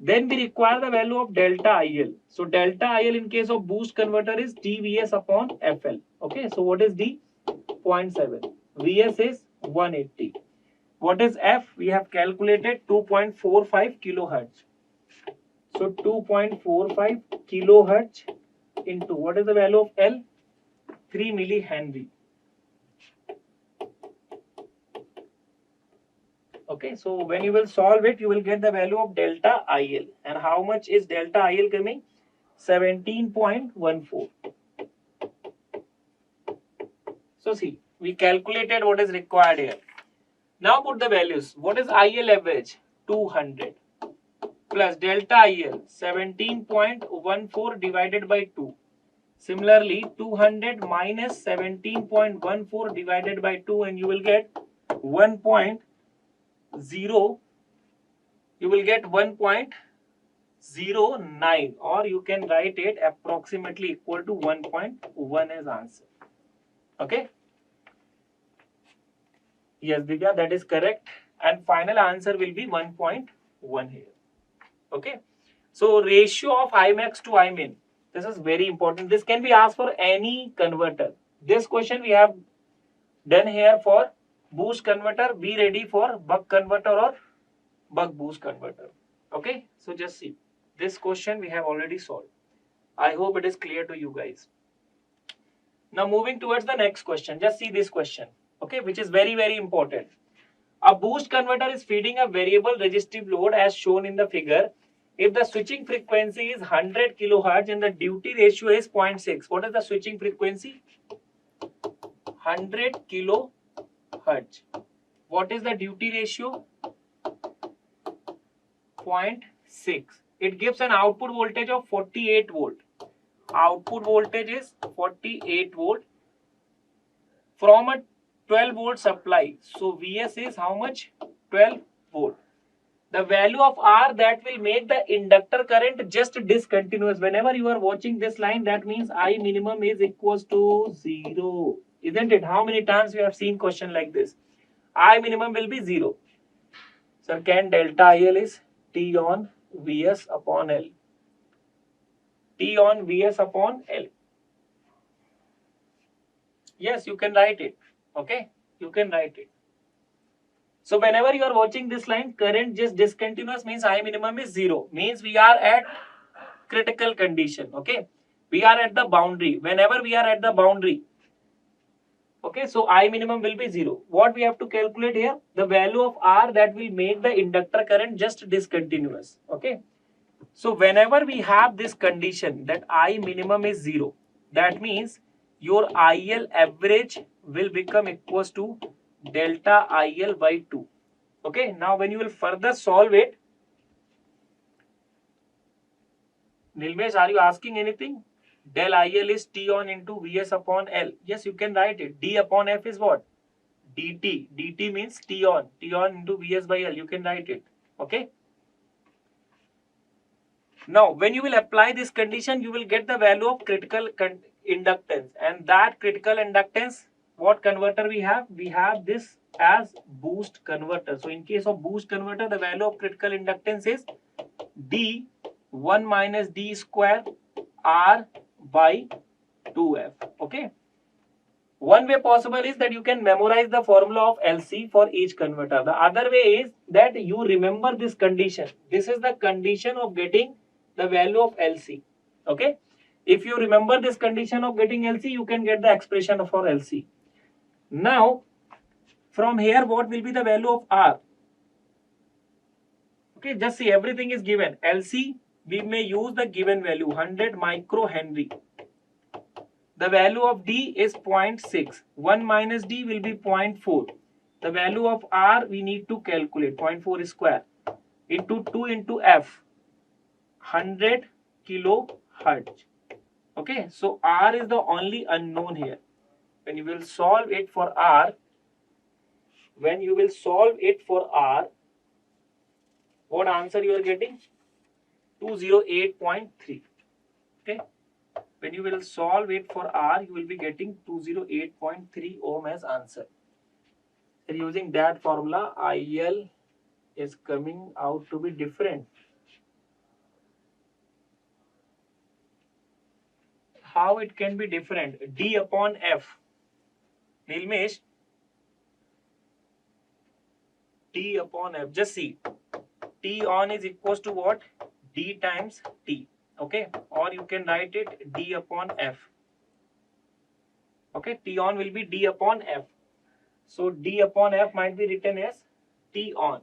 Then we require the value of delta IL. So delta IL in case of boost converter is dVs upon FL. Okay. So what is D? 0.7. Vs is 180. What is F? We have calculated 2.45 kilohertz. So 2.45 kilohertz into what is the value of L? 3 millihenry. Okay, so when you will solve it, you will get the value of delta IL. And how much is delta IL coming? 17.14. So see, we calculated what is required here. Now put the values. What is IL average? 200 plus delta IL 17.14 divided by 2. Similarly, 200 minus 17.14 divided by 2, and you will get 1.0. You will get 1.09, or you can write it approximately equal to 1.1 as answer. Okay. Yes, Divya, that is correct. And final answer will be 1.1 here. Okay. So ratio of Imax to Imin. This is very important. This can be asked for any converter. This question we have done here for boost converter. Be ready for buck converter or buck boost converter. Okay. So just see. This question we have already solved. I hope it is clear to you guys. Now moving towards the next question. Just see this question. Okay. Which is very, very important. A boost converter is feeding a variable resistive load as shown in the figure. If the switching frequency is 100 kilohertz and the duty ratio is 0.6, what is the switching frequency? 100 kilohertz. What is the duty ratio? 0.6. It gives an output voltage of 48 volt. Output voltage is 48 volt from a 12 volt supply. So Vs is how much? 12 volt. The value of R that will make the inductor current just discontinuous. Whenever you are watching this line, that means I minimum is equals to 0. Isn't it? How many times we have seen question like this? I minimum will be 0. So can delta IL is T on Vs upon L. T on Vs upon L. Yes, you can write it. Okay, you can write it. So whenever you are watching this line, current just discontinuous means I minimum is 0. Means we are at critical condition. Okay, we are at the boundary. Whenever we are at the boundary, okay, so I minimum will be 0. What we have to calculate here? The value of R that will make the inductor current just discontinuous. Okay, so whenever we have this condition that I minimum is 0, that means your IL average will become equals to delta IL by 2. Okay, now when you will further solve it, Nilmesh, are you asking anything? Del IL is T on into Vs upon L. Yes, you can write it. D upon F is what? DT. DT means T on. T on into Vs by L. You can write it. Okay. Now, when you will apply this condition, you will get the value of critical inductance. And that critical inductance, what converter we have? We have this as boost converter. So, in case of boost converter, the value of critical inductance is D 1 minus D square R by 2F. Okay. One way possible is that you can memorize the formula of LC for each converter. The other way is that you remember this condition. This is the condition of getting the value of LC. Okay. If you remember this condition of getting LC, you can get the expression for LC. Now, from here, what will be the value of R? Okay, just see, everything is given. LC, we may use the given value, 100 microhenry. The value of D is 0.6. 1 minus D will be 0.4. The value of R we need to calculate, 0.4 square into 2 into F, 100 kilohertz. Okay, so R is the only unknown here. When you will solve it for R, what answer you are getting? 208.3. Okay. When you will solve it for R, you will be getting 208.3 ohm as answer. And using that formula, IL is coming out to be different. How it can be different? D upon F. Nilmesh, D upon F. Just see. T on is equals to what? D times T. Okay. Or you can write it D upon F. Okay. T on will be D upon F. So D upon F might be written as T on.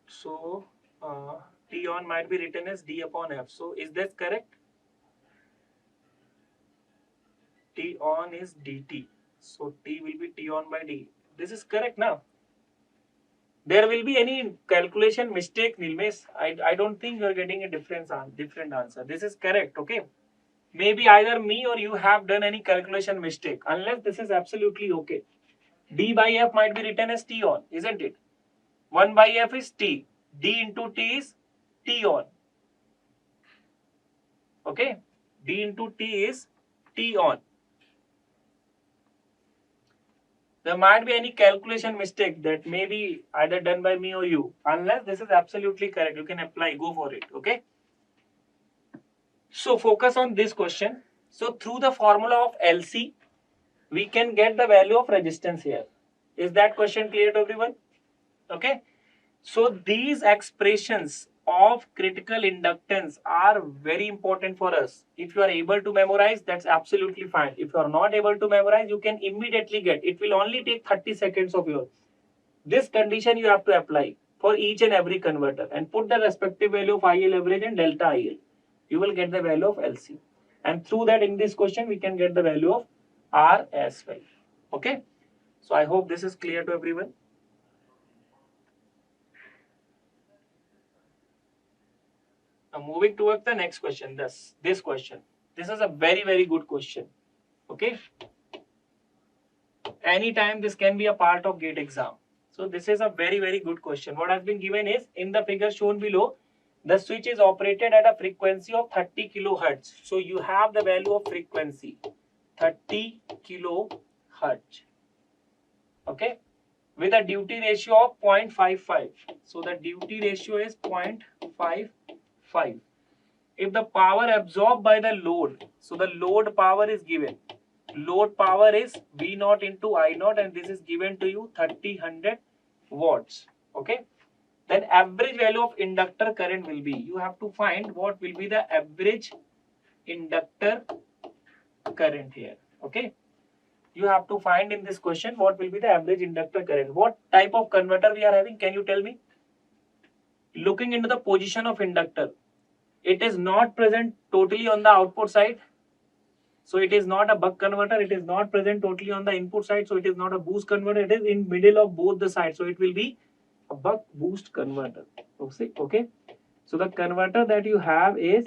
So T on might be written as D upon F. So is this correct? T on is dt. So T will be T on by D. This is correct now. There will be any calculation mistake, Nilmesh. I don't think you are getting a different answer. This is correct, okay? Maybe either me or you have done any calculation mistake, unless this is absolutely okay. D by F might be written as T on, isn't it? 1 by F is T. D into T is T on. Okay? D into T is T on. There might be any calculation mistake that may be either done by me or you. Unless this is absolutely correct, you can apply, go for it, okay? So focus on this question. So through the formula of LC, we can get the value of resistance here. Is that question clear to everyone? Okay. So these expressions of critical inductance are very important for us. If you are able to memorize, that's absolutely fine. If you are not able to memorize, you can immediately get. It will only take 30 seconds of yours. This condition you have to apply for each and every converter and put the respective value of IL average and delta IL. You will get the value of LC. And through that, in this question, we can get the value of R as well. Okay. So I hope this is clear to everyone. Now moving towards the next question, this question. This is a very, very good question. Okay. Anytime this can be a part of GATE exam. So this is a very, very good question. What has been given is, in the figure shown below, the switch is operated at a frequency of 30 kilohertz. So you have the value of frequency, 30 kilohertz. Okay. With a duty ratio of 0.55. So the duty ratio is 0.55. If the power absorbed by the load, so the load power is given. Load power is V0 into I0 and this is given to you 30-100 watts. Okay. Then average value of inductor current will be, you have to find what will be the average inductor current here. Okay. You have to find in this question what will be the average inductor current. What type of converter we are having? Can you tell me? Looking into the position of inductor, it is not present totally on the output side. So it is not a buck converter. It is not present totally on the input side. So it is not a boost converter. It is in middle of both the sides. So it will be a buck boost converter. Okay. So the converter that you have is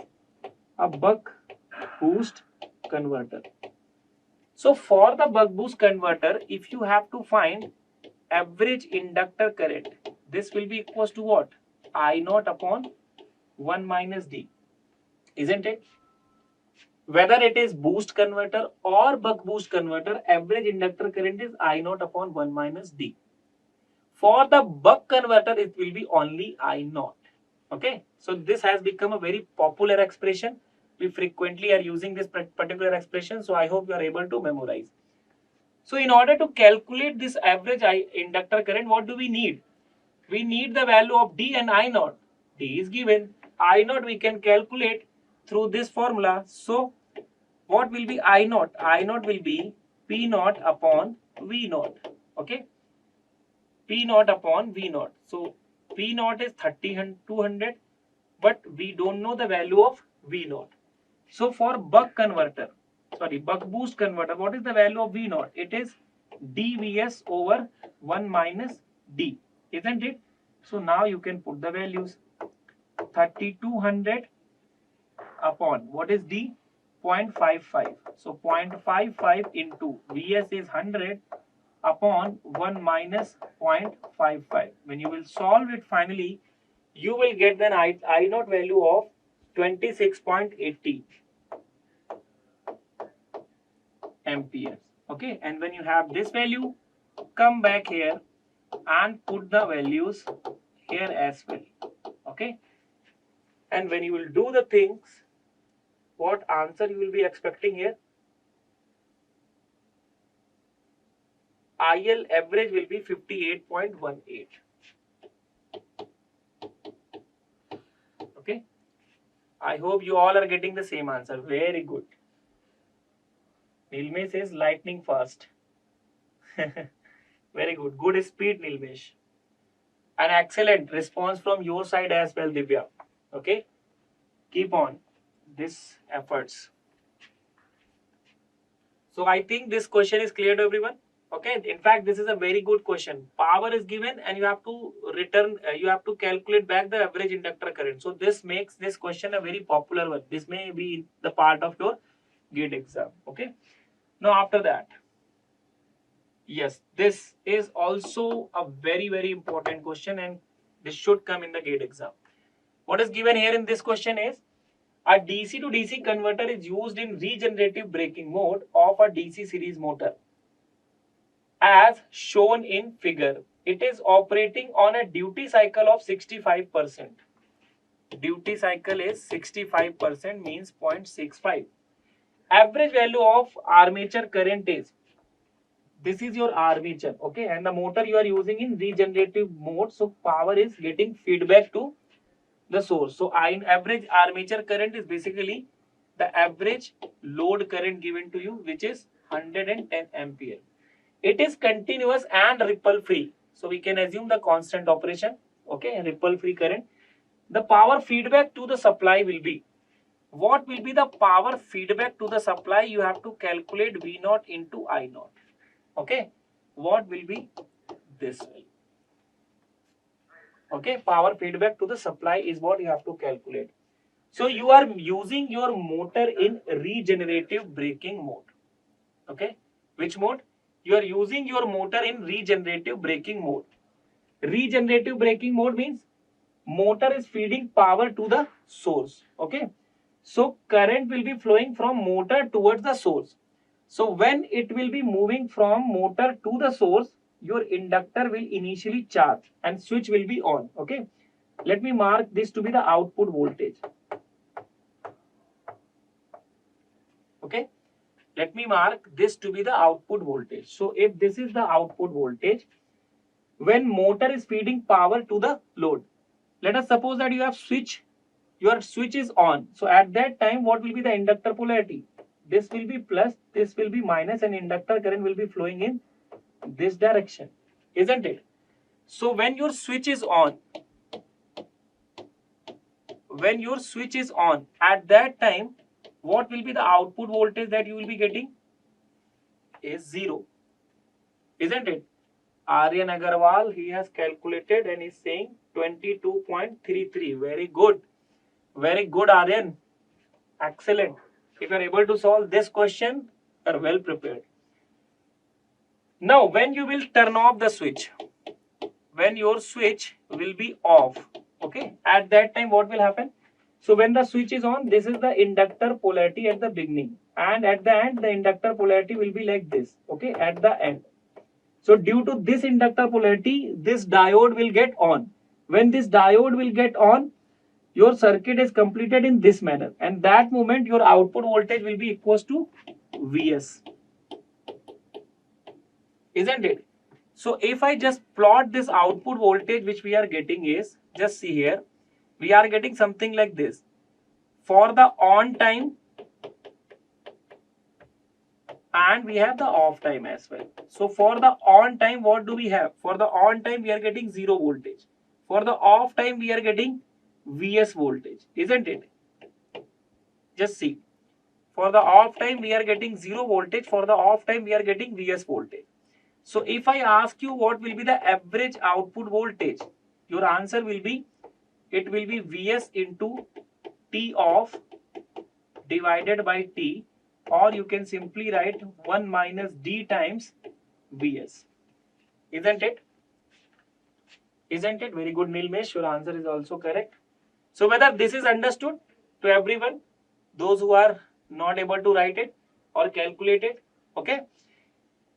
a buck boost converter. So for the buck boost converter, if you have to find average inductor current, this will be equals to what? I0 upon 1 minus D. Isn't it? Whether it is boost converter or buck boost converter, average inductor current is I0 upon 1 minus D. For the buck converter, it will be only I0. Okay. So this has become a very popular expression. We frequently are using this particular expression. So I hope you are able to memorize. So in order to calculate this average inductor current, what do we need? We need the value of D and I0. D is given. I0 we can calculate through this formula. So what will be I0? I0 will be P0 upon V0. Okay. P0 upon V0. So P0 is 200, but we don't know the value of V0. So for buck boost converter, what is the value of V0? It is dVs over 1 minus D, isn't it? So now you can put the values. 3200 upon, what is D? 0.55. So 0.55 into Vs is 100 upon 1 minus 0.55. When you will solve it finally, you will get the I0 value of 26.80 amperes. Okay, and when you have this value, come back here and put the values here as well. Okay, and when you will do the things, what answer you will be expecting here? IL average will be 58.18. Okay, I hope you all are getting the same answer. Very good. Nilmesh says lightning fast. Very good. Good speed, Nilmesh. An excellent response from your side as well, Divya. Okay. Keep on these efforts. So I think this question is clear to everyone. Okay, in fact, this is a very good question. Power is given and you have to return, you have to calculate back the average inductor current. So this makes this question a very popular one. This may be the part of your GATE exam. Okay. Now after that, yes, this is also a very important question and this should come in the GATE exam. What is given here in this question is a DC to DC converter is used in regenerative braking mode of a DC series motor. As shown in figure, it is operating on a duty cycle of 65%. Duty cycle is 65%, means 0.65. Average value of armature current is, this is your armature, okay, and the motor you are using in regenerative mode, so power is getting feedback to the source. So average armature current is basically the average load current given to you, which is 110 ampere. It is continuous and ripple free. So we can assume the constant operation, okay, ripple free current. The power feedback to the supply will be, what will be the power feedback to the supply? You have to calculate V0 into I0. Okay, what will be this value? Okay, power feedback to the supply is what you have to calculate. So you are using your motor in regenerative braking mode. Okay, which mode? You are using your motor in regenerative braking mode. Regenerative braking mode means motor is feeding power to the source. Okay, so current will be flowing from motor towards the source. So when it will be moving from motor to the source, your inductor will initially charge and switch will be on. Okay, let me mark this to be the output voltage. Okay, let me mark this to be the output voltage. So if this is the output voltage, when motor is feeding power to the load, let us suppose that you have switch, your switch is on. So at that time, what will be the inductor polarity? This will be plus, this will be minus, and inductor current will be flowing in this direction, isn't it? So when your switch is on, at that time, what will be the output voltage that you will be getting? Is 0, isn't it? Aryan Agarwal, he has calculated and is saying 22.33. Very good. Very good, Aryan. Excellent. If you are able to solve this question, you are well prepared. Now, when you will turn off the switch, when your switch will be off, okay, at that time what will happen? So when the switch is on, this is the inductor polarity at the beginning, and at the end the inductor polarity will be like this, okay, at the end. So due to this inductor polarity, this diode will get on. When this diode will get on, your circuit is completed in this manner, and that moment your output voltage will be equals to Vs, isn't it? So if I just plot this output voltage which we are getting is, just see here, we are getting something like this. For the on time, and we have the off time as well. So for the on time, what do we have? For the on time, we are getting 0 voltage. For the off time, we are getting Vs voltage, isn't it? Just see. For the off time, we are getting 0 voltage. For the off time, we are getting Vs voltage. So if I ask you what will be the average output voltage, your answer will be, it will be Vs into T off divided by T, or you can simply write 1 minus D times Vs. Isn't it? Isn't it? Very good, Nilmesh. Your answer is also correct. So whether this is understood to everyone, those who are not able to write it or calculate it, okay?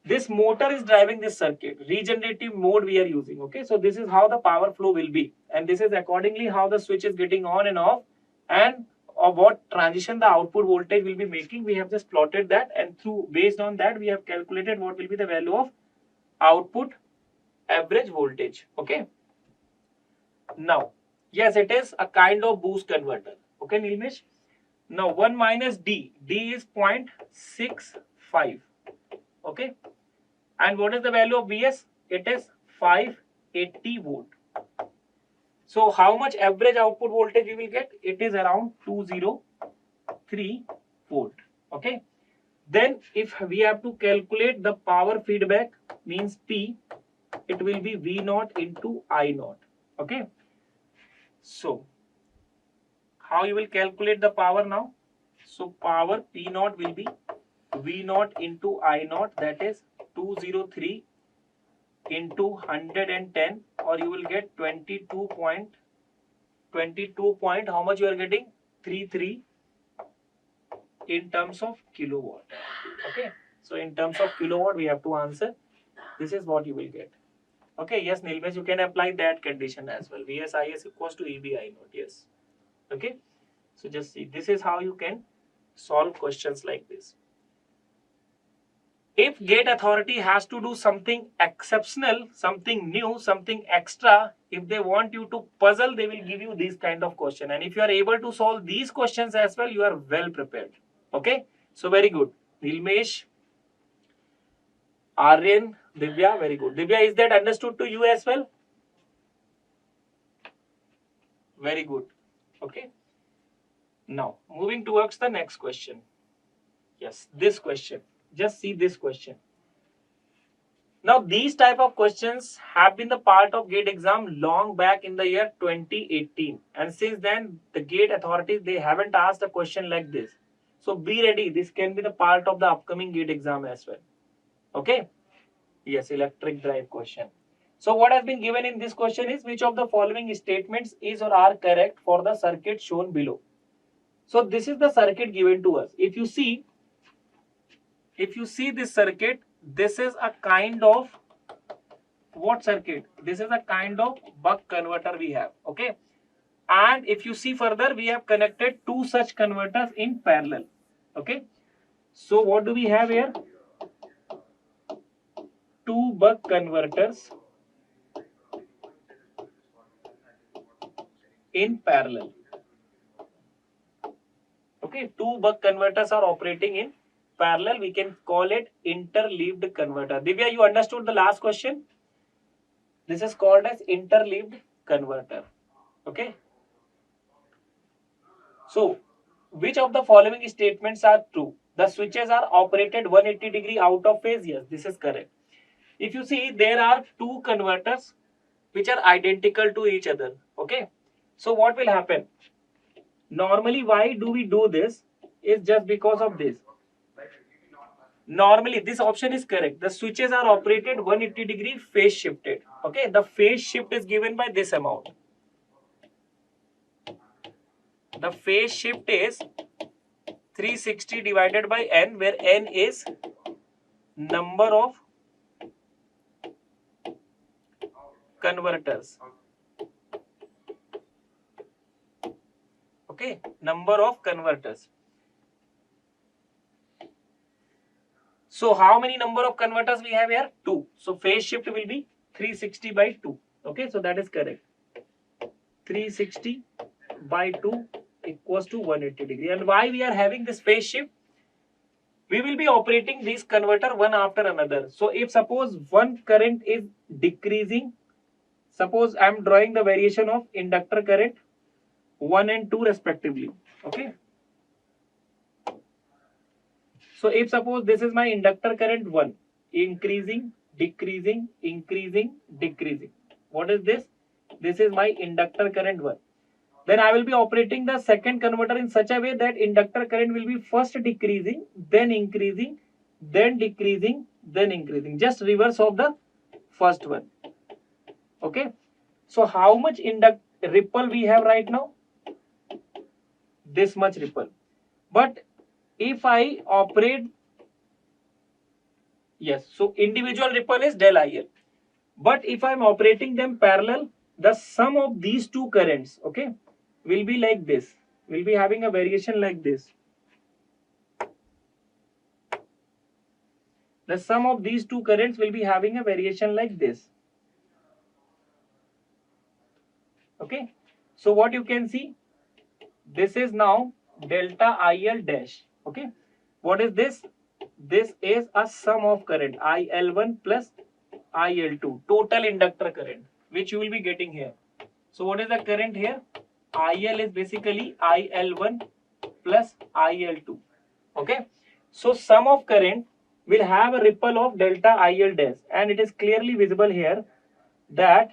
This motor is driving this circuit. Regenerative mode we are using, okay? So this is how the power flow will be. And this is accordingly how the switch is getting on and off, and of what transition the output voltage will be making. We have just plotted that, and based on that we have calculated what will be the value of output average voltage. Okay, now yes, it is a kind of boost converter. Okay, Nilmesh. Now 1 minus D is 0.65. Okay, and what is the value of Vs? It is 580 volt. So how much average output voltage you will get? It is around 203 volt. Okay. Then if we have to calculate the power feedback, means P, it will be V naught into I naught. Okay. So how you will calculate the power now? So power P naught will be V naught into I naught, that is 203 into 110, or you will get 22 point, how much you are getting? 33 in terms of kilowatt. Okay. So in terms of kilowatt we have to answer. This is what you will get. Okay. Yes, Nilmesh, you can apply that condition as well. VSIS equals to EBI naught. Yes. Okay. So just see, this is how you can solve questions like this. If gate authority has to do something exceptional, something new, something extra, if they want you to puzzle, they will give you this kind of question. And if you are able to solve these questions as well, you are well prepared. Okay. So very good. Nilmesh, Aryan, Divya, very good. Divya, is that understood to you as well? Very good. Okay. Now, moving towards the next question. Yes, this question. Just see this question. Now, these type of questions have been the part of GATE exam long back in the year 2018. And since then, the GATE authorities, they haven't asked a question like this. So, be ready. This can be the part of the upcoming GATE exam as well. Okay. Yes, electric drive question. So, what has been given in this question is, which of the following statements is or are correct for the circuit shown below? So, this is the circuit given to us. If you see this circuit, this is a kind of what circuit? This is a kind of buck converter we have. Okay. And if you see further, we have connected two such converters in parallel. Okay. So what do we have here? Two buck converters in parallel. Okay. Two buck converters are operating in parallel. We can call it interleaved converter. Divya, you understood the last question? This is called as interleaved converter. Okay. So, which of the following statements are true? The switches are operated 180 degree out of phase. Yes, this is correct. If you see, there are two converters which are identical to each other. Okay. So, what will happen? Normally, why do we do this? Is just because of this. Normally, this option is correct. The switches are operated 180 degree phase shifted. Okay. The phase shift is given by this amount. The phase shift is 360 divided by n, where n is number of converters. Okay, number of converters. So how many number of converters we have here? 2. So phase shift will be 360 by 2. Okay, so that is correct. 360 by 2 equals to 180 degree. And why we are having this phase shift? We will be operating this converter one after another. So if suppose one current is decreasing, suppose I am drawing the variation of inductor current 1 and 2 respectively. Okay. So if suppose this is my inductor current 1, increasing, decreasing, increasing, decreasing. What is this? This is my inductor current 1. Then I will be operating the second converter in such a way that inductor current will be first decreasing, then increasing, then decreasing, then increasing. Just reverse of the first one. Okay. So how much ripple we have right now? This much ripple. But if I operate, yes, so individual ripple is del IL. But if I am operating them parallel, the sum of these two currents, okay, will be like this. We'll be having a variation like this. The sum of these two currents will be having a variation like this. Okay. So what you can see, this is now delta IL dash. Okay. What is this? This is a sum of current IL1 plus IL2, total inductor current, which you will be getting here. So what is the current here? IL is basically IL1 plus IL2. Okay. So sum of current will have a ripple of delta IL dash, and it is clearly visible here that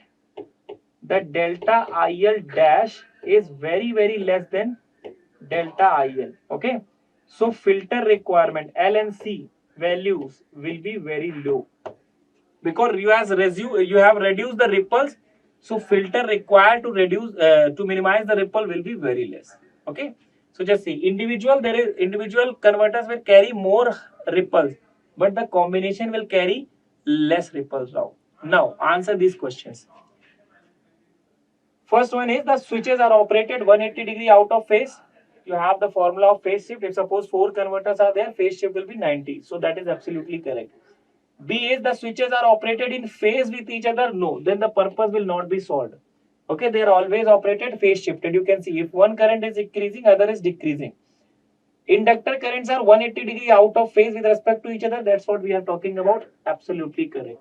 the delta IL dash is very less than delta IL. Okay, so filter requirement L and C values will be very low because you have reduced the ripples, so filter required to reduce to minimize the ripple will be very less. Okay, so just see individual converters will carry more ripples, but the combination will carry less ripples. Now answer these questions. First one is the switches are operated 180 degree out of phase. You have the formula of phase shift. If suppose 4 converters are there, phase shift will be 90. So that is absolutely correct. B is the switches are operated in phase with each other. No, then the purpose will not be solved. Okay, they are always operated phase shifted. You can see if one current is increasing, other is decreasing. Inductor currents are 180 degree out of phase with respect to each other. That's what we are talking about. Absolutely correct.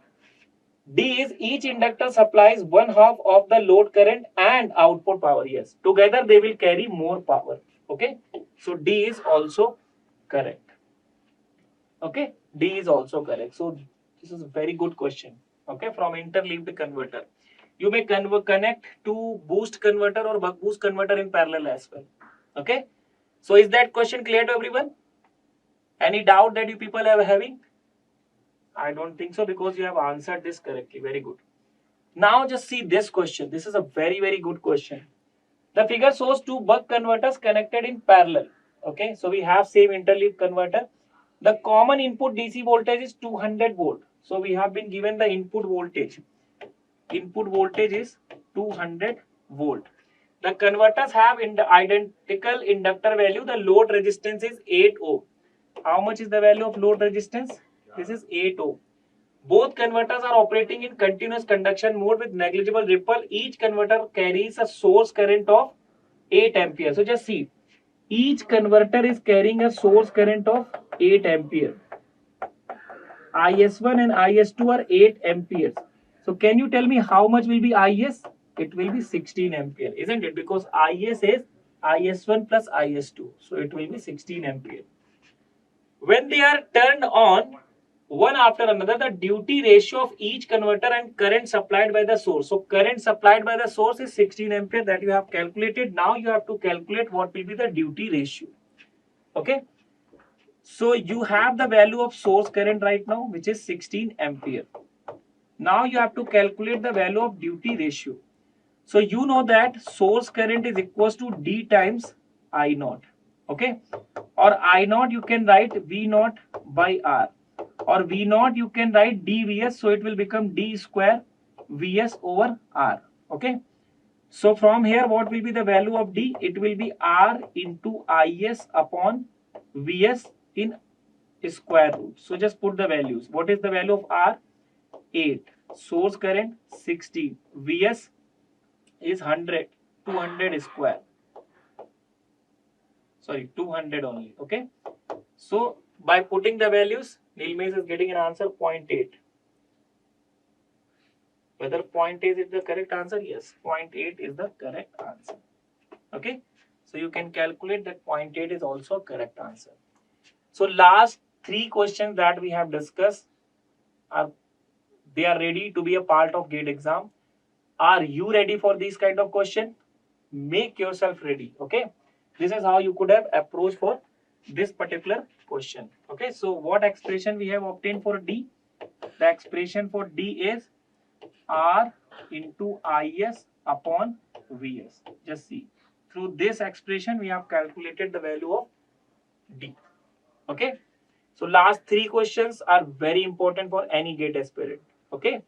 D is each inductor supplies one half of the load current and output power. Yes, together they will carry more power. Okay, so D is also correct. Okay, D is also correct. So this is a very good question. Okay, from interleaved converter. You may connect to boost converter or buck boost converter in parallel as well. Okay, so is that question clear to everyone? Any doubt that you people are having? I don't think so because you have answered this correctly. Very good. Now just see this question. This is a very good question. The figure shows two buck converters connected in parallel. Okay, so we have same interleaved converter. The common input DC voltage is 200 volt. So we have been given the input voltage. Input voltage is 200 volt. The converters have identical inductor value. The load resistance is 8 ohm. How much is the value of load resistance? This is 8 ohm. Both converters are operating in continuous conduction mode with negligible ripple. Each converter carries a source current of 8 ampere. So just see, each converter is carrying a source current of 8 ampere. IS1 and IS2 are 8 amperes. So can you tell me how much will be IS? It will be 16 ampere, isn't it? Because IS is IS1 plus IS2. So it will be 16 ampere. When they are turned on, one after another, the duty ratio of each converter and current supplied by the source. So current supplied by the source is 16 ampere that you have calculated. Now you have to calculate what will be the duty ratio. Okay. So you have the value of source current right now, which is 16 ampere. Now you have to calculate the value of duty ratio. So you know that source current is equals to D times I naught. Okay. Or I naught you can write V naught by R. Or V naught you can write dVs, so it will become D square Vs over R. Okay. So from here what will be the value of D? It will be R into Is upon Vs in square root. So just put the values. What is the value of R? 8. Source current 16. Vs is 100. 200 square. Sorry, 200 only. Okay. So by putting the values, Nilmesh is getting an answer 0.8. Whether 0.8 is the correct answer? Yes, 0.8 is the correct answer. Okay, so you can calculate that 0.8 is also correct answer. So last 3 questions that we have discussed they are ready to be a part of GATE exam. Are you ready for this kind of question? Make yourself ready. Okay, this is how you could have approached for this particular question. Okay, so what expression we have obtained for D? The expression for D is R into Is upon Vs. Just see, through this expression we have calculated the value of D. Okay, so last 3 questions are very important for any GATE aspirant. Okay,